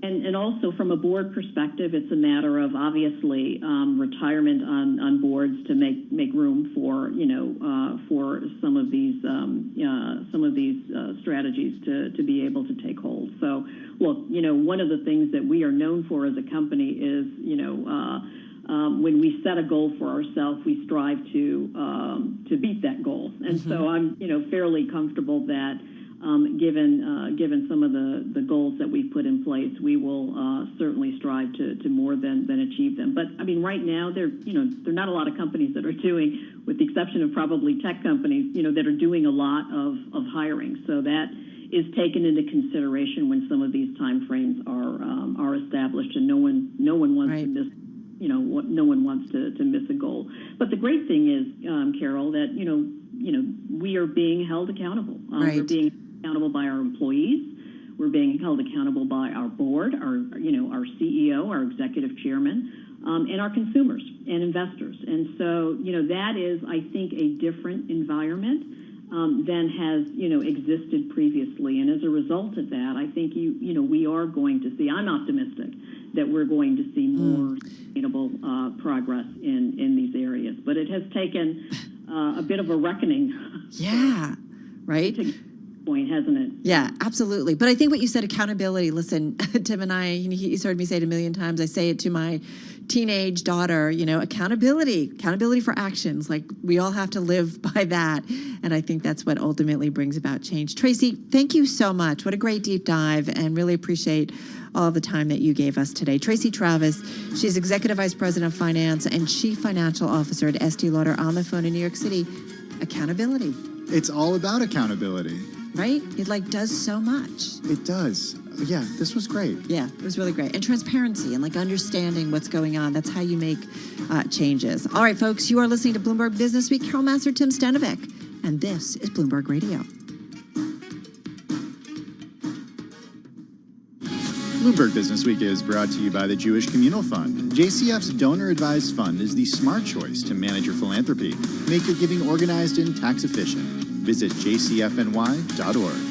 And also from a board perspective, it's a matter of obviously retirement on boards to make room for for some of these strategies to be able to take hold. So look, one of the things that we are known for as a company is when we set a goal for ourselves, we strive to beat that goal. And so I'm fairly comfortable that given some of the goals that we've put in place, we will certainly strive to more than achieve them. But I mean, right now there are not a lot of companies that are doing, with the exception of probably tech companies, that are doing a lot of hiring. So that is taken into consideration when some of these time frames are established, and no one wants to miss. No one wants to miss a goal. But the great thing is, Carol, that we are being held accountable. We're being accountable by our employees. We're being held accountable by our board, our CEO, our executive chairman, and our consumers and investors. And so that is, I think, a different environment than has existed previously. And as a result of that, I think we are going to see. I'm optimistic that we're going to see more sustainable progress in these areas. But it has taken a bit of a reckoning. Yeah, right. point, hasn't it? Yeah, absolutely. But I think what you said, accountability. Listen, Tim and I, he's heard me say it a million times. I say it to my teenage daughter, accountability for actions. Like we all have to live by that. And I think that's what ultimately brings about change. Tracy, thank you so much. What a great deep dive, and really appreciate all the time that you gave us today. Tracy Travis, she's Executive Vice President of Finance and Chief Financial Officer at Estee Lauder, on the phone in New York City. Accountability. It's all about accountability. Right? It does so much. It does. Yeah, this was great. Yeah, it was really great. And transparency and understanding what's going on. That's how you make changes. All right, folks, you are listening to Bloomberg Business Week. Carol Master, Tim Stanovic, and this is Bloomberg Radio. Bloomberg Business Week is brought to you by the Jewish Communal Fund. JCF's donor-advised fund is the smart choice to manage your philanthropy. Make your giving organized and tax efficient. Visit jcfny.org.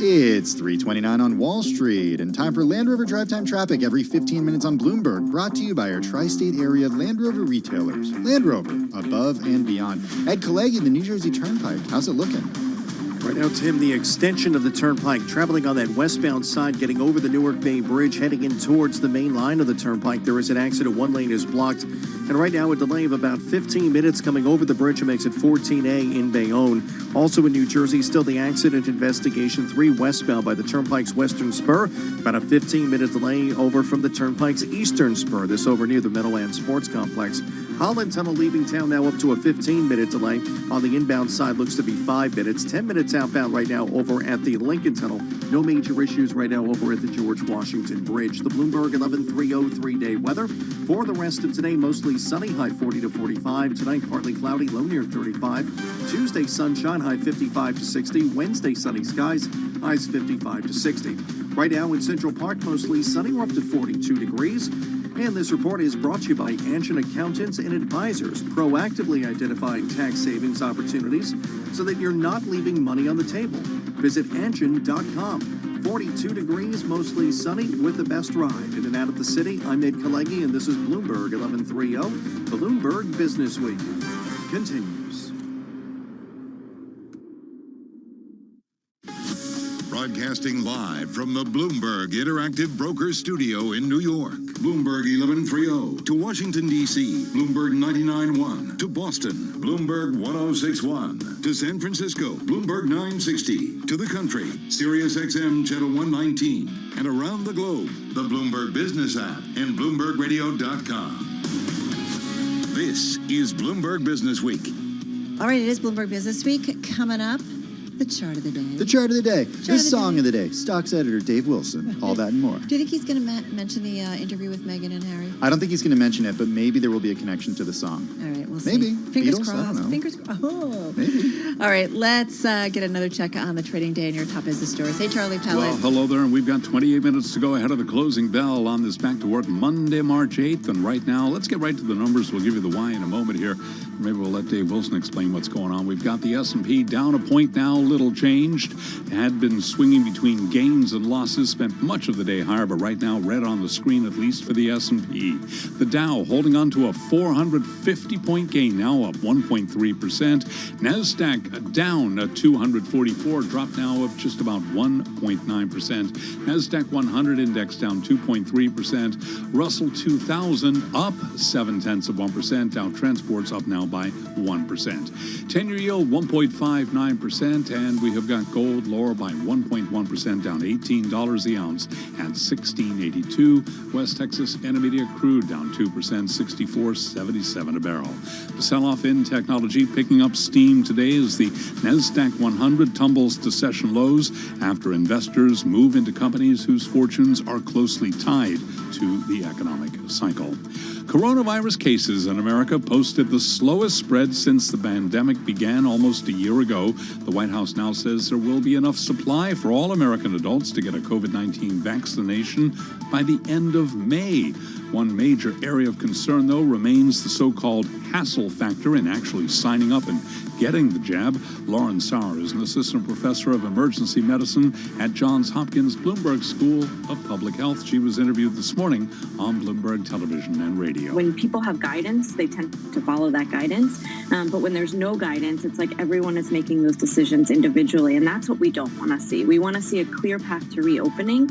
It's 3:29 on Wall Street, and time for Land Rover Drive Time Traffic every 15 minutes on Bloomberg, brought to you by our tri-state area Land Rover retailers. Land Rover, above and beyond. Ed Kalegi, the New Jersey Turnpike. How's it looking? Right now, Tim, the extension of the Turnpike, traveling on that westbound side, getting over the Newark Bay Bridge, heading in towards the main line of the Turnpike. There is an accident. One lane is blocked. And right now, a delay of about 15 minutes coming over the bridge. It makes it 14A in Bayonne. Also in New Jersey, still the accident investigation 3 westbound by the Turnpike's western spur. About a 15-minute delay over from the Turnpike's eastern spur. This over near the Meadowlands Sports Complex. Holland Tunnel leaving town now up to a 15-minute delay. On the inbound side, looks to be 5 minutes. 10 minutes outbound right now over at the Lincoln Tunnel. No major issues right now over at the George Washington Bridge. The Bloomberg 11:30 3-day weather. For the rest of today, mostly sunny, high 40 to 45. Tonight, partly cloudy, low near 35. Tuesday, sunshine, high 55 to 60. Wednesday, sunny skies, highs 55 to 60. Right now in Central Park, mostly sunny, we're up to 42 degrees. And this report is brought to you by Anshin Accountants and Advisors, proactively identifying tax savings opportunities so that you're not leaving money on the table. Visit Anshin.com. 42 degrees, mostly sunny, with the best ride. In and out of the city, I'm Ed Kalegi, and this is Bloomberg 11:30. Bloomberg Business Week continues. Broadcasting live from the Bloomberg Interactive Brokers Studio in New York. Bloomberg 1130 to Washington, D.C. Bloomberg 99.1 to Boston. Bloomberg 106.1 to San Francisco. Bloomberg 960 to the country. Sirius XM Channel 119. And around the globe, the Bloomberg Business app and BloombergRadio.com. This is Bloomberg Business Week. All right, it is Bloomberg Business Week. Coming up, the chart of the day. The chart of the day. The song of the day. Stocks editor Dave Wilson. All that and more. Do you think he's going to mention the interview with Meghan and Harry? I don't think he's going to mention it, but maybe there will be a connection to the song. All right, we'll see. Maybe. Fingers Beatles? crossed. I don't know. Fingers crossed. Oh. Maybe. All right, let's get another check on the trading day and your top business stories. Hey, Charlie Pellet. Well, hello there, and we've got 28 minutes to go ahead of the closing bell on this Back to Work Monday, March 8th. And right now, let's get right to the numbers. We'll give you the why in a moment here. Maybe we'll let Dave Wilson explain what's going on. We've got the S&P down a point now, little changed. It had been swinging between gains and losses, spent much of the day higher, but right now red on the screen, at least for the S&P. The Dow holding on to a 450-point gain, now up 1.3%. NASDAQ down at 244, drop now of just about 1.9%. NASDAQ 100 index down 2.3%. Russell 2000 up 0.7%. Dow Transport's up now by 1%. 10-year yield 1.59%, and we have got gold lower by 1.1%, down $18 the ounce at $16.82. West Texas Intermediate crude down 2%, $64.77 a barrel. The sell-off in technology picking up steam today as the NASDAQ 100 tumbles to session lows after investors move into companies whose fortunes are closely tied to the economic cycle. Coronavirus cases in America posted the slowest spread since the pandemic began almost a year ago. The White House now says there will be enough supply for all American adults to get a COVID-19 vaccination by the end of May. One major area of concern, though, remains the so-called hassle factor in actually signing up and getting the jab. Lauren Sauer is an assistant professor of emergency medicine at Johns Hopkins Bloomberg School of Public Health. She was interviewed this morning on Bloomberg Television and Radio. When people have guidance, they tend to follow that guidance. But when there's no guidance, it's like everyone is making those decisions individually. And that's what we don't want to see. We want to see a clear path to reopening,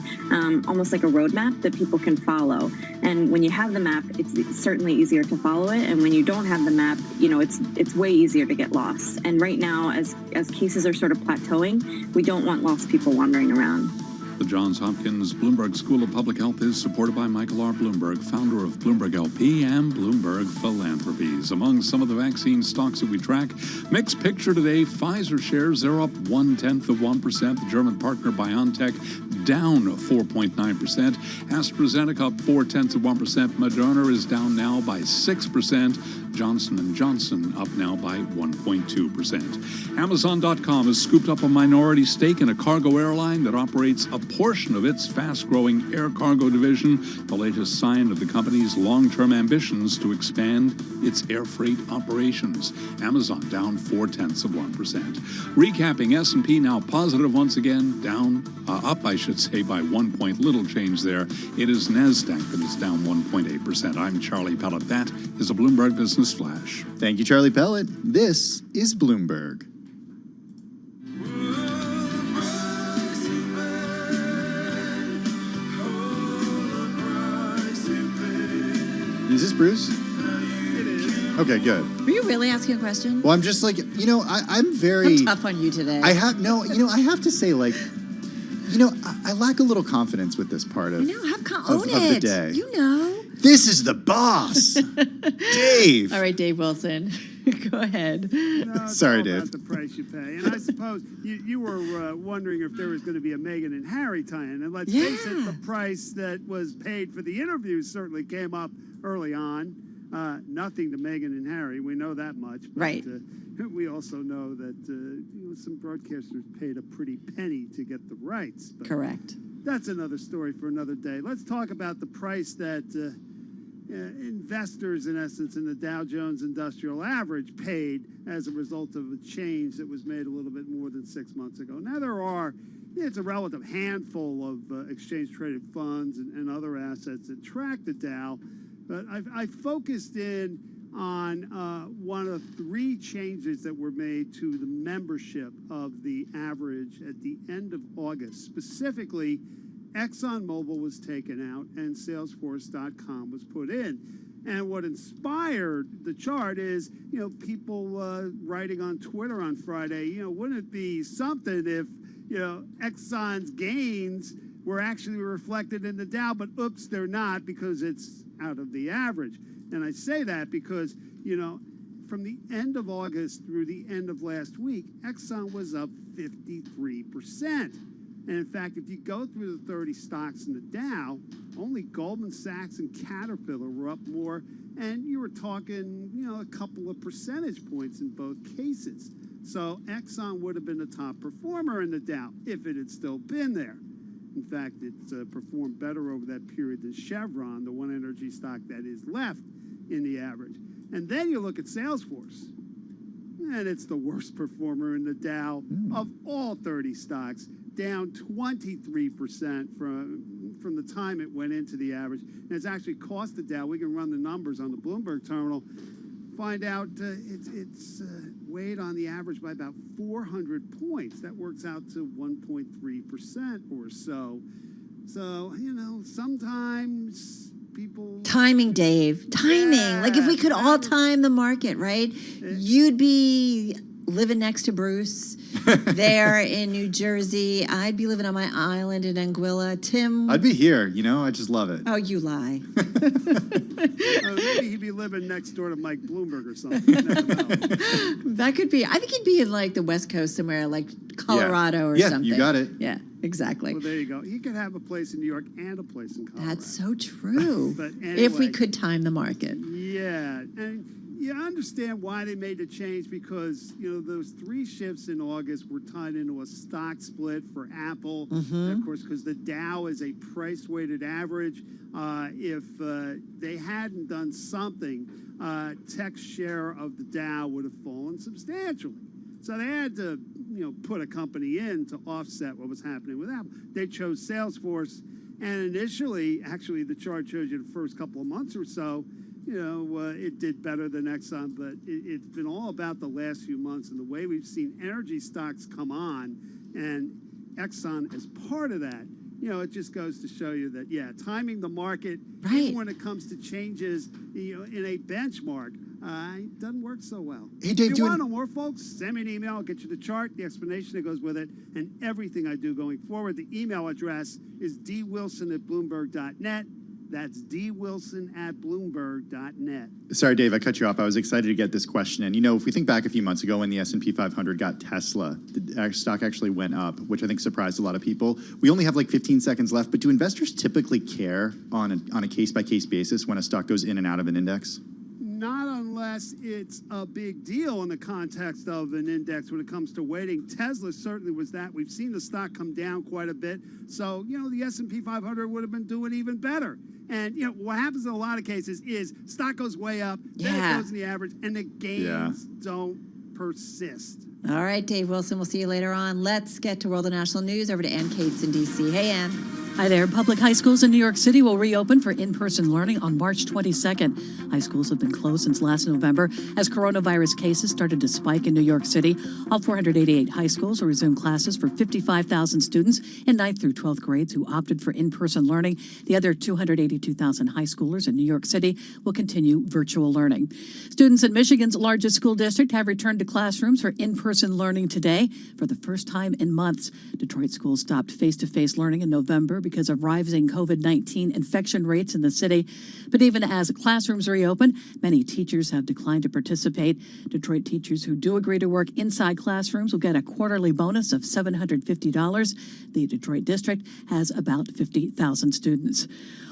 almost like a roadmap that people can follow. And when you have the map, it's certainly easier to follow it. And when you don't have the map, it's way easier to get lost. And right now, as cases are sort of plateauing, we don't want lost people wandering around. The Johns Hopkins Bloomberg School of Public Health is supported by Michael R. Bloomberg, founder of Bloomberg LP and Bloomberg Philanthropies. Among some of the vaccine stocks that we track, mixed picture today. Pfizer shares, they're up 0.1%. The German partner BioNTech down 4.9%. AstraZeneca up 0.4%. Moderna is down now by 6%. Johnson & Johnson up now by 1.2%. Amazon.com has scooped up a minority stake in a cargo airline that operates a portion of its fast-growing air cargo division, the latest sign of the company's long-term ambitions to expand its air freight operations. Amazon down 0.4%. Recapping, S&P now positive once again, up, I should say, by 1 point. Little change there. It is NASDAQ that is down 1.8%. I'm Charlie Pellet. That is a Bloomberg Business Flash. Thank you, Charlie Pellet. This is Bloomberg. Is this Bruce? It is. Okay, good. Were you really asking a question? Well, I'm just like, I'm very... I'm tough on you today. I have to say, like, I lack a little confidence with this part of, own the it. day. You know. This is the boss, Dave. All right, Dave Wilson, go ahead. No, it's Sorry, all Dave. about the price you pay. And I suppose you were wondering if there was going to be a Meghan and Harry tie-in. And let's face it, the price that was paid for the interviews certainly came up early on. Nothing to Meghan and Harry. We know that much. But, right. We also know that some broadcasters paid a pretty penny to get the rights. But correct. That's another story for another day. Let's talk about the price that investors, in essence, in the Dow Jones Industrial Average paid as a result of a change that was made a little bit more than 6 months ago. Now, it's a relative handful of exchange-traded funds and other assets that track the Dow, but I focused in on one of 3 changes that were made to the membership of the average at the end of August. Specifically, ExxonMobil was taken out and Salesforce.com was put in. And what inspired the chart is, people writing on Twitter on Friday, wouldn't it be something if, Exxon's gains were actually reflected in the Dow, but oops, they're not because it's out of the average. And I say that because, from the end of August through the end of last week, Exxon was up 53%. And in fact, if you go through the 30 stocks in the Dow, only Goldman Sachs and Caterpillar were up more. And you were talking, a couple of percentage points in both cases. So Exxon would have been the top performer in the Dow if it had still been there. In fact, it's performed better over that period than Chevron, the one energy stock that is left in the average. And then you look at Salesforce, and it's the worst performer in the Dow of all 30 stocks, down 23% from the time it went into the average. And it's actually cost the Dow. We can run the numbers on the Bloomberg terminal, find out it's weighed on the average by about 400 points. That works out to 1.3% or so. So, sometimes people... Timing, Dave. Timing. Yeah, like if we could all time the market, right? You'd be living next to Bruce there in New Jersey. I'd be living on my island in Anguilla. Tim... I'd be here, I just love it. Oh, you lie. Maybe he'd be living next door to Mike Bloomberg or something. You never know. That could be. I think he'd be in like the West Coast somewhere, like Colorado or something. Yeah, you got it. Yeah, exactly. Well, there you go. He could have a place in New York and a place in Colorado. That's so true. But anyway, if we could time the market. Yeah, and you understand why they made the change because, those 3 shifts in August were tied into a stock split for Apple. And of course, because the Dow is a price-weighted average. If they hadn't done something, tech's share of the Dow would have fallen substantially. So they had to, put a company in to offset what was happening with Apple. They chose Salesforce, and initially, actually, the chart shows you the first couple of months or so, it did better than Exxon, but it's been all about the last few months and the way we've seen energy stocks come on, and Exxon as part of that. It just goes to show you that, timing the market, even when it comes to changes, in a benchmark, it doesn't work so well. Hey, Dave, if you want to know more, folks, send me an email. I'll get you the chart, the explanation that goes with it, and everything I do going forward. The email address is dwilson@bloomberg.net. That's dwilson@bloomberg.net. Sorry, Dave, I cut you off. I was excited to get this question in. If we think back a few months ago when the S&P 500 got Tesla, the stock actually went up, which I think surprised a lot of people. We only have like 15 seconds left, but do investors typically care on a case-by-case basis when a stock goes in and out of an index? Not unless unless it's a big deal in the context of an index when it comes to weighting. Tesla certainly was that. We've seen the stock come down quite a bit. So, the S&P 500 would have been doing even better. And, what happens in a lot of cases is stock goes way up, then it goes in the average, and the gains don't persist. All right, Dave Wilson, we'll see you later on. Let's get to World and National News. Over to Ann Cates in D.C. Hey, Ann. Hi there. Public high schools in New York City will reopen for in-person learning on March 22nd. High schools have been closed since last November as coronavirus cases started to spike in New York City. All 488 high schools will resume classes for 55,000 students in 9th through 12th grades who opted for in-person learning. The other 282,000 high schoolers in New York City will continue virtual learning. Students in Michigan's largest school district have returned to classrooms for in-person learning today for the first time in months. Detroit schools stopped face-to-face learning in November because of rising COVID-19 infection rates in the city. But even as classrooms reopen, many teachers have declined to participate. Detroit teachers who do agree to work inside classrooms will get a quarterly bonus of $750. The Detroit district has about 50,000 students.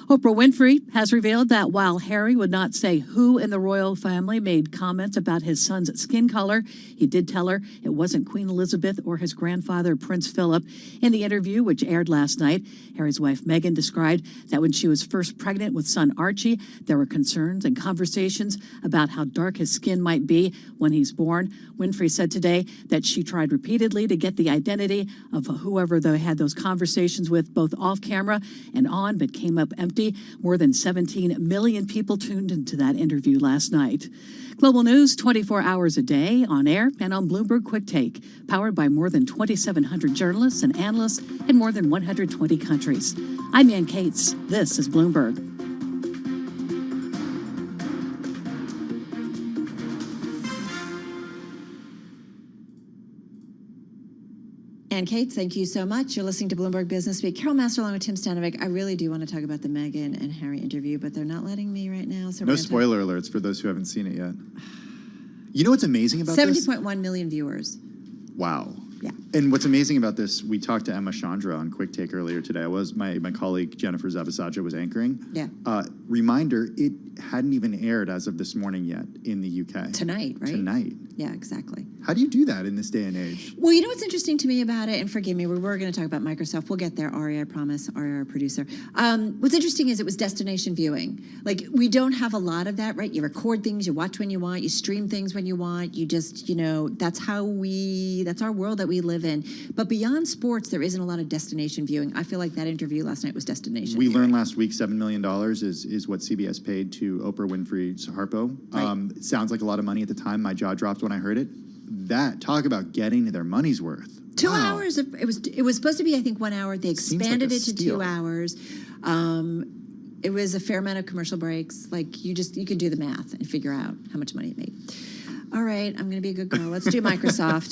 Oprah Winfrey has revealed that while Harry would not say who in the royal family made comments about his son's skin color, he did tell her it wasn't Queen Elizabeth or his grandfather, Prince Philip. In the interview, which aired last night, Harry's wife, Meghan, described that when she was first pregnant with son Archie, there were concerns and conversations about how dark his skin might be when he's born. Winfrey said today that she tried repeatedly to get the identity of whoever they had those conversations with, both off camera and on, but came up empty. More than 17 million people tuned into that interview last night. Global news 24 hours a day on air and on Bloomberg Quick Take, powered by more than 2,700 journalists and analysts in more than 120 countries. I'm Ann Cates. This is Bloomberg. Ann Cates, thank you so much. You're listening to Bloomberg Business Week. Carol Master along with Tim Stanovic. I really do want to talk about the Meghan and Harry interview, but they're not letting me right now. So no spoiler alerts for those who haven't seen it yet. You know what's amazing about this? 70.1 million viewers. Wow. Yeah. And what's amazing about this, we talked to Emma Chandra on Quick Take earlier today. My colleague Jennifer Zabasaja was anchoring. Yeah. Reminder, it hadn't even aired as of this morning yet in the UK. Tonight, right? Tonight. Yeah, exactly. How do you do that in this day and age? Well, you know what's interesting to me about it, and forgive me, we were going to talk about Microsoft. We'll get there, Ari, I promise, Ari, our producer. What's interesting is it was destination viewing. Like, we don't have a lot of that, right? You record things, you watch when you want, you stream things when you want, you just, that's our world that we live in. But beyond sports, there isn't a lot of destination viewing. I feel like that interview last night was destination viewing. Learned last week $7 million is what CBS paid to Oprah Winfrey's Harpo. Right. It sounds like a lot of money at the time. My jaw dropped when I heard it. Talk about getting their money's worth. 2 hours. It was supposed to be, I think, 1 hour. They expanded it to 2 hours. It was a fair amount of commercial breaks. Like you could do the math and figure out how much money it made. All right, I'm going to be a good girl. Let's do Microsoft.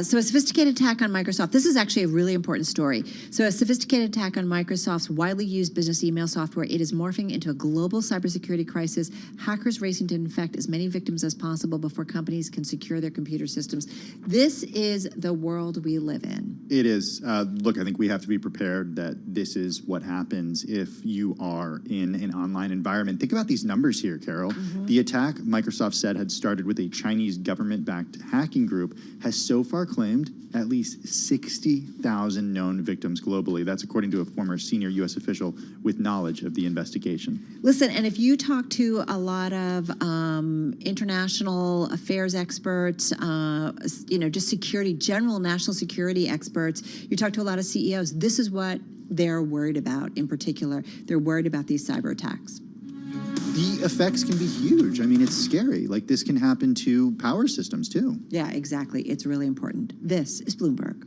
So a sophisticated attack on Microsoft. This is actually a really important story. So a sophisticated attack on Microsoft's widely used business email software. It is morphing into a global cybersecurity crisis. Hackers racing to infect as many victims as possible before companies can secure their computer systems. This is the world we live in. It is. Look, I think we have to be prepared that this is what happens if you are in an online environment. Think about these numbers here, Carol. Mm-hmm. The attack, Microsoft said, had started with a Chinese government-backed hacking group, has so far claimed at least 60,000 known victims globally. That's according to a former senior U.S. official with knowledge of the investigation. Listen, and if you talk to a lot of international affairs experts, just security, general national security experts, you talk to a lot of CEOs, this is what they're worried about in particular. They're worried about these cyber attacks. The effects can be huge. I mean, it's scary. Like, this can happen to power systems, too. Yeah, exactly. It's really important. This is Bloomberg.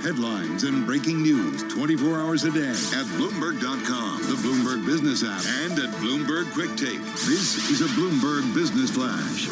Headlines and breaking news 24 hours a day at Bloomberg.com, the Bloomberg Business app, and at Bloomberg Quick Take. This is a Bloomberg Business Flash.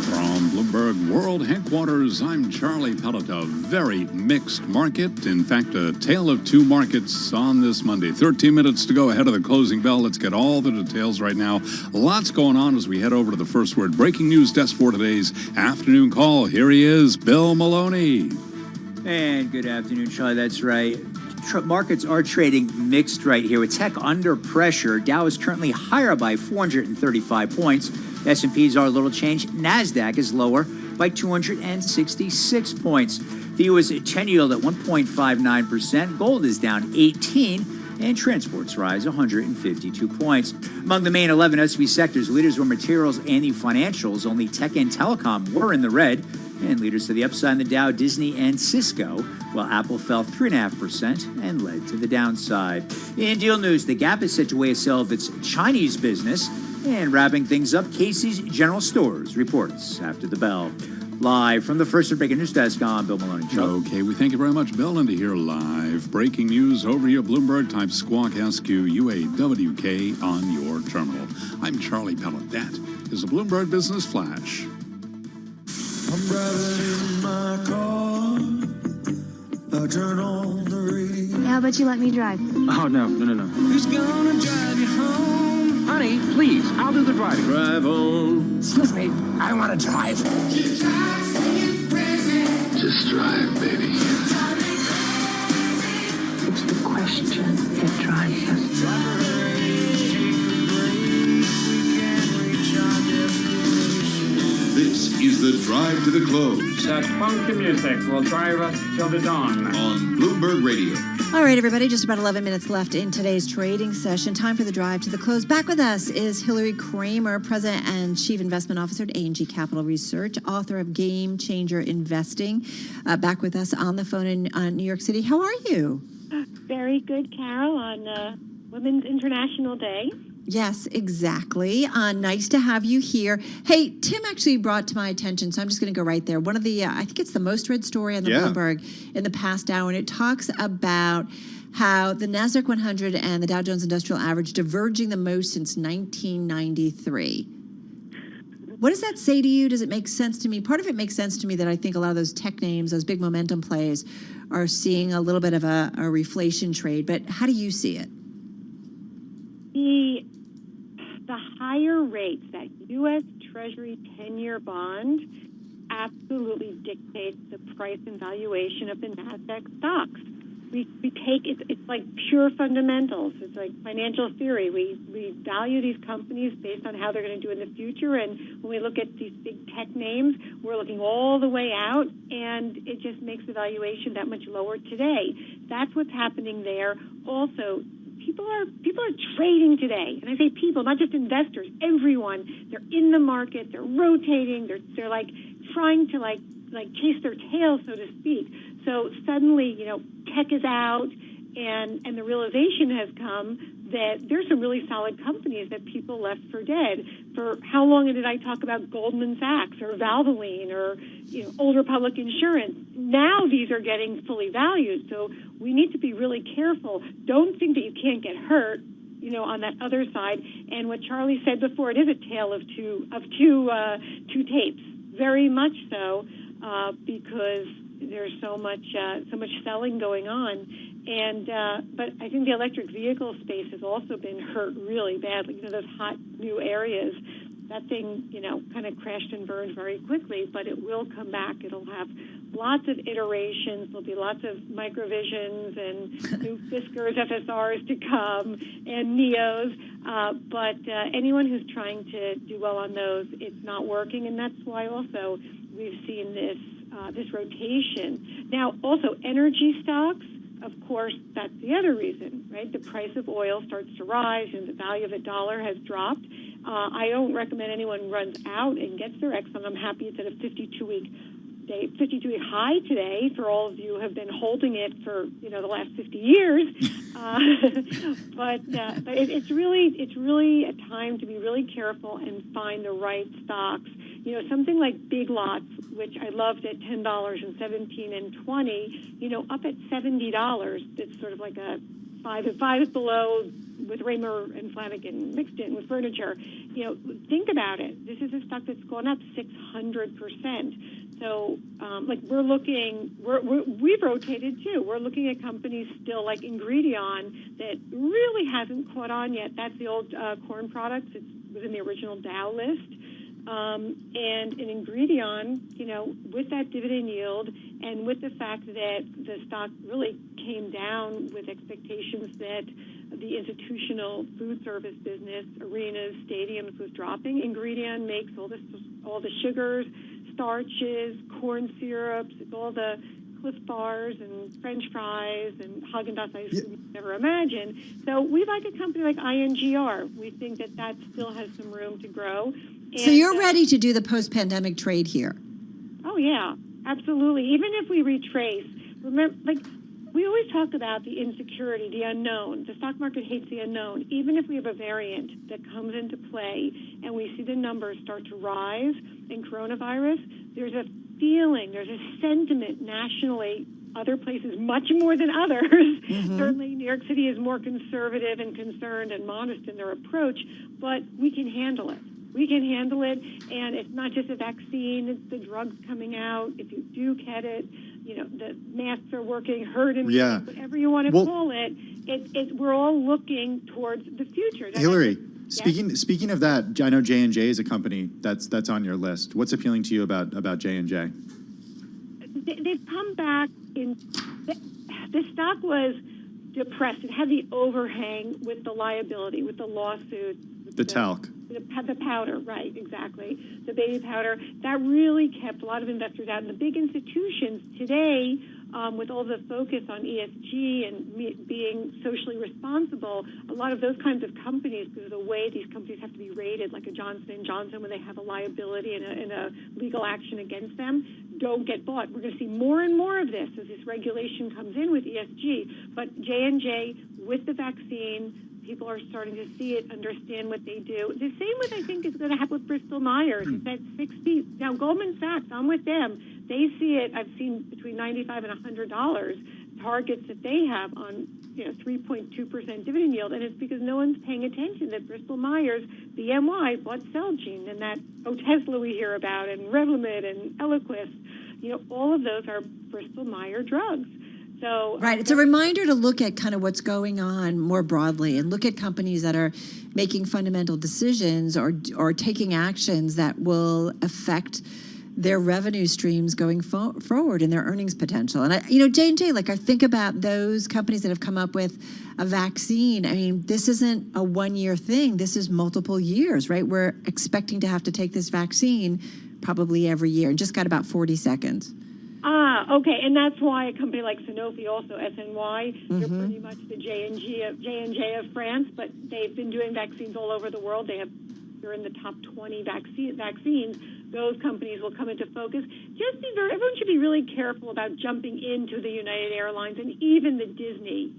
From Bloomberg World Headquarters, I'm Charlie Pellet. A very mixed market. In fact, a tale of two markets on this Monday. 13 minutes to go ahead of the closing bell. Let's get all the details right now. Lots going on as we head over to the first word breaking news desk for today's afternoon call. Here he is, Bill Maloney. And good afternoon, Charlie. That's right. Markets are trading mixed right here with tech under pressure. Dow is currently higher by 435 points. S&Ps are a little changed. NASDAQ is lower by 266 points. The U.S. 10 yield at 1.59%. Gold is down 18, and transports rise 152 points. Among the main 11 S&P sectors, leaders were materials and the financials. Only tech and telecom were in the red. And leaders to the upside in the Dow, Disney and Cisco, while Apple fell 3.5% and led to the downside. In deal news, the Gap is set to weigh a sale of its Chinese business. And wrapping things up, Casey's General Stores reports after the bell. Live from the first breaking news desk, I'm Bill Maloney. Okay, we thank you very much, Bill. And to hear live breaking news over your Bloomberg, type Squawk SQUAWK on your terminal. I'm Charlie Pellet. That is a Bloomberg Business Flash. I'm driving in my car. I turn on the radio. How about you let me drive? Oh, no. Who's gonna drive you home? Honey, please, I'll do the driving. Drive on. Excuse me, I want to drive. Just drive, baby. It's the question that drives us. This is the drive to the close. That funky music will drive us till the dawn. On Bloomberg Radio. All right, everybody, just about 11 minutes left in today's trading session. Time for the drive to the close. Back with us is Hillary Kramer, President and Chief Investment Officer at A&G Capital Research, author of Game Changer Investing. Back with us on the phone in New York City. How are you? Very good, Carol, on Women's International Day. Yes, exactly. Nice to have you here. Hey, Tim actually brought to my attention, so I'm just going to go right there. One of the, I think it's the most read story on the Bloomberg in the past hour, and it talks about how the NASDAQ 100 and the Dow Jones Industrial Average diverging the most since 1993. What does that say to you? Does it make sense to me? Part of it makes sense to me that I think a lot of those tech names, those big momentum plays, are seeing a little bit of a reflation trade. But how do you see it? The higher rates, that U.S. Treasury 10-year bond, absolutely dictates the price and valuation of the NASDAQ stocks. We take it's like pure fundamentals. It's like financial theory. We value these companies based on how they're going to do in the future. And when we look at these big tech names, we're looking all the way out, and it just makes the valuation that much lower today. That's what's happening there. Also, People are trading today, and I say people, not just investors. Everyone, they're in the market, they're rotating, they're like trying to like chase their tail, so to speak. So suddenly, tech is out, and the realization has come that there's some really solid companies that people left for dead. For how long did I talk about Goldman Sachs or Valvoline or Old Republic Insurance? Now these are getting fully valued. So we need to be really careful. Don't think that you can't get hurt, on that other side. And what Charlie said before, it is a tale of two tapes. Very much so, because there's so much selling going on. And but I think the electric vehicle space has also been hurt really badly. Those hot new areas, that thing, kind of crashed and burned very quickly, but it will come back. It'll have lots of iterations. There'll be lots of microvisions and new Fiskars, FSRs to come, and Neos. But anyone who's trying to do well on those, it's not working, and that's why also we've seen this rotation. Now, also energy stocks. Of course, that's the other reason, right? The price of oil starts to rise and the value of the dollar has dropped. I don't recommend anyone runs out and gets their Exxon. I'm happy it's at a 52-week high today for all of you who have been holding it for, the last 50 years. But it's really a time to be really careful and find the right stocks. something like Big Lots, which I loved at $10 and $17 and $20, up at $70. It's sort of like a five is below with Raymer and Flanagan mixed in with furniture. Think about it. This is a stock that's gone up 600%. So, we're looking, we've rotated too. We're looking at companies still like Ingredion that really hasn't caught on yet. That's the old corn products. It was in the original Dow list. And in Ingredion, with that dividend yield and with the fact that the stock really came down with expectations that the institutional food service business, arenas, stadiums was dropping, Ingredion makes all the sugars, starches, corn syrups, all the Cliff Bars and French fries and Haagen-Dazs ice cream you never imagine. So we like a company like INGR. We think that still has some room to grow. So you're ready to do the post-pandemic trade here? Oh, yeah, absolutely. Even if we retrace, remember, we always talk about the insecurity, the unknown. The stock market hates the unknown. Even if we have a variant that comes into play and we see the numbers start to rise in coronavirus, there's a feeling, there's a sentiment nationally, other places much more than others. Mm-hmm. Certainly New York City is more conservative and concerned and modest in their approach, but we can handle it. We can handle it, and it's not just a vaccine, it's the drugs coming out. If you do get it, the masks are working, herd immunity, whatever you want to call it, we're all looking towards the future. Hillary, speaking of that, I know J&J is a company that's on your list. What's appealing to you about J&J? They've come back the stock was depressed. It had the overhang with the liability, with the lawsuit. The talc. The powder, right, exactly. The baby powder. That really kept a lot of investors out. And the big institutions today, with all the focus on ESG and being socially responsible, a lot of those kinds of companies, because of the way these companies have to be rated, like a Johnson & Johnson when they have a liability and a legal action against them, don't get bought. We're going to see more and more of this as this regulation comes in with ESG. But J&J, with the vaccine, people are starting to see it, understand what they do. The same with, I think, is going to happen with Bristol Myers. It's at 60. Now, Goldman Sachs, I'm with them. They see it, I've seen between $95 and $100 targets that they have on 3.2% dividend yield. And it's because no one's paying attention that Bristol Myers, BMY, bought Celgene, and that Otezla we hear about, and Revlimid and Eliquis. All of those are Bristol Myers drugs. So, right. It's a reminder to look at kind of what's going on more broadly and look at companies that are making fundamental decisions or taking actions that will affect their revenue streams going forward and their earnings potential. And J&J, I think about those companies that have come up with a vaccine. I mean, this isn't a one-year thing. This is multiple years, right? We're expecting to have to take this vaccine probably every year, and just got about 40 seconds. Okay, and that's why a company like Sanofi, also SNY, they're pretty much the J&J of France, but they've been doing vaccines all over the world. They're in the top 20 vaccines. Those companies will come into focus. Everyone should be really careful about jumping into the United Airlines and even the Disney.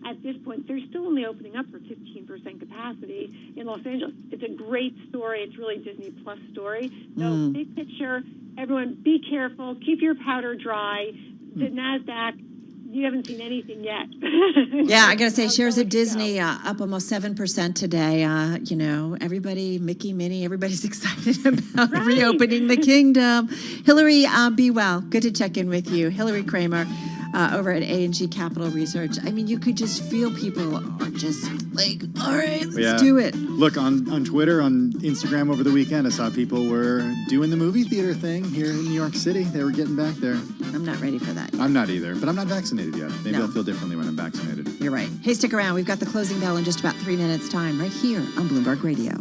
At this point, they're still only opening up for 15% capacity in Los Angeles. It's a great story. It's really Disney Plus story. So big picture, everyone be careful. Keep your powder dry. The NASDAQ, you haven't seen anything yet. Yeah, I got to say, shares of Disney up almost 7% today. Everybody, Mickey, Minnie, everybody's excited about reopening the kingdom. Hillary, be well. Good to check in with you. Hillary Kramer over at A&G Capital Research. I mean, you could just feel people are just like, all right, let's do it. Look, on Twitter, on Instagram over the weekend, I saw people were doing the movie theater thing here in New York City. They were getting back there. I'm not ready for that yet. I'm not either, but I'm not vaccinated yet. Maybe I'll feel differently when I'm vaccinated. You're right. Hey, stick around. We've got the closing bell in just about 3 minutes' time right here on Bloomberg Radio.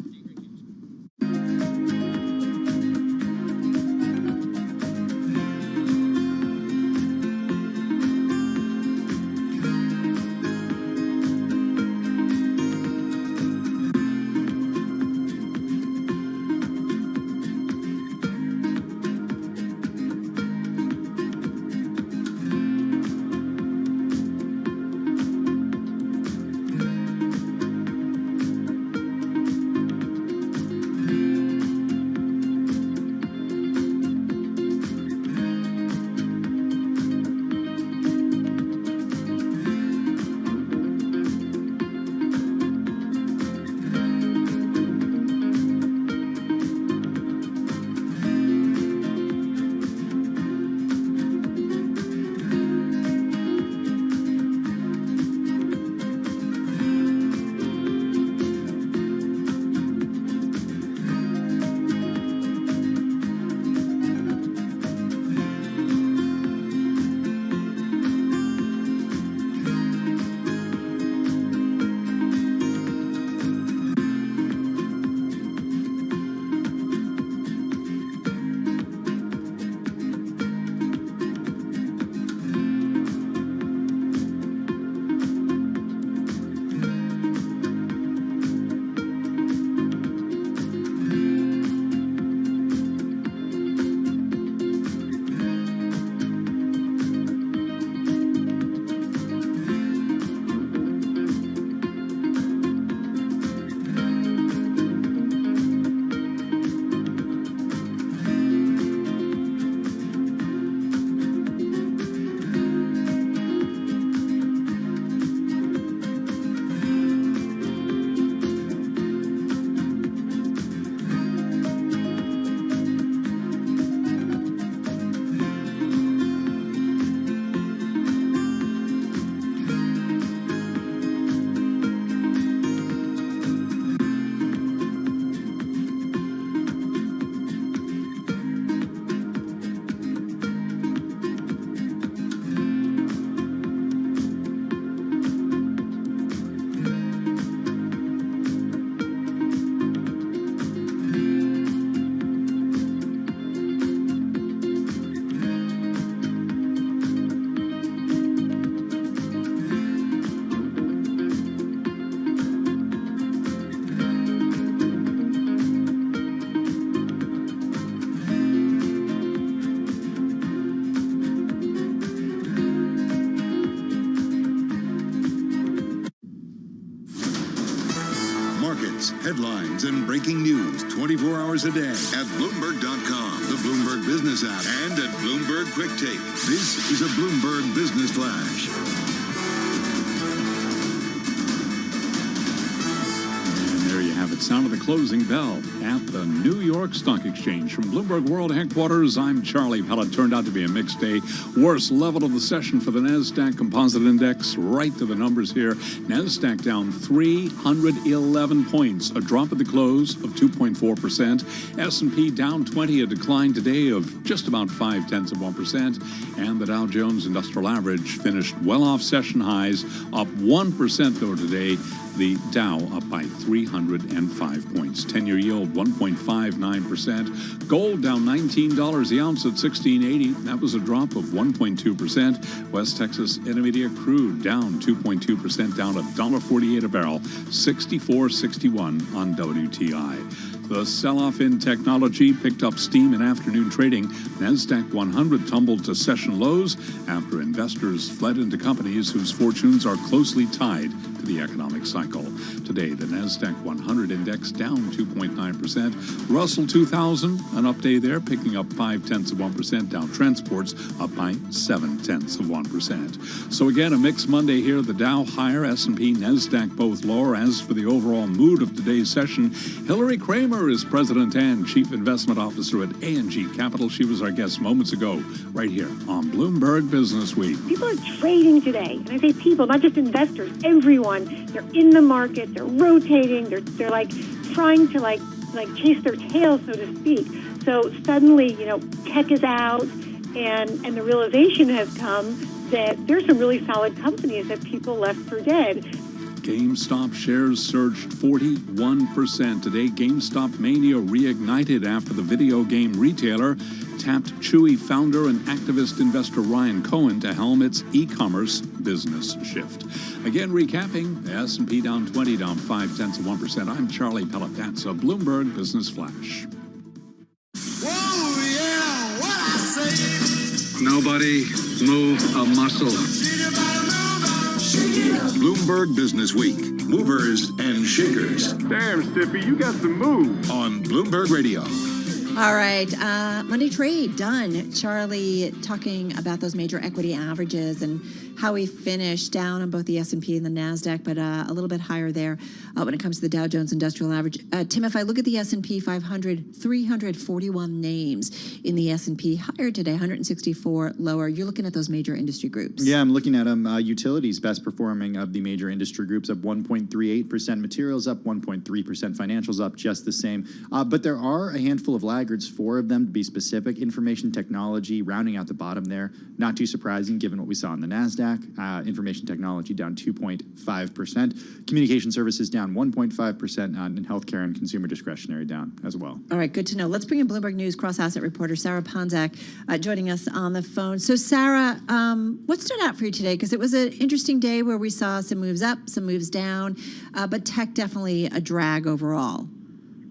markets, headlines, and breaking news 24 hours a day at Bloomberg.com, the Bloomberg Business app, and at Bloomberg Quick Take. This is a Bloomberg Business Flash. Sound of the closing bell at the New York Stock Exchange. From Bloomberg World Headquarters, I'm Charlie Pellet. Turned out to be a mixed day. Worst level of the session for the NASDAQ Composite Index. Right to the numbers here. NASDAQ down 311 points. A drop at the close of 2.4%. S&P down 20, a decline today of just about 0.5%. And the Dow Jones Industrial Average finished well off session highs, up 1% though today. The Dow up by 305 points. 10-year yield 1.59%. Gold down $19 the ounce at $16.80. That was a drop of 1.2%. West Texas Intermediate crude down 2.2%, down $1.48 a barrel, 64.61 on WTI. The sell-off in technology picked up steam in afternoon trading. NASDAQ 100 tumbled to session lows after investors fled into companies whose fortunes are closely tied to the economic cycle. Today, the NASDAQ 100 index down 2.9%. Russell 2000, an up day there, picking up 0.5%. Dow Transports up by 0.7%. So again, a mixed Monday here. The Dow higher, S&P, NASDAQ both lower. As for the overall mood of today's session, Hillary Kramer is President and Chief Investment Officer at A&G Capital. She was our guest moments ago, right here on Bloomberg Business Week. People are trading today, and I say people, not just investors, everyone. They're in the market, they're rotating, they're like trying to like chase their tail, so to speak. So suddenly, tech is out, and the realization has come that there's some really solid companies that people left for dead. GameStop shares surged 41% today. GameStop mania reignited after the video game retailer tapped Chewy founder and activist investor Ryan Cohen to helm its e-commerce business shift. Again, recapping, the S&P down 20, down 0.5%. I'm Charlie Pellet. That's a Bloomberg Business Flash. Whoa, yeah, what I say. Nobody move a muscle. Bloomberg Business Week. Movers and shakers. Damn, Stiffy, you got some moves. On Bloomberg Radio. All right, Monday trade done. Charlie talking about those major equity averages and how we finished down on both the S&P and the NASDAQ, but a little bit higher there when it comes to the Dow Jones Industrial Average. Tim, if I look at the S&P 500, 341 names in the S&P, higher today, 164 lower. You're looking at those major industry groups. Yeah, I'm looking at them. Utilities best performing of the major industry groups, up 1.38%. Materials up 1.3%. Financials up just the same. But there are a handful of laggards, 4 of them to be specific. Information technology rounding out the bottom there. Not too surprising given what we saw in the NASDAQ. Information technology down 2.5%. Communication services down 1.5%. And healthcare and consumer discretionary down as well. All right, good to know. Let's bring in Bloomberg News cross-asset reporter Sarah Ponzak joining us on the phone. So, Sarah, what stood out for you today? Because it was an interesting day where we saw some moves up, some moves down, but tech definitely a drag overall.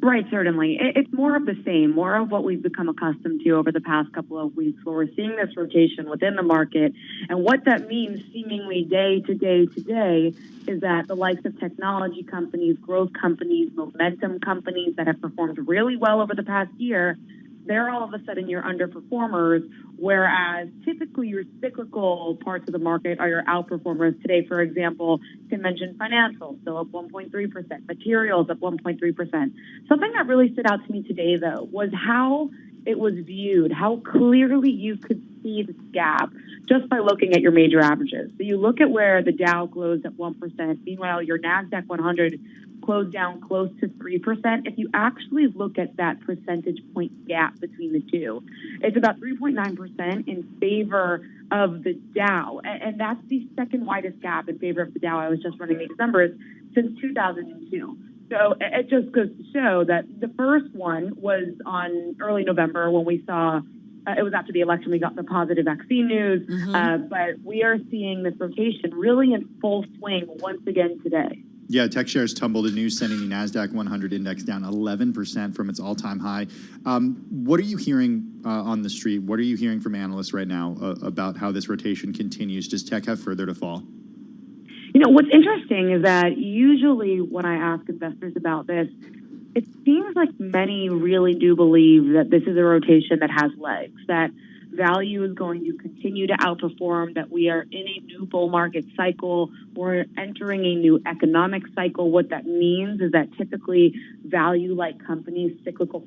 Right, certainly. It's more of the same, more of what we've become accustomed to over the past couple of weeks, where we're seeing this rotation within the market. And what that means seemingly day to day to day is that the likes of technology companies, growth companies, momentum companies that have performed really well over the past year, they're all of a sudden your underperformers, whereas typically your cyclical parts of the market are your outperformers. Today, for example, you can mention financials, still up 1.3%, materials up 1.3%. Something that really stood out to me today, though, was how it was viewed, how clearly you could see the gap just by looking at your major averages. So you look at where the Dow closed at 1%, meanwhile your NASDAQ 100 closed down close to 3%. If you actually look at that percentage point gap between the two, it's about 3.9% in favor of the Dow. And that's the second widest gap in favor of the Dow. I was just running these numbers since 2002. So it just goes to show that the first one was on early November when we saw it was after the election, we got the positive vaccine news, but we are seeing this rotation really in full swing once again today. Yeah, tech shares tumbled in news, sending the NASDAQ 100 index down 11% from its all-time high. What are you hearing on the street? What are you hearing from analysts right now about how this rotation continues? Does tech have further to fall? What's interesting is that usually when I ask investors about this, it seems like many really do believe that this is a rotation that has legs, that value is going to continue to outperform, that we are in a new bull market cycle. We're entering a new economic cycle. What that means is that typically value-like companies, cyclical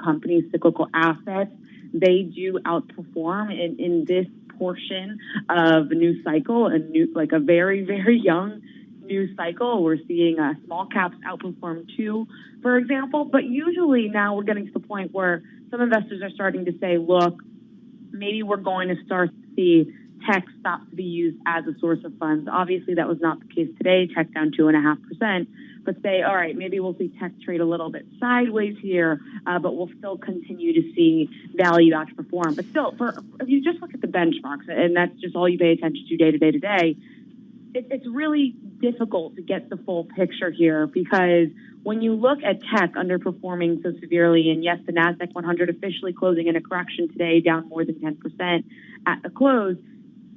assets, they do outperform in this portion of a new cycle, a very, very young new cycle. We're seeing small caps outperform too, for example. But usually now we're getting to the point where some investors are starting to say, look, maybe we're going to start to see tech stop to be used as a source of funds. Obviously, that was not the case today. Tech down 2.5%. But say, all right, maybe we'll see tech trade a little bit sideways here, but we'll still continue to see value outperform. But still, if you just look at the benchmarks, and that's just all you pay attention to day to day to day, it's really difficult to get the full picture here, because when you look at tech underperforming so severely, and yes, the NASDAQ 100 officially closing in a correction today, down more than 10% at the close,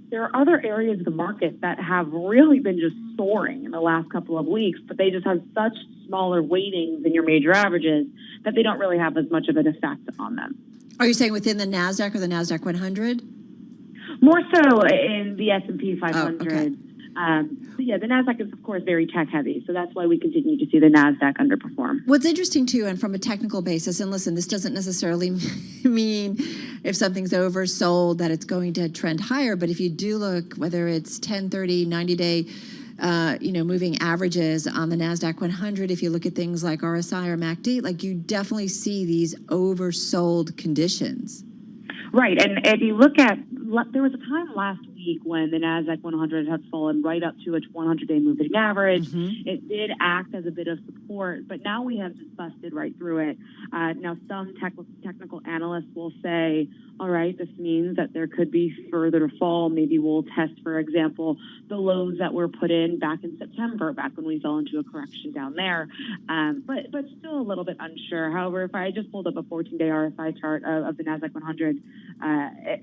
there are other areas of the market that have really been just soaring in the last couple of weeks, but they just have such smaller weightings in your major averages that they don't really have as much of an effect on them. Are you saying within the NASDAQ or the NASDAQ 100? More so in the S&P 500. Oh, okay. So yeah, the NASDAQ is, of course, very tech heavy. So that's why we continue to see the NASDAQ underperform. What's interesting, too, and from a technical basis, and listen, this doesn't necessarily mean if something's oversold that it's going to trend higher. But if you do look, whether it's 10, 30, 90-day, moving averages on the NASDAQ 100, if you look at things like RSI or MACD, like you definitely see these oversold conditions. Right. And if you look at, there was a time last week when the NASDAQ 100 had fallen right up to its 100-day moving average. Mm-hmm. It did act as a bit of support, but now we have just busted right through it. Now, some technical analysts will say, all right, this means that there could be further to fall. Maybe we'll test, for example, the lows that were put in back in September, back when we fell into a correction down there. But still a little bit unsure. However, if I just pulled up a 14-day RSI chart of the NASDAQ 100,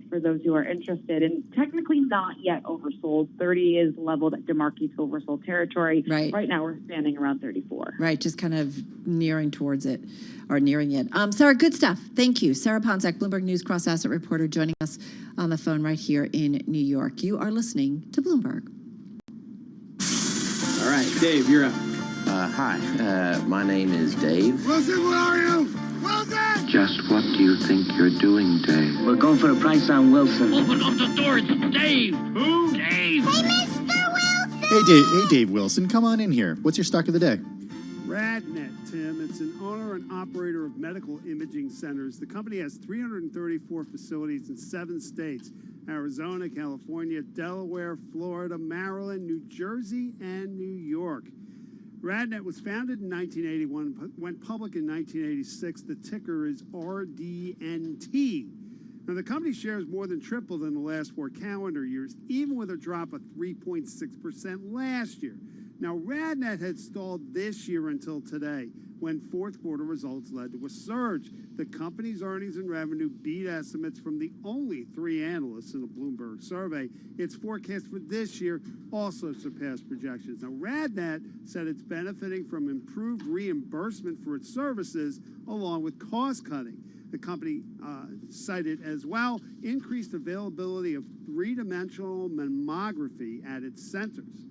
for those who are interested, and technically not yet oversold. 30 is the level that demarcates oversold territory. Right now we're standing around 34. Right, just kind of nearing towards it, or nearing it. Sarah, good stuff. Thank you. Sarah Ponczak, Bloomberg News cross-asset reporter, joining us on the phone right here in New York. You are listening to Bloomberg. All right, Dave, you're up. Hi, my name is Dave. Wilson, where are you? Wilson! Just what do you think you're doing, Dave? We're going for the price on Wilson. Open up the door, it's Dave. Who? Dave. Hey, Mr. Wilson! Hey, Dave Wilson, come on in here. What's your stock of the day? RadNet, Tim. It's an owner and operator of medical imaging centers. The company has 334 facilities in 7 states: Arizona, California, Delaware, Florida, Maryland, New Jersey, and New York. RadNet was founded in 1981, went public in 1986. The ticker is RDNT. Now, the company shares more than tripled in the last 4 calendar years, even with a drop of 3.6% last year. Now, RadNet had stalled this year until today, when fourth quarter results led to a surge. The company's earnings and revenue beat estimates from the only 3 analysts in a Bloomberg survey. Its forecast for this year also surpassed projections. Now, RadNet said it's benefiting from improved reimbursement for its services, along with cost cutting. The company cited as well increased availability of 3-dimensional mammography at its centers.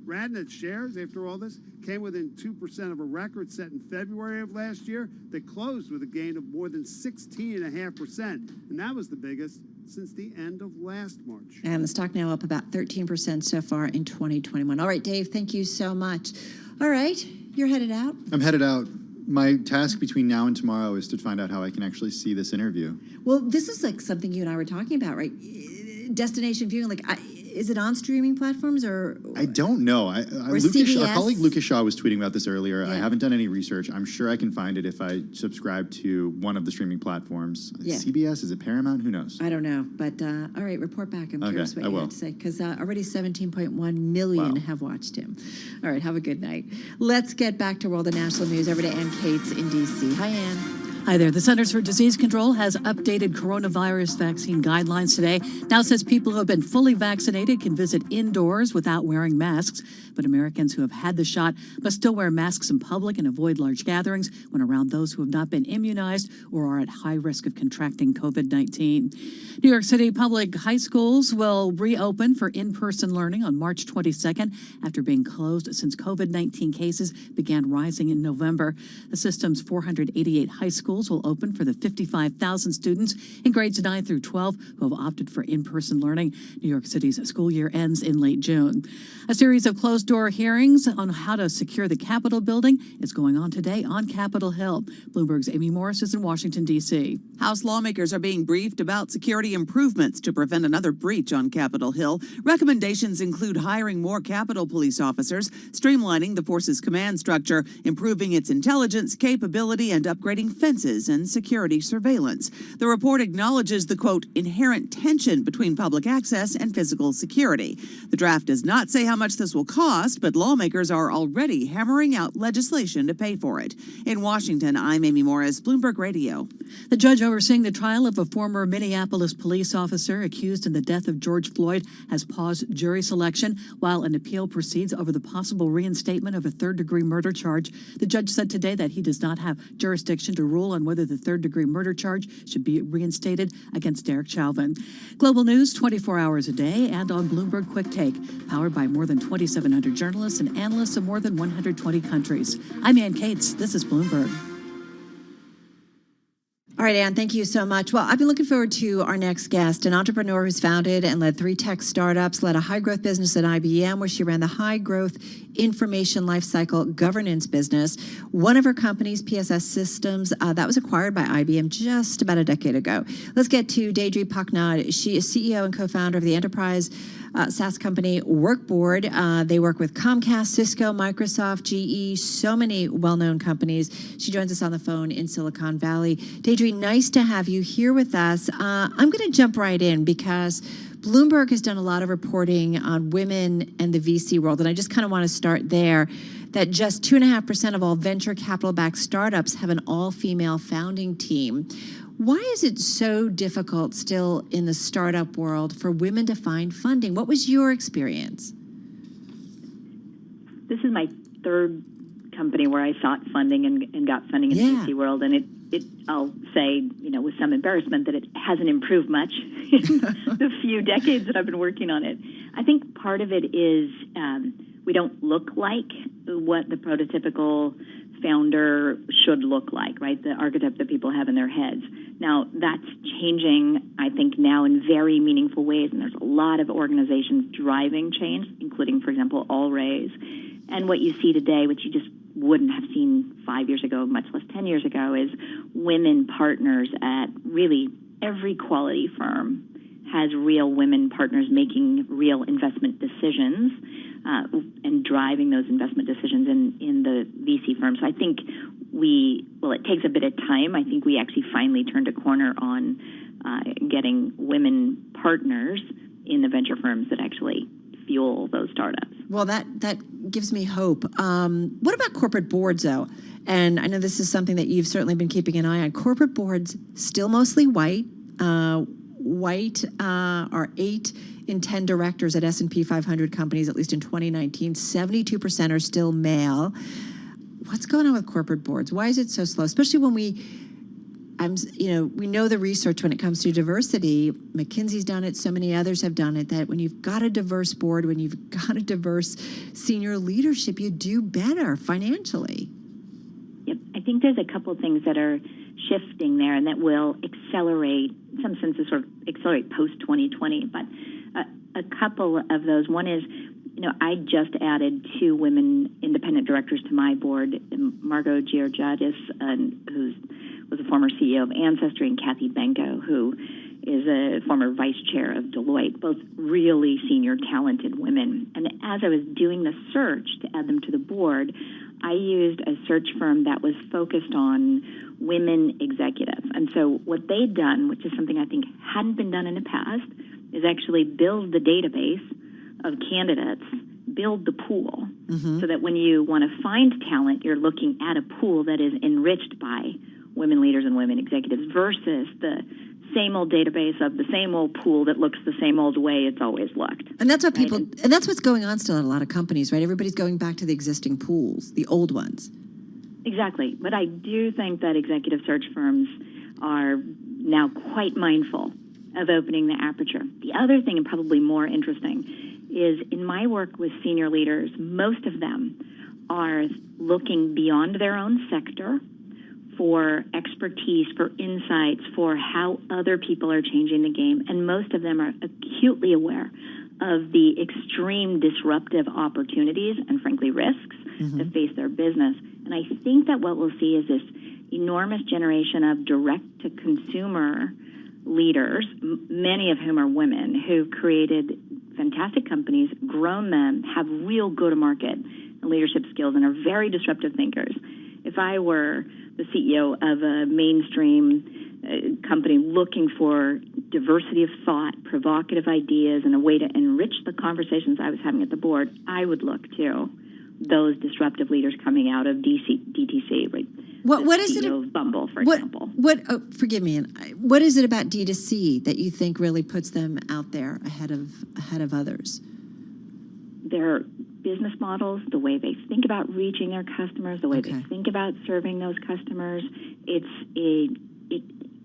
RadNet shares, after all this, came within 2% of a record set in February of last year that closed with a gain of more than 16.5%. And that was the biggest since the end of last March. And the stock now up about 13% so far in 2021. All right, Dave, thank you so much. All right, you're headed out? I'm headed out. My task between now and tomorrow is to find out how I can actually see this interview. Well, this is like something you and I were talking about, right? Destination viewing, like, is it on streaming platforms or? I don't know. Our colleague Lucas Shaw was tweeting about this earlier. Yeah. I haven't done any research. I'm sure I can find it if I subscribe to one of the streaming platforms. Yeah. CBS? Is it Paramount? Who knows? I don't know. But all right, report back. I'm curious what you have to say, because already 17.1 million have watched him. All right, have a good night. Let's get back to world and national news. Over to Ann Cates in D.C. Hi, Ann. Hi there. The Centers for Disease Control has updated coronavirus vaccine guidelines today. Now says people who have been fully vaccinated can visit indoors without wearing masks. But Americans who have had the shot must still wear masks in public and avoid large gatherings when around those who have not been immunized or are at high risk of contracting COVID-19. New York City public high schools will reopen for in-person learning on March 22nd after being closed since COVID-19 cases began rising in November. The system's 488 high schools will open for the 55,000 students in grades 9 through 12 who have opted for in-person learning. New York City's school year ends in late June. A series of closed-door hearings on how to secure the Capitol building is going on today on Capitol Hill. Bloomberg's Amy Morris is in Washington, D.C. House lawmakers are being briefed about security improvements to prevent another breach on Capitol Hill. Recommendations include hiring more Capitol police officers, streamlining the force's command structure, improving its intelligence capability, and upgrading fences and security surveillance. The report acknowledges the, quote, inherent tension between public access and physical security. The draft does not say how much this will cost, but lawmakers are already hammering out legislation to pay for it. In Washington, I'm Amy Morris, Bloomberg Radio. The judge overseeing the trial of a former Minneapolis police officer accused in the death of George Floyd has paused jury selection while an appeal proceeds over the possible reinstatement of a third-degree murder charge. The judge said today that he does not have jurisdiction to rule on whether the third-degree murder charge should be reinstated against Derek Chauvin. Global news 24 hours a day and on Bloomberg Quick Take, powered by more than 2,700 journalists and analysts in more than 120 countries. I'm Ann Cates. This is Bloomberg. All right, Ann, thank you so much. Well, I've been looking forward to our next guest, an entrepreneur who's founded and led 3 tech startups, led a high-growth business at IBM, where she ran the high-growth information lifecycle governance business. One of her companies, PSS Systems, that was acquired by IBM just about a decade ago. Let's get to Deidre Paknad. She is CEO and co-founder of the enterprise SaaS company Workboard. They work with Comcast, Cisco, Microsoft, GE, so many well-known companies. She joins us on the phone in Silicon Valley. Deidre, nice to have you here with us. I'm going to jump right in because Bloomberg has done a lot of reporting on women and the VC world, and I just kind of want to start there, that just 2.5% of all venture capital-backed startups have an all-female founding team. Why is it so difficult still in the startup world for women to find funding? What was your experience? This is my third company where I sought funding and got funding in the VC world, and it I'll say, with some embarrassment, that it hasn't improved much in the few decades that I've been working on it. I think part of it is we don't look like what the prototypical founder should look like, right? The archetype that people have in their heads. Now, that's changing, I think, now in very meaningful ways, and there's a lot of organizations driving change, including, for example, Allraise. And what you see today, which you just wouldn't have seen 5 years ago, much less 10 years ago, is women partners at really every quality firm has real women partners making real investment decisions and driving those investment decisions in the VC firm. So I think it takes a bit of time. I think we actually finally turned a corner on getting women partners in the venture firms that actually fuel those startups. Well, that gives me hope. What about corporate boards, though? And I know this is something that you've certainly been keeping an eye on. Corporate boards still mostly white. White are 8 in 10 directors at S&P 500 companies, at least in 2019. 72% are still male. What's going on with corporate boards? Why is it so slow? Especially when we know the research when it comes to diversity. McKinsey's done it. So many others have done it, that when you've got a diverse board, when you've got a diverse senior leadership, you do better financially. Yep. I think there's a couple of things that are shifting there and that will accelerate, in some senses, sort of accelerate post-2020. But a couple of those. One is, I just added 2 women independent directors to my board, Margot Georgiadis, who was a former CEO of Ancestry, and Kathy Benko, who is a former vice chair of Deloitte, both really senior, talented women. And as I was doing the search to add them to the board, I used a search firm that was focused on women executives. And so what they'd done, which is something I think hadn't been done in the past, is actually build the database of candidates, build the pool, so that when you want to find talent, you're looking at a pool that is enriched by women leaders and women executives versus the same old database of the same old pool that looks the same old way it's always looked. And that's what people, and that's what's going on still at a lot of companies, right? Everybody's going back to the existing pools, the old ones. Exactly. But I do think that executive search firms are now quite mindful of opening the aperture. The other thing, and probably more interesting, is in my work with senior leaders, most of them are looking beyond their own sector for expertise, for insights, for how other people are changing the game. And most of them are acutely aware of the extreme disruptive opportunities and, frankly, risks that face their business. And I think that what we'll see is this enormous generation of direct-to-consumer leaders, many of whom are women, who've created fantastic companies, grown them, have real go-to-market and leadership skills, and are very disruptive thinkers. If I were the CEO of a mainstream company looking for diversity of thought, provocative ideas, and a way to enrich the conversations I was having at the board, I would look to those disruptive leaders coming out of DTC, right? What is it of Bumble, for example? Forgive me. What is it about D2C that you think really puts them out there ahead of others? Their business models, the way they think about reaching their customers, the way they think about serving those customers.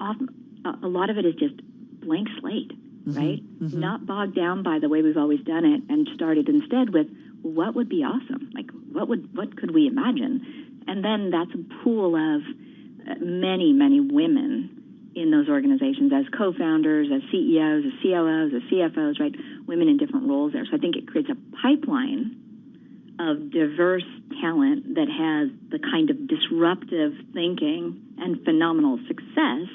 A lot of it is just blank slate, right? Not bogged down by the way we've always done it, and started instead with what would be awesome, like what could we imagine, and then that's a pool of many women in those organizations as co-founders, as CEOs, as COOs, as CFOs, right? Women in different roles there. So I think it creates a pipeline of diverse talent that has the kind of disruptive thinking and phenomenal success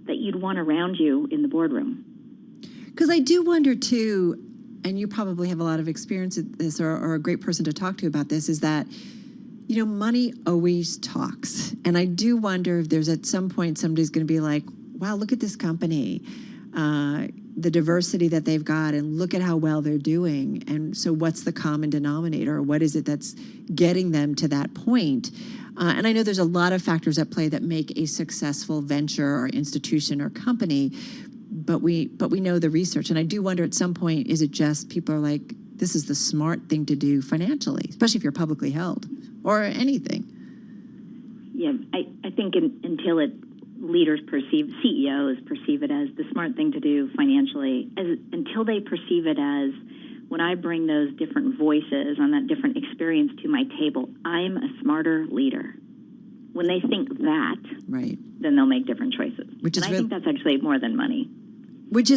that you'd want around you in the boardroom. Because I do wonder too, and you probably have a lot of experience at this, or a great person to talk to about this, is that, you know, money always talks. And I do wonder if there's at some point somebody's going to be like, wow, look at this company, the diversity that they've got, and look at how well they're doing. And so what's the common denominator? What is it that's getting them to that point? And I know there's a lot of factors at play that make a successful venture or institution or company, but we know the research. And I do wonder at some point, is it just people are like, this is the smart thing to do financially, especially if you're publicly held or anything? Yeah, I think until CEOs perceive it as the smart thing to do financially, until they perceive it as, when I bring those different voices on that different experience to my table, I'm a smarter leader. When they think that, right, then they'll make different choices. I think that's actually more than money. Which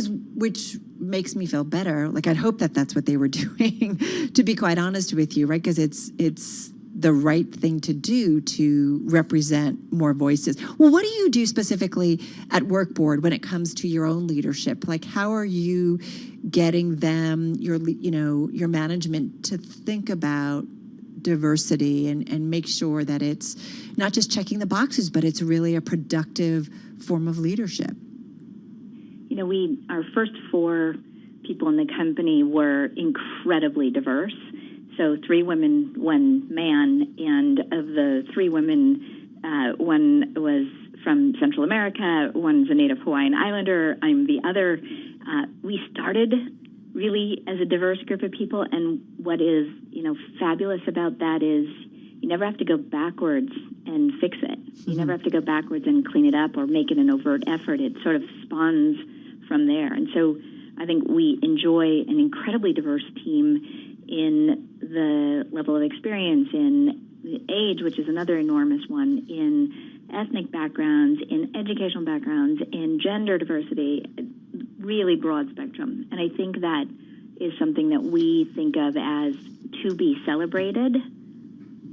makes me feel better. Like, I'd hope that that's what they were doing, to be quite honest with you, right? Because it's the right thing to do to represent more voices. Well, what do you do specifically at Workboard when it comes to your own leadership? Like, how are you getting them, your management, to think about diversity and make sure that it's not just checking the boxes, but it's really a productive form of leadership? You know, our first 4 people in the company were incredibly diverse. So 3 women, 1 man, and of the 3 women, 1 was from Central America, 1's a native Hawaiian Islander, I'm the other. We started really as a diverse group of people, and what is, fabulous about that is you never have to go backwards and fix it. You never have to go backwards and clean it up or make it an overt effort. It sort of spawns from there. And so I think we enjoy an incredibly diverse team in the level of experience, in the age, which is another enormous one, in ethnic backgrounds, in educational backgrounds, in gender diversity, really broad spectrum. And I think that is something that we think of as to be celebrated,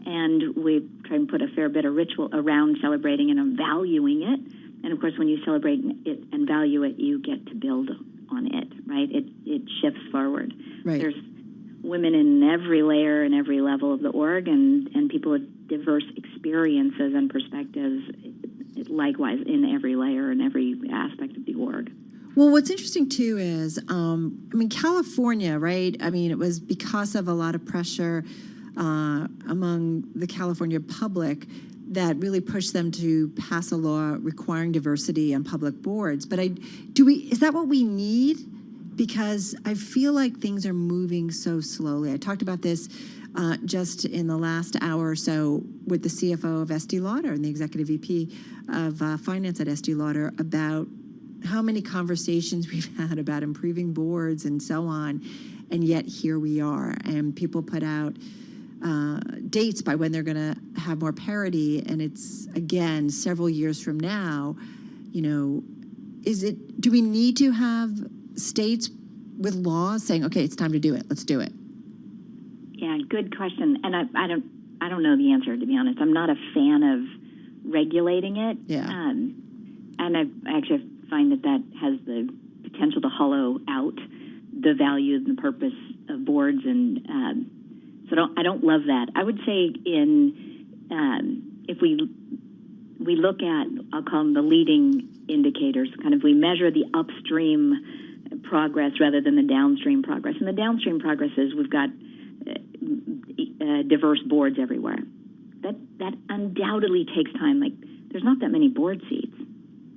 and we try and put a fair bit of ritual around celebrating and valuing it. And of course, when you celebrate it and value it, you get to build on it, right? It shifts forward. Right. There's women in every layer and every level of the org, and people with diverse experiences and perspectives, likewise, in every layer and every aspect of the org. Well, what's interesting, too, is, California, right? It was because of a lot of pressure among the California public that really pushed them to pass a law requiring diversity on public boards. But is that what we need? Because I feel like things are moving so slowly. I talked about this just in the last hour or so with the CFO of Estee Lauder and the executive VP of finance at Estee Lauder about how many conversations we've had about improving boards and so on, and yet here we are. And people put out dates by when they're going to have more parity, and it's, again, several years from now. Do we need to have states with laws saying, okay, it's time to do it, let's do it? Yeah, good question. And I don't know the answer, to be honest. I'm not a fan of regulating it. Yeah. And I actually find that has the potential to hollow out the value and the purpose of boards, and so I don't love that. I would say if we look at, I'll call them the leading indicators, kind of we measure the upstream progress rather than the downstream progress. And the downstream progress is we've got diverse boards everywhere. That undoubtedly takes time. Like, there's not that many board seats.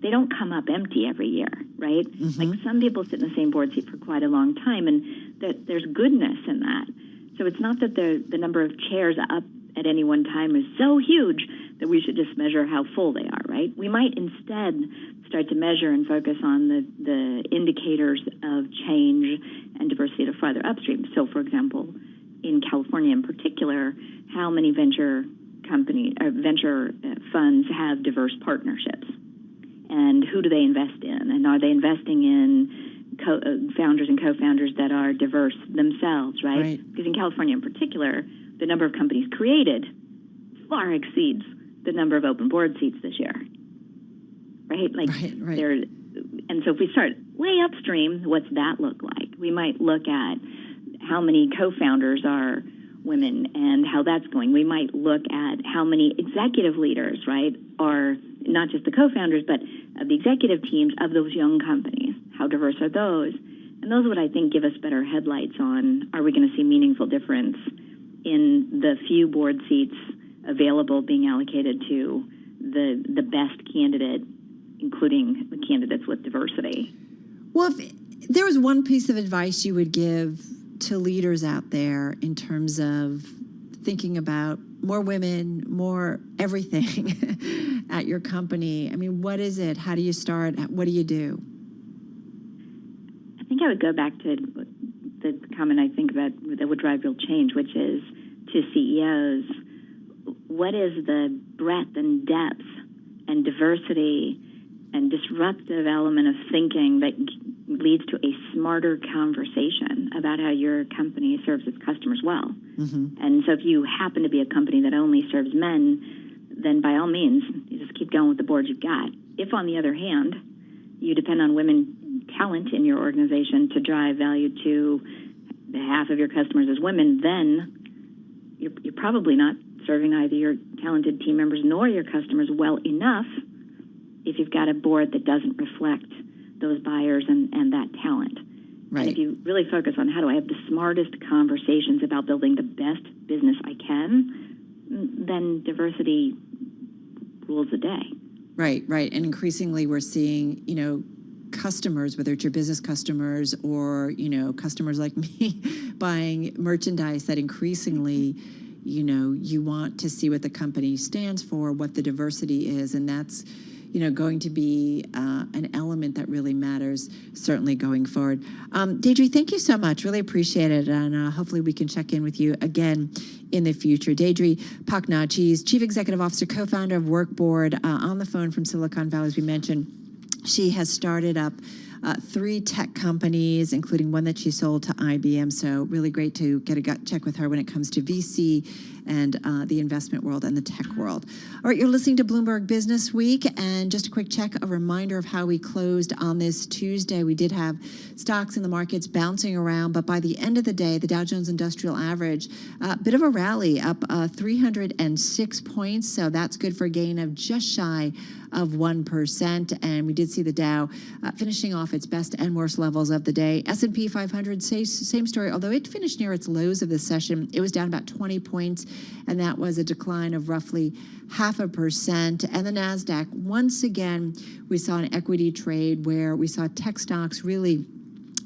They don't come up empty every year, right? Mm-hmm. Like, some people sit in the same board seat for quite a long time, and there's goodness in that. So it's not that the number of chairs up at any one time is so huge that we should just measure how full they are, right? We might instead start to measure and focus on the indicators of change and diversity at a farther upstream. So, for example, in California in particular, how many venture funds have diverse partnerships? And who do they invest in? And are they investing in founders and co-founders that are diverse themselves, right? Because in California in particular, the number of companies created far exceeds the number of open board seats this year, right? And so if we start way upstream, what's that look like? We might look at how many co-founders are women and how that's going. We might look at how many executive leaders, right, are not just the co-founders, but the executive teams of those young companies. How diverse are those? And those would, I think, give us better headlights on, are we going to see meaningful difference in the few board seats available being allocated to the best candidate, including the candidates with diversity? Well, if there was one piece of advice you would give to leaders out there in terms of thinking about more women, more everything at your company, I mean, what is it? How do you start? What do you do? I think I would go back to the comment I think about that would drive real change, which is to CEOs, what is the breadth and depth and diversity and disruptive element of thinking that leads to a smarter conversation about how your company serves its customers well. Mm-hmm. And so if you happen to be a company that only serves men, then by all means, you just keep going with the board you've got. If, on the other hand, you depend on women talent in your organization to drive value to the half of your customers as women, then you're probably not serving either your talented team members nor your customers well enough if you've got a board that doesn't reflect those buyers and that talent. Right. And if you really focus on how do I have the smartest conversations about building the best business I can, then diversity rules the day. Right. And increasingly we're seeing, customers, whether it's your business customers or, customers like me buying merchandise that increasingly, you want to see what the company stands for, what the diversity is, and that's going to be an element that really matters, certainly going forward. Deidre, thank you so much. Really appreciate it. And hopefully we can check in with you again in the future. Deidre Paknaj, she's Chief Executive Officer, co-founder of Workboard, on the phone from Silicon Valley, as we mentioned. She has started up 3 tech companies, including one that she sold to IBM. So really great to get a gut check with her when it comes to VC and the investment world and the tech world. All right, you're listening to Bloomberg Business Week. And just a quick check, a reminder of how we closed on this Tuesday. We did have stocks in the markets bouncing around, but by the end of the day, the Dow Jones Industrial Average, a bit of a rally, up 306 points. So that's good for a gain of just shy of 1%. And we did see the Dow finishing off off its best and worst levels of the day. S&P 500, same story. Although it finished near its lows of the session, it was down about 20 points, and that was a decline of roughly 0.5%. And the NASDAQ, once again, we saw an equity trade where we saw tech stocks really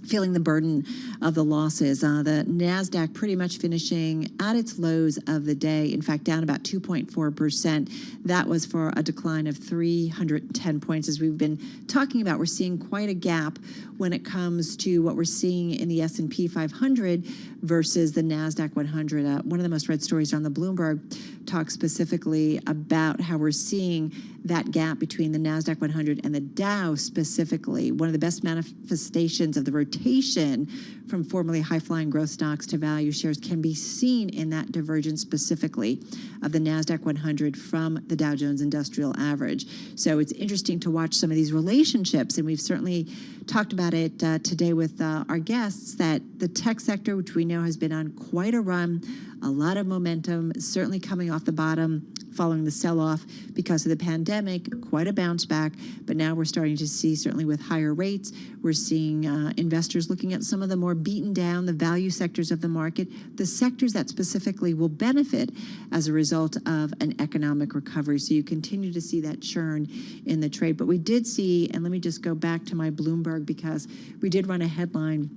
feeling the burden of the losses. The NASDAQ pretty much finishing at its lows of the day, in fact, down about 2.4%. That was for a decline of 310 points. As we've been talking about, we're seeing quite a gap when it comes to what we're seeing in the S&P 500 versus the NASDAQ 100. One of the most read stories on the Bloomberg talks specifically about how we're seeing that gap between the NASDAQ 100 and the Dow specifically. One of the best manifestations of the rotation from formerly high-flying growth stocks to value shares can be seen in that divergence specifically of the NASDAQ 100 from the Dow Jones Industrial Average. So it's interesting to watch some of these relationships, and we've certainly talked about it today with our guests, that the tech sector, which we know has been on quite a run, a lot of momentum, certainly coming off the bottom following the sell-off because of the pandemic, quite a bounce back. But now we're starting to see, certainly with higher rates, we're seeing investors looking at some of the more beaten down, the value sectors of the market, the sectors that specifically will benefit as a result of an economic recovery. So you continue to see that churn in the trade. But we did see, and let me just go back to my Bloomberg because we did run a headline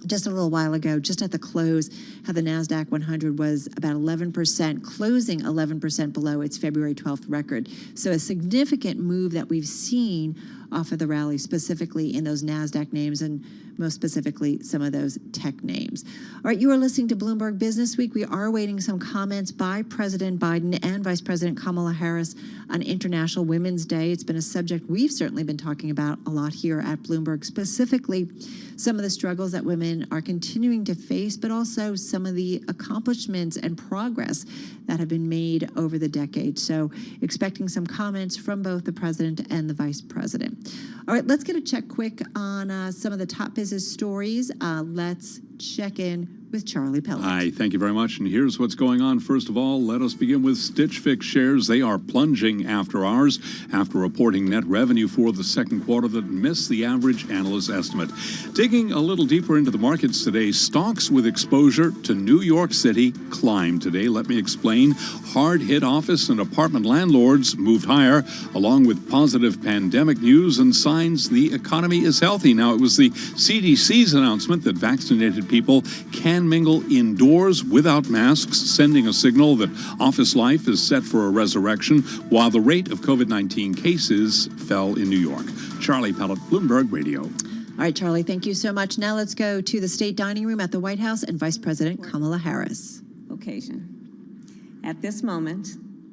just a little while ago, just at the close, how the NASDAQ 100 was about 11%, closing 11% below its February 12th record. So a significant move that we've seen off of the rally, specifically in those NASDAQ names and most specifically some of those tech names. All right, you are listening to Bloomberg Business Week. We are awaiting some comments by President Biden and Vice President Kamala Harris on International Women's Day. It's been a subject we've certainly been talking about a lot here at Bloomberg, specifically some of the struggles that women are continuing to face, but also some of the accomplishments and progress that have been made over the decade. So expecting some comments from both the president and the vice president. All right, let's get a check quick on some of the top business stories. Let's check in with Charlie Pellet. Hi, thank you very much. And here's what's going on. First of all, let us begin with Stitch Fix shares. They are plunging after hours after reporting net revenue for the second quarter that missed the average analyst estimate. Digging a little deeper into the markets today, stocks with exposure to New York City climbed today. Let me explain. Hard-hit office and apartment landlords moved higher, along with positive pandemic news and signs the economy is healthy. Now, it was the CDC's announcement that vaccinated people can mingle indoors without masks, sending a signal that office life is set for a resurrection, while the rate of COVID-19 cases fell in New York. Charlie Pellet, Bloomberg Radio. All right, Charlie, thank you so much. Now let's go to the state dining room at the White House and Vice President Kamala Harris. Occasion. At this moment,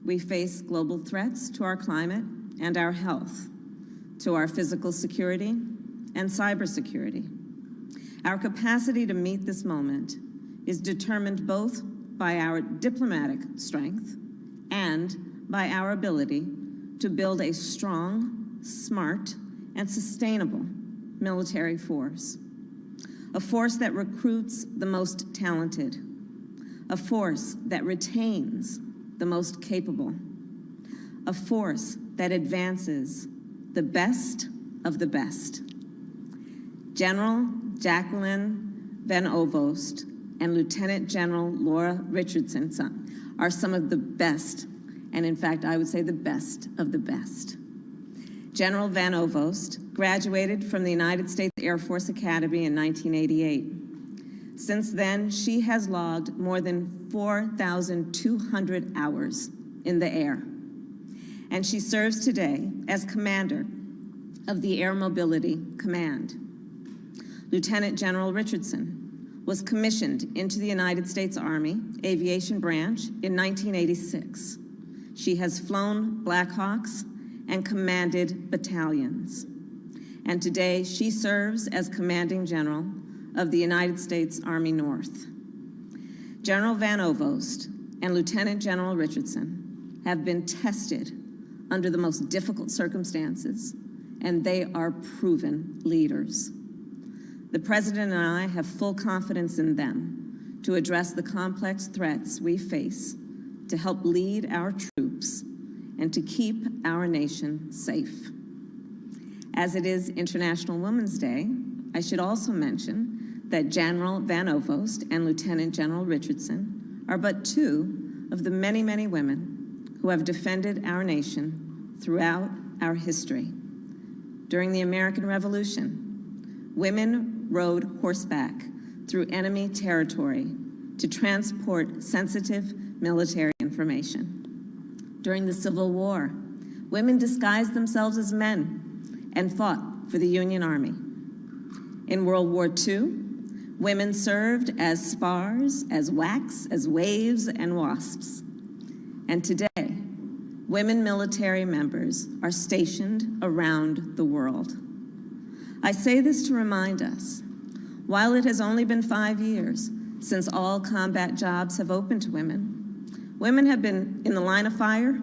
we face global threats to our climate and our health, to our physical security and cybersecurity. Our capacity to meet this moment is determined both by our diplomatic strength and by our ability to build a strong, smart, and sustainable military force. A force that recruits the most talented. A force that retains the most capable. A force that advances the best of the best. General Jacqueline Van Ovost and Lieutenant General Laura Richardson are some of the best, and in fact, I would say the best of the best. General Van Ovost graduated from the United States Air Force Academy in 1988. Since then, she has logged more than 4,200 hours in the air, and she serves today as commander of the Air Mobility Command. Lieutenant General Richardson was commissioned into the United States Army Aviation Branch in 1986. She has flown Black Hawks and commanded battalions. And today she serves as Commanding General of the United States Army North. General Van Ovost and Lieutenant General Richardson have been tested under the most difficult circumstances, and they are proven leaders. The President and I have full confidence in them to address the complex threats we face, to help lead our troops, and to keep our nation safe. As it is International Women's Day, I should also mention that General Van Ovost and Lieutenant General Richardson are but two of the many, many women who have defended our nation throughout our history. During the American Revolution, women rode horseback through enemy territory to transport sensitive military information. During the Civil War, women disguised themselves as men and fought for the Union Army. In World War II, women served as spars, as whacks, as waves and wasps. And today, women military members are stationed around the world. I say this to remind us, while it has only been 5 years since all combat jobs have opened to women, women have been in the line of fire,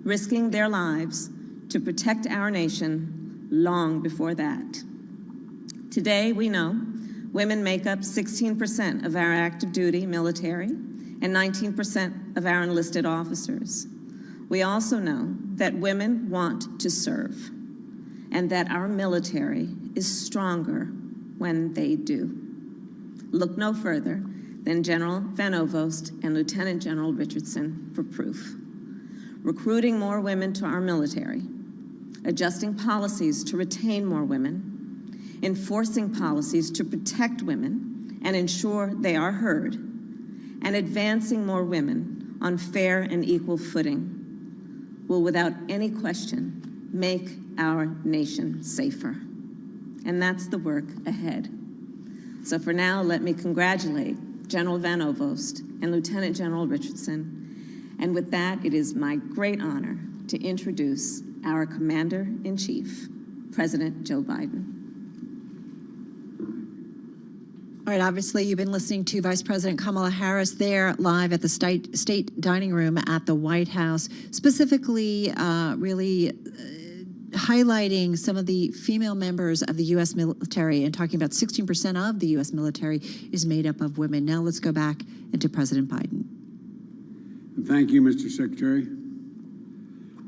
risking their lives to protect our nation long before that. Today, we know women make up 16% of our active duty military and 19% of our enlisted officers. We also know that women want to serve and that our military is stronger when they do. Look no further than General Van Ovost and Lieutenant General Richardson for proof. Recruiting more women to our military, adjusting policies to retain more women, enforcing policies to protect women and ensure they are heard, and advancing more women on fair and equal footing will without any question make our nation safer. And that's the work ahead. So for now, let me congratulate General Van Ovost and Lieutenant General Richardson. And with that, it is my great honor to introduce our Commander-in-Chief, President Joe Biden. All right, obviously, you've been listening to Vice President Kamala Harris there live at the state dining room at the White House, specifically really highlighting some of the female members of the U.S. military and talking about 16% of the U.S. military is made up of women. Now let's go back into President Biden. Thank you, Mr. Secretary.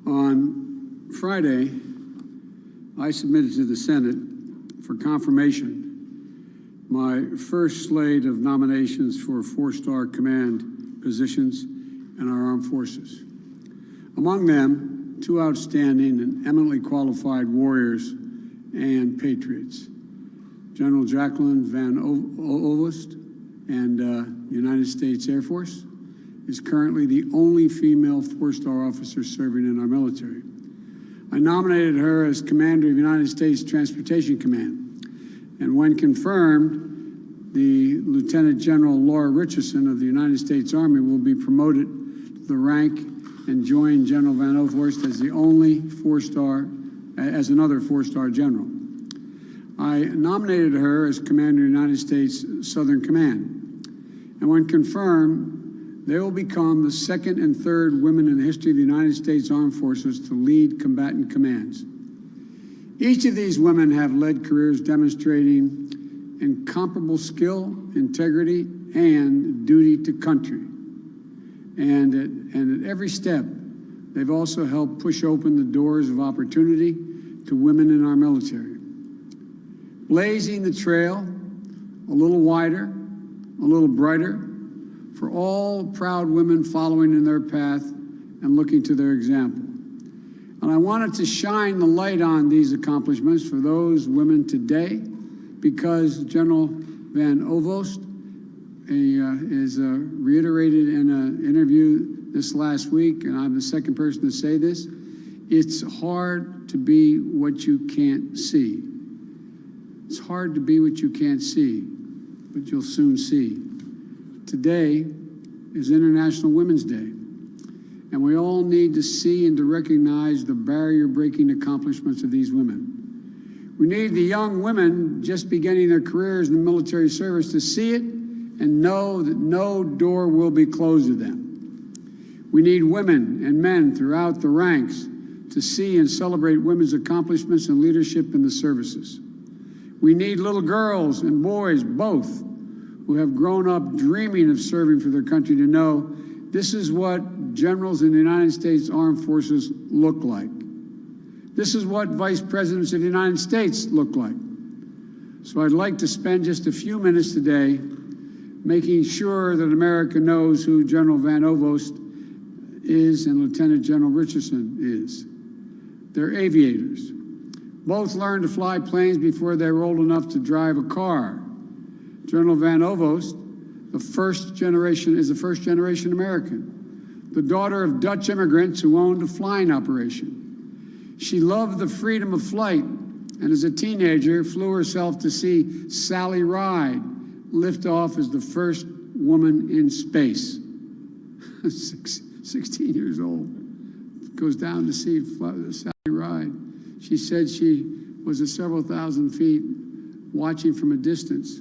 On Friday, I submitted to the Senate for confirmation my first slate of nominations for four-star command positions in our armed forces. Among them, two outstanding and eminently qualified warriors and patriots, General Jacqueline Van Ovost and United States Air Force, is currently the only female four-star officer serving in our military. I nominated her as Commander of United States Transportation Command. And when confirmed, the Lieutenant General Laura Richardson of the United States Army will be promoted to the rank and join General Van Ovost as the only as another four-star general. I nominated her as Commander of the United States Southern Command. And when confirmed, they will become the second and third women in the history of the United States Armed Forces to lead combatant commands. Each of these women have led careers demonstrating incomparable skill, integrity, and duty to country. And at every step, they've also helped push open the doors of opportunity to women in our military, blazing the trail a little wider, a little brighter, for all proud women following in their path and looking to their example. And I wanted to shine the light on these accomplishments for those women today, because General Van Ovost is reiterated in an interview this last week, and I'm the second person to say this, it's hard to be what you can't see. It's hard to be what you can't see, but you'll soon see. Today is International Women's Day. And we all need to see and to recognize the barrier-breaking accomplishments of these women. We need the young women just beginning their careers in the military service to see it and know that no door will be closed to them. We need women and men throughout the ranks to see and celebrate women's accomplishments and leadership in the services. We need little girls and boys, both, who have grown up dreaming of serving for their country to know this is what generals in the United States Armed Forces look like. This is what vice presidents of the United States look like. So I'd like to spend just a few minutes today making sure that America knows who General Van Ovost is and Lieutenant General Richardson is. They're aviators. Both learned to fly planes before they were old enough to drive a car. General Van Ovost, is a first-generation American, the daughter of Dutch immigrants who owned a flying operation. She loved the freedom of flight, and as a teenager, flew herself to see Sally Ride lift off as the first woman in space. 16 years old, goes down to see Sally Ride. She said she was at several thousand feet watching from a distance.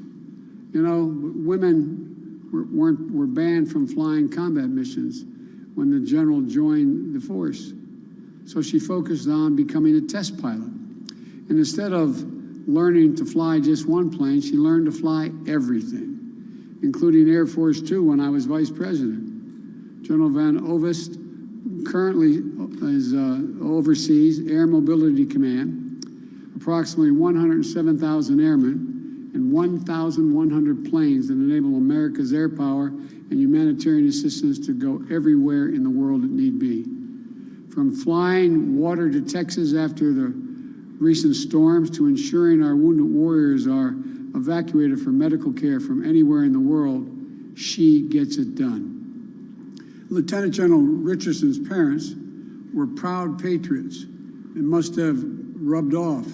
You know, women were banned from flying combat missions when the general joined the force. So she focused on becoming a test pilot. And instead of learning to fly just one plane, she learned to fly everything, including Air Force Two when I was vice president. General Van Ovost currently oversees Air Mobility Command, approximately 107,000 airmen, and 1,100 planes that enable America's air power and humanitarian assistance to go everywhere in the world it need be. From flying water to Texas after the recent storms to ensuring our wounded warriors are evacuated for medical care from anywhere in the world, she gets it done. Lieutenant General Richardson's parents were proud patriots and must have rubbed off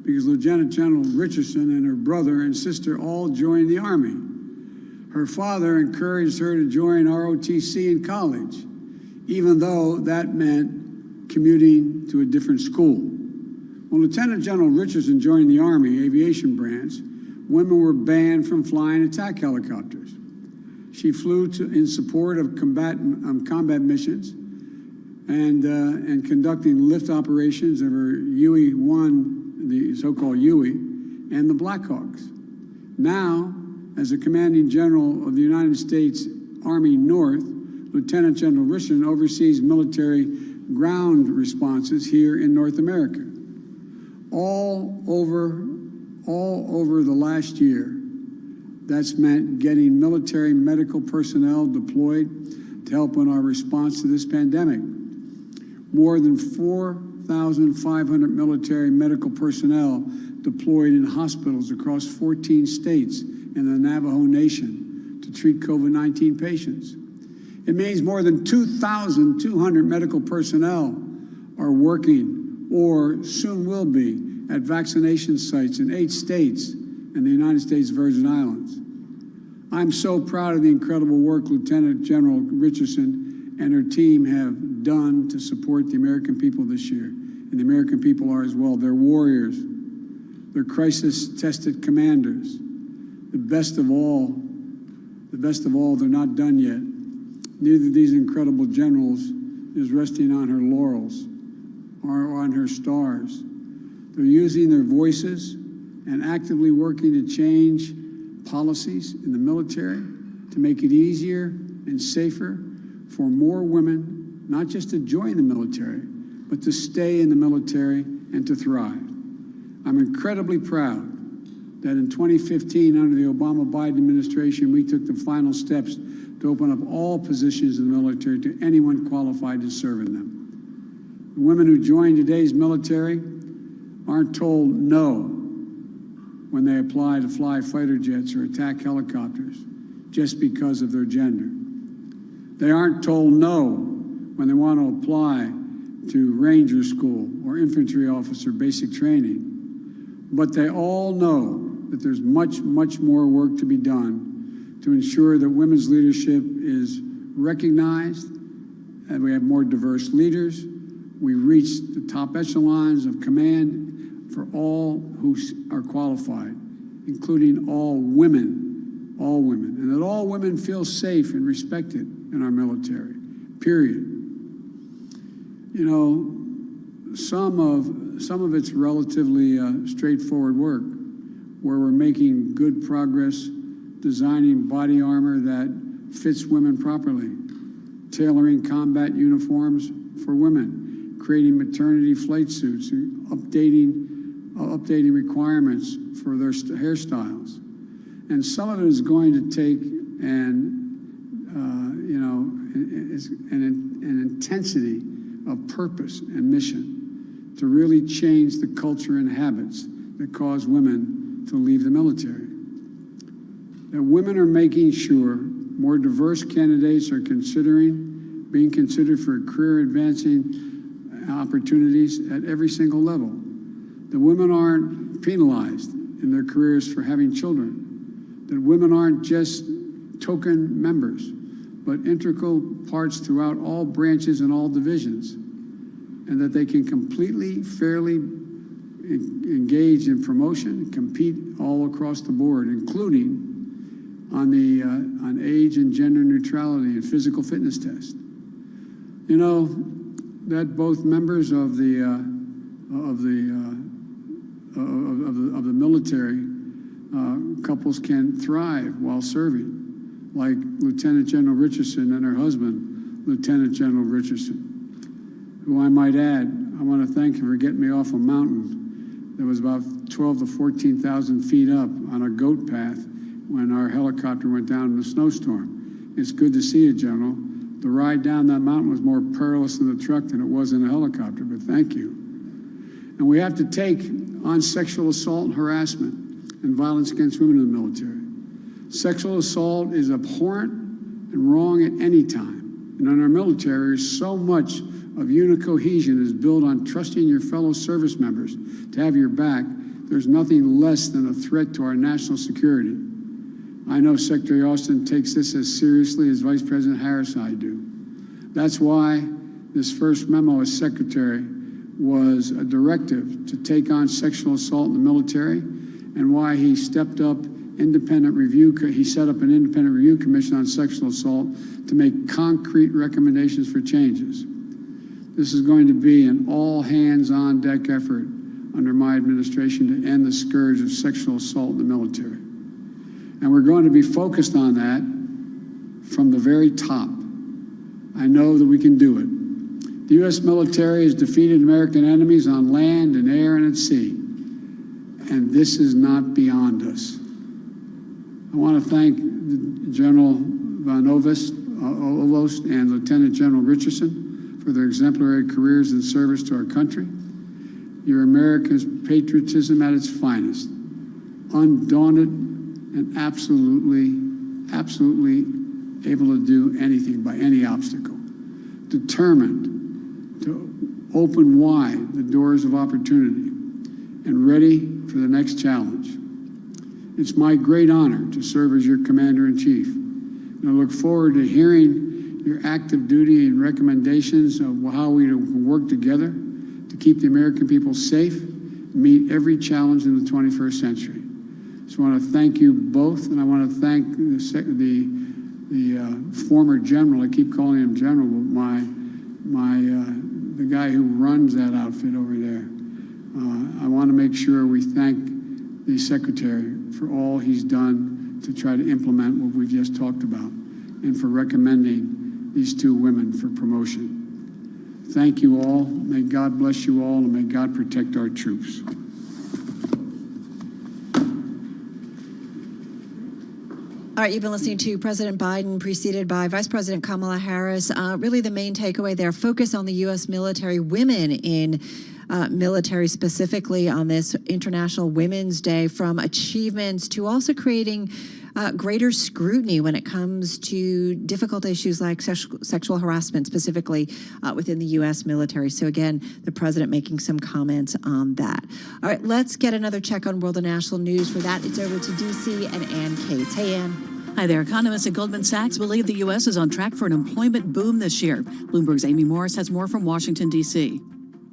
because Lieutenant General Richardson and her brother and sister all joined the Army. Her father encouraged her to join ROTC in college, even though that meant commuting to a different school. When Lieutenant General Richardson joined the Army Aviation Branch, women were banned from flying attack helicopters. She flew in support of combat missions and conducting lift operations of her UE-1, the so-called UE, and the Blackhawks. Now, as a commanding general of the United States Army North, Lieutenant General Richardson oversees military ground responses here in North America. All over the last year, that's meant getting military medical personnel deployed to help in our response to this pandemic. More than 4,500 military medical personnel deployed in hospitals across 14 states in the Navajo Nation to treat COVID-19 patients. It means more than 2,200 medical personnel are working or soon will be at vaccination sites in 8 states in the United States Virgin Islands. I'm so proud of the incredible work Lieutenant General Richardson and her team have done to support the American people this year. And the American people are as well. They're warriors. They're crisis-tested commanders. The best of all, they're not done yet. Neither of these incredible generals is resting on her laurels or on her stars. They're using their voices and actively working to change policies in the military to make it easier and safer for more women, not just to join the military, but to stay in the military and to thrive. I'm incredibly proud that in 2015, under the Obama-Biden administration, we took the final steps to open up all positions in the military to anyone qualified to serve in them. The women who join today's military aren't told no when they apply to fly fighter jets or attack helicopters just because of their gender. They aren't told no when they want to apply to Ranger School or infantry officer basic training. But they all know that there's much, much more work to be done to ensure that women's leadership is recognized, and we have more diverse leaders. We reach the top echelons of command for all who are qualified, including all women, and that all women feel safe and respected in our military, period. You know, some of it's relatively straightforward work, where we're making good progress designing body armor that fits women properly, tailoring combat uniforms for women, creating maternity flight suits, and updating requirements for their hairstyles. And some of it is going to take an intensity of purpose and mission to really change the culture and habits that cause women to leave the military. That women are making sure more diverse candidates are being considered for career advancing opportunities at every single level. That women aren't penalized in their careers for having children. That women aren't just token members, but integral parts throughout all branches and all divisions. And that they can completely, fairly engage in promotion, compete all across the board, including on age and gender neutrality and physical fitness test. You know that both members of the military couples can thrive while serving, like Lieutenant General Richardson and her husband, Lieutenant General Richardson, who I might add, I want to thank him for getting me off a mountain that was about 12 to 14,000 feet up on a goat path when our helicopter went down in a snowstorm. It's good to see you, General. The ride down that mountain was more perilous in the truck than it was in a helicopter, but thank you. And we have to take on sexual assault and harassment and violence against women in the military. Sexual assault is abhorrent and wrong at any time. And in our military, so much of unit cohesion is built on trusting your fellow service members to have your back. There's nothing less than a threat to our national security. I know Secretary Austin takes this as seriously as Vice President Harris and I do. That's why this first memo as Secretary was a directive to take on sexual assault in the military, and why he stepped up independent review. He set up an independent review commission on sexual assault to make concrete recommendations for changes. This is going to be an all-hands-on-deck effort under my administration to end the scourge of sexual assault in the military. And we're going to be focused on that from the very top. I know that we can do it. The U.S. military has defeated American enemies on land and air and at sea. And this is not beyond us. I want to thank General Van Ovost and Lieutenant General Richardson for their exemplary careers in service to our country. You're America's patriotism at its finest, undaunted and absolutely able to do anything by any obstacle, determined to open wide the doors of opportunity, and ready for the next challenge. It's my great honor to serve as your Commander-in-Chief, and I look forward to hearing your active duty and recommendations of how we can work together to keep the American people safe, meet every challenge in the 21st century. So I want to thank you both, and I want to thank the former general. I keep calling him general, but the guy who runs that outfit over there. I want to make sure we thank the secretary for all he's done to try to implement what we've just talked about, and for recommending these two women for promotion. Thank you all. May God bless you all, and may God protect our troops. All right, you've been listening to President Biden, preceded by Vice President Kamala Harris. Really the main takeaway there, focus on the U.S. military, women in military specifically on this International Women's Day, from achievements to also creating greater scrutiny when it comes to difficult issues like sexual harassment, specifically within the U.S. military. So again, the president making some comments on that. All right, let's get another check on world and national news. For that, it's over to D.C. and Ann Cates. Hey, Ann. Hi there. Economists at Goldman Sachs believe the U.S. is on track for an employment boom this year. Bloomberg's Amy Morris has more from Washington, D.C.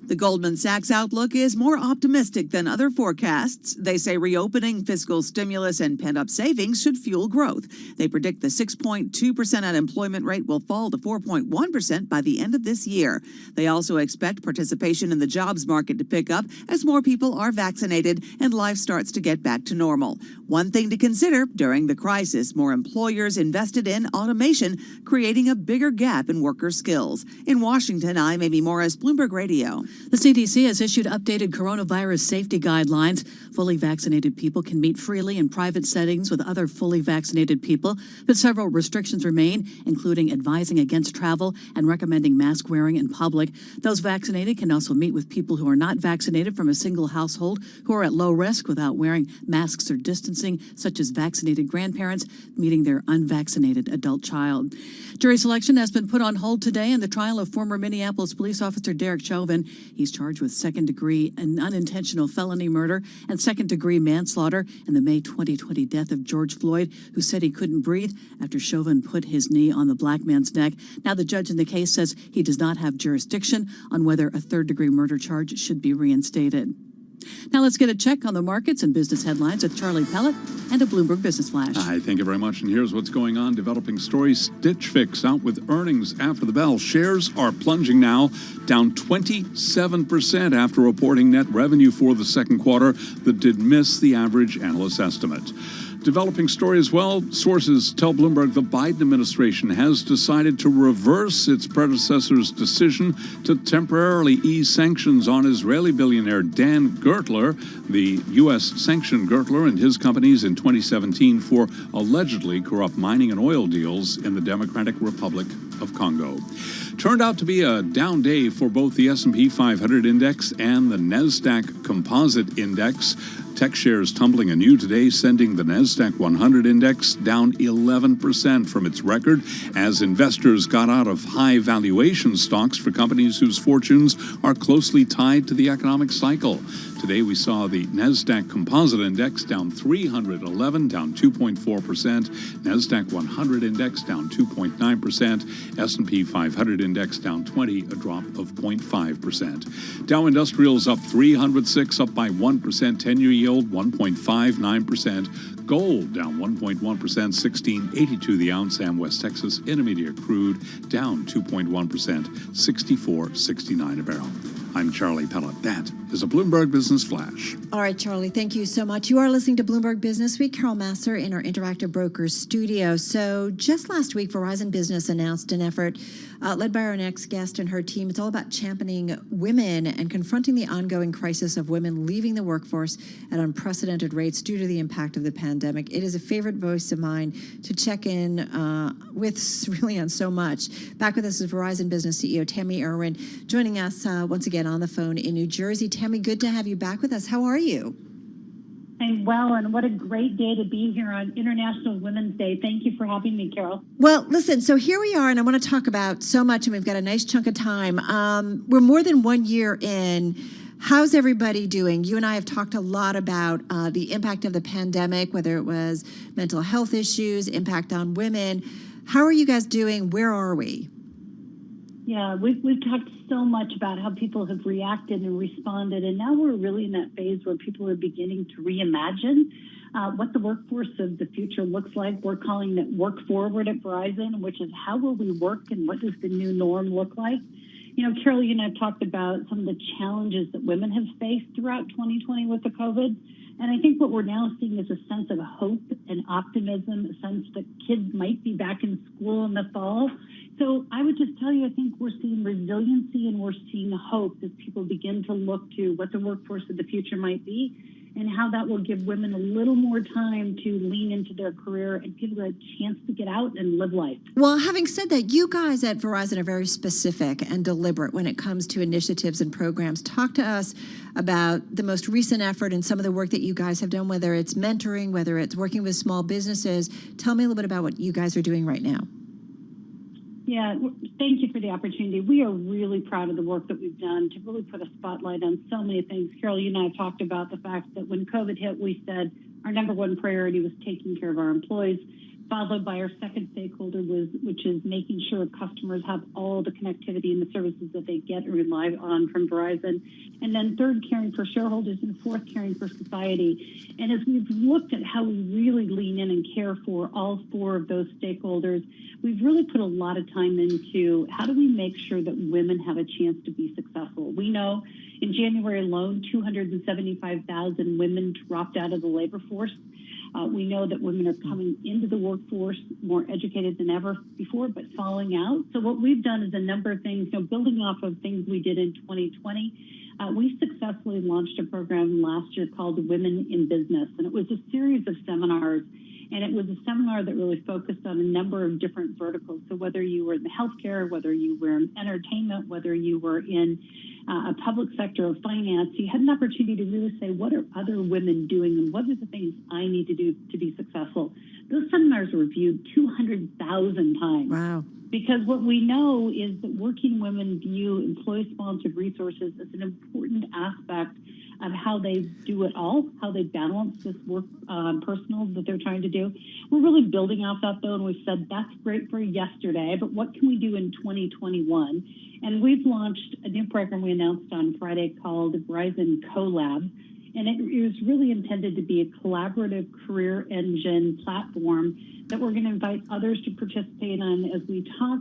The Goldman Sachs outlook is more optimistic than other forecasts. They say reopening, fiscal stimulus, and pent-up savings should fuel growth. They predict the 6.2% unemployment rate will fall to 4.1% by the end of this year. They also expect participation in the jobs market to pick up as more people are vaccinated and life starts to get back to normal. One thing to consider, during the crisis, more employers invested in automation, creating a bigger gap in worker skills. In Washington, I'm Amy Morris, Bloomberg Radio. The CDC has issued updated coronavirus safety guidelines. Fully vaccinated people can meet freely in private settings with other fully vaccinated people, but several restrictions remain, including advising against travel and recommending mask wearing in public. Those vaccinated can also meet with people who are not vaccinated from a single household who are at low risk without wearing masks or distancing, such as vaccinated grandparents meeting their unvaccinated adult child. Jury selection has been put on hold today in the trial of former Minneapolis police officer Derek Chauvin. He's charged with second-degree and unintentional felony murder and second-degree manslaughter in the May 2020 death of George Floyd, who said he couldn't breathe after Chauvin put his knee on the black man's neck. Now the judge in the case says he does not have jurisdiction on whether a third-degree murder charge should be reinstated. Now let's get a check on the markets and business headlines with Charlie Pellet and a Bloomberg Business Flash. Hi, thank you very much. And here's what's going on. Developing story, Stitch Fix out with earnings after the bell. Shares are plunging now, down 27% after reporting net revenue for the second quarter that did miss the average analyst estimate. Developing story as well. Sources tell Bloomberg the Biden administration has decided to reverse its predecessor's decision to temporarily ease sanctions on Israeli billionaire Dan Gertler. The U.S. sanctioned Gertler and his companies in 2017 for allegedly corrupt mining and oil deals in the Democratic Republic of Congo. Turned out to be a down day for both the S&P 500 index and the NASDAQ Composite Index. Tech shares tumbling anew today, sending the NASDAQ 100 index down 11% from its record as investors got out of high valuation stocks for companies whose fortunes are closely tied to the economic cycle. Today we saw the NASDAQ Composite Index down 311, down 2.4%. NASDAQ 100 Index down 2.9%. S&P 500 Index down 20, a drop of 0.5%. Dow Industrials up 306, up by 1%. 10-year yield 1.59%. Gold down 1.1%, 16.82 the ounce. And West Texas Intermediate crude down 2.1%, 64.69 a barrel. I'm Charlie Pellet. That is a Bloomberg Business Flash. All right, Charlie, thank you so much. You are listening to Bloomberg Business Week. Carol Masser in our Interactive Brokers studio. So just last week, Verizon Business announced an effort led by our next guest and her team. It's all about championing women and confronting the ongoing crisis of women leaving the workforce at unprecedented rates due to the impact of the pandemic. It is a favorite voice of mine to check in with really on so much. Back with us is Verizon Business CEO Tammy Irwin, joining us once again on the phone in New Jersey. Tammy, good to have you back with us. How are you? I'm well, and what a great day to be here on International Women's Day. Thank you for having me, Carol. Well, listen, so here we are, and I want to talk about so much, and we've got a nice chunk of time. We're more than 1 year in. How's everybody doing? You and I have talked a lot about the impact of the pandemic, whether it was mental health issues, impact on women. How are you guys doing? Where are we? Yeah, we've talked so much about how people have reacted and responded, and now we're really in that phase where people are beginning to reimagine what the workforce of the future looks like. We're calling it Work Forward at Verizon, which is how will we work and what does the new norm look like? You know, Carol, you and I have talked about some of the challenges that women have faced throughout 2020 with the COVID. And I think what we're now seeing is a sense of hope and optimism, a sense that kids might be back in school in the fall. So I would just tell you, I think we're seeing resiliency and we're seeing hope as people begin to look to what the workforce of the future might be and how that will give women a little more time to lean into their career and give them a chance to get out and live life. Well, having said that, you guys at Verizon are very specific and deliberate when it comes to initiatives and programs. Talk to us about the most recent effort and some of the work that you guys have done, whether it's mentoring, whether it's working with small businesses. Tell me a little bit about what you guys are doing right now. Yeah, thank you for the opportunity. We are really proud of the work that we've done to really put a spotlight on so many things. Carol, you and I have talked about the fact that when COVID hit, we said our number one priority was taking care of our employees. followed by our second stakeholder, which is making sure customers have all the connectivity and the services that they get and rely on from Verizon. And then third, caring for shareholders, and fourth, caring for society. And as we've looked at how we really lean in and care for all four of those stakeholders, we've really put a lot of time into how do we make sure that women have a chance to be successful. We know in January alone, 275,000 women dropped out of the labor force. We know that women are coming into the workforce more educated than ever before, but falling out. So what we've done is a number of things, building off of things we did in 2020. We successfully launched a program last year called Women in Business, and it was a series of seminars. And it was a seminar that really focused on a number of different verticals. So whether you were in the healthcare, whether you were in entertainment, whether you were in a public sector of finance, you had an opportunity to really say, what are other women doing and what are the things I need to do to be successful? Those seminars were viewed 200,000 times. Wow. Because what we know is that working women view employee-sponsored resources as an important aspect of how they do it all, how they balance this work personal that they're trying to do. We're really building off that, though, and we've said that's great for yesterday, but what can we do in 2021? And we've launched a new program we announced on Friday called Verizon CoLab, and it is really intended to be a collaborative career engine platform that we're going to invite others to participate on as we talk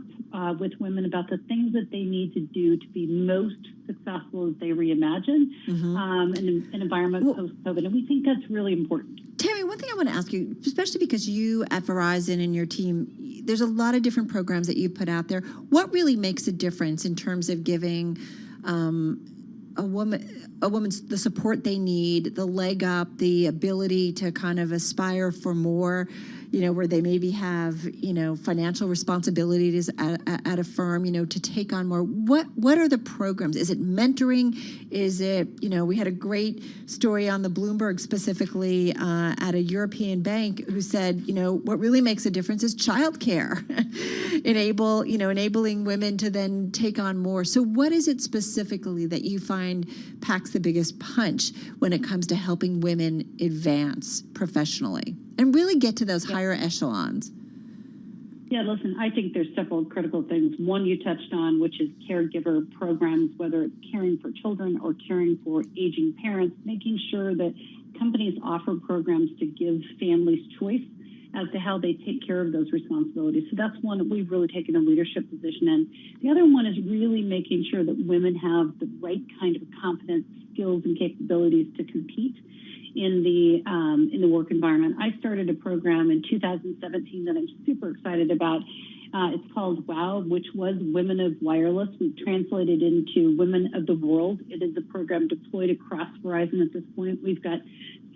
with women about the things that they need to do to be most successful as they reimagine an environment post-COVID. And we think that's really important. Tammy, one thing I want to ask you, especially because you at Verizon and your team, there's a lot of different programs that you've put out there. What really makes a difference in terms of giving a woman's the support they need, the leg up, the ability to kind of aspire for more, where they maybe have, financial responsibilities at a firm, to take on more. What are the programs? Is it mentoring? Is it, we had a great story on the Bloomberg specifically at a European bank who said, what really makes a difference is childcare, enabling women to then take on more. So what is it specifically that you find packs the biggest punch when it comes to helping women advance professionally and really get to those higher echelons? Yeah, listen, I think there's several critical things. One you touched on, which is caregiver programs, whether it's caring for children or caring for aging parents, making sure that companies offer programs to give families choice as to how they take care of those responsibilities. So that's one that we've really taken a leadership position in. The other one is really making sure that women have the right kind of competence, skills, and capabilities to compete in the work environment. I started a program in 2017 that I'm super excited about. It's called WOW, which was Women of Wireless. We've translated into Women of the World. It is a program deployed across Verizon at this point. We've got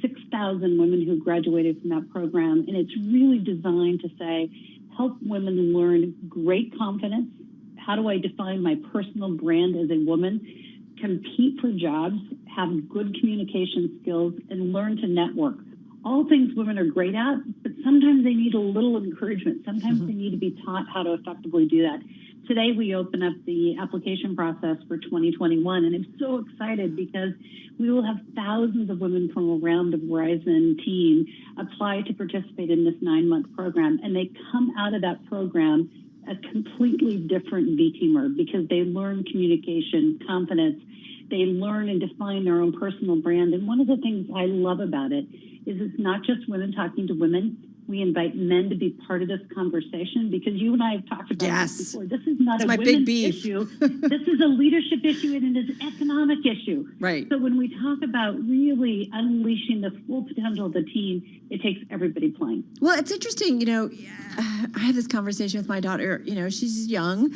6,000 women who graduated from that program, and it's really designed to say, help women learn great confidence. How do I define my personal brand as a woman? Compete for jobs, have good communication skills, and learn to network. All things women are great at, but sometimes they need a little encouragement. Sometimes they need to be taught how to effectively do that. Today, we open up the application process for 2021, and I'm so excited because we will have thousands of women from around the Verizon team apply to participate in this 9-month program, and they come out of that program a completely different V-teamer because they learn communication, confidence, they learn and define their own personal brand. And one of the things I love about it is it's not just women talking to women. We invite men to be part of this conversation because you and I have talked about this before. This is not a women's issue. This is a leadership issue and it is an economic issue. Right. So when we talk about really unleashing the full potential of the team, it takes everybody playing. Well, it's interesting, I had this conversation with my daughter, she's young,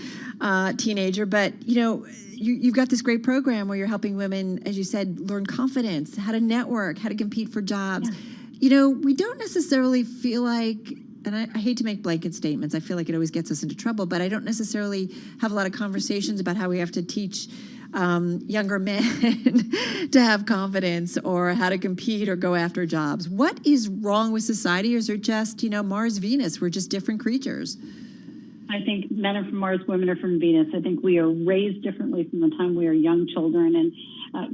teenager, but, you've got this great program where you're helping women, as you said, learn confidence, how to network, how to compete for jobs. Yeah. We don't necessarily feel like, and I hate to make blanket statements, I feel like it always gets us into trouble, but I don't necessarily have a lot of conversations about how we have to teach younger men to have confidence or how to compete or go after jobs. What is wrong with society, or is it just, Mars, Venus, we're just different creatures? I think men are from Mars, women are from Venus. I think we are raised differently from the time we are young children. And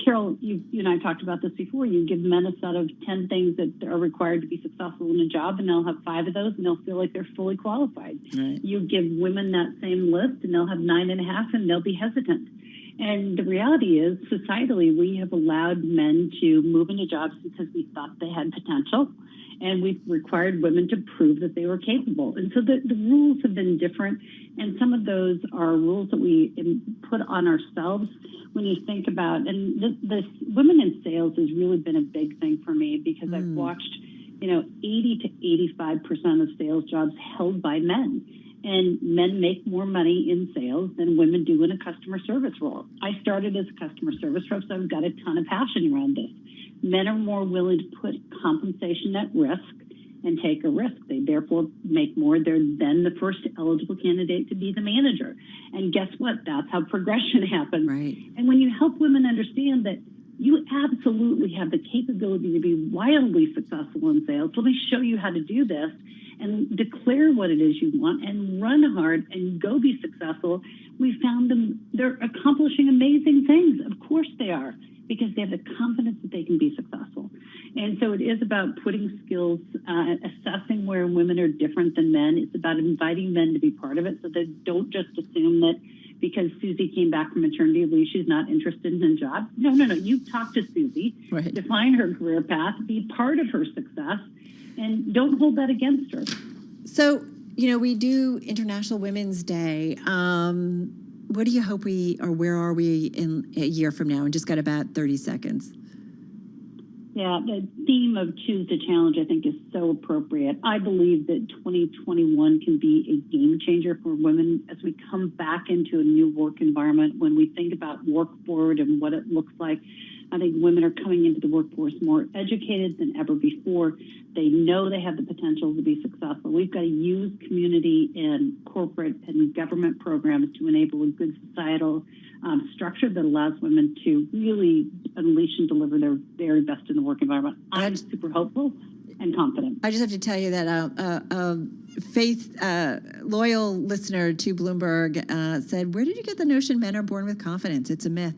Carol, you and I talked about this before. You give men a set of 10 things that are required to be successful in a job, and they'll have 5 of those, and they'll feel like they're fully qualified. Right. You give women that same list, and they'll have 9.5, and they'll be hesitant. And the reality is, societally, we have allowed men to move into jobs because we thought they had potential, and we've required women to prove that they were capable. And so the rules have been different, and some of those are rules that we put on ourselves when you think about, and this women in sales has really been a big thing for me because I've watched, 80 to 85% of sales jobs held by men. And men make more money in sales than women do in a customer service role. I started as a customer service rep, so I've got a ton of passion around this. Men are more willing to put compensation at risk and take a risk. They therefore make more. They're then the first eligible candidate to be the manager. And guess what? That's how progression happens. Right. And when you help women understand that you absolutely have the capability to be wildly successful in sales, let me show you how to do this, and declare what it is you want and run hard and go be successful. We found they're accomplishing amazing things. Of course they are, because they have the confidence that they can be successful. And so it is about putting skills, assessing where women are different than men. It's about inviting men to be part of it, so they don't just assume that because Susie came back from maternity leave, she's not interested in a job. No. You talk to Susie, right. Define her career path, be part of her success, and don't hold that against her. So, we do International Women's Day. What do you hope where are we in a year from now? And just got about 30 seconds. Yeah, the theme of Choose to Challenge, I think, is so appropriate. I believe that 2021 can be a game changer for women as we come back into a new work environment. When we think about work forward and what it looks like, I think women are coming into the workforce more educated than ever before. They know they have the potential to be successful. We've got to use community and corporate and government programs to enable a good societal structure that allows women to really unleash and deliver their very best in the work environment. I'm super hopeful and confident. I just have to tell you that Faith, loyal listener to Bloomberg, said, "Where did you get the notion men are born with confidence? It's a myth."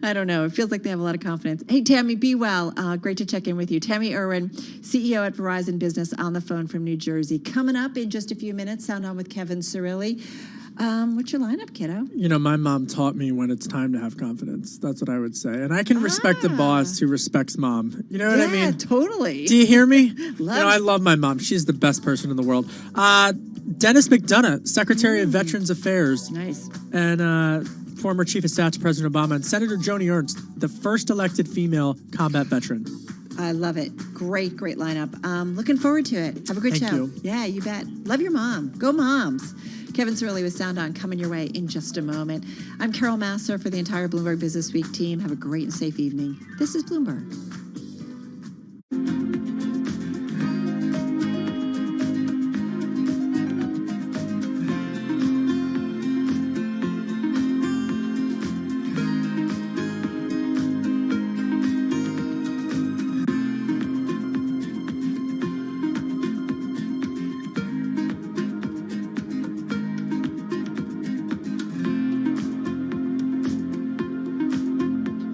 I don't know. It feels like they have a lot of confidence. Hey, Tammy, be well. Great to check in with you. Tammy Irwin, CEO at Verizon Business, on the phone from New Jersey. Coming up in just a few minutes, Sound On with Kevin Cirilli. What's your lineup, kiddo? My mom taught me when it's time to have confidence. That's what I would say. And I can respect a boss who respects mom. You know what I mean? Yeah, totally. Do you hear me? I love my mom. She's the best person in the world. Dennis McDonough, Secretary of Veterans Affairs. Nice. And former Chief of Staff to President Obama. And Senator Joni Ernst, the first elected female combat veteran. I love it. Great lineup. Looking forward to it. Have a great show. Thank you. Yeah, you bet. Love your mom. Go moms. Kevin Cirilli with Sound On coming your way in just a moment. I'm Carol Massar for the entire Bloomberg Business Week team. Have a great and safe evening. This is Bloomberg.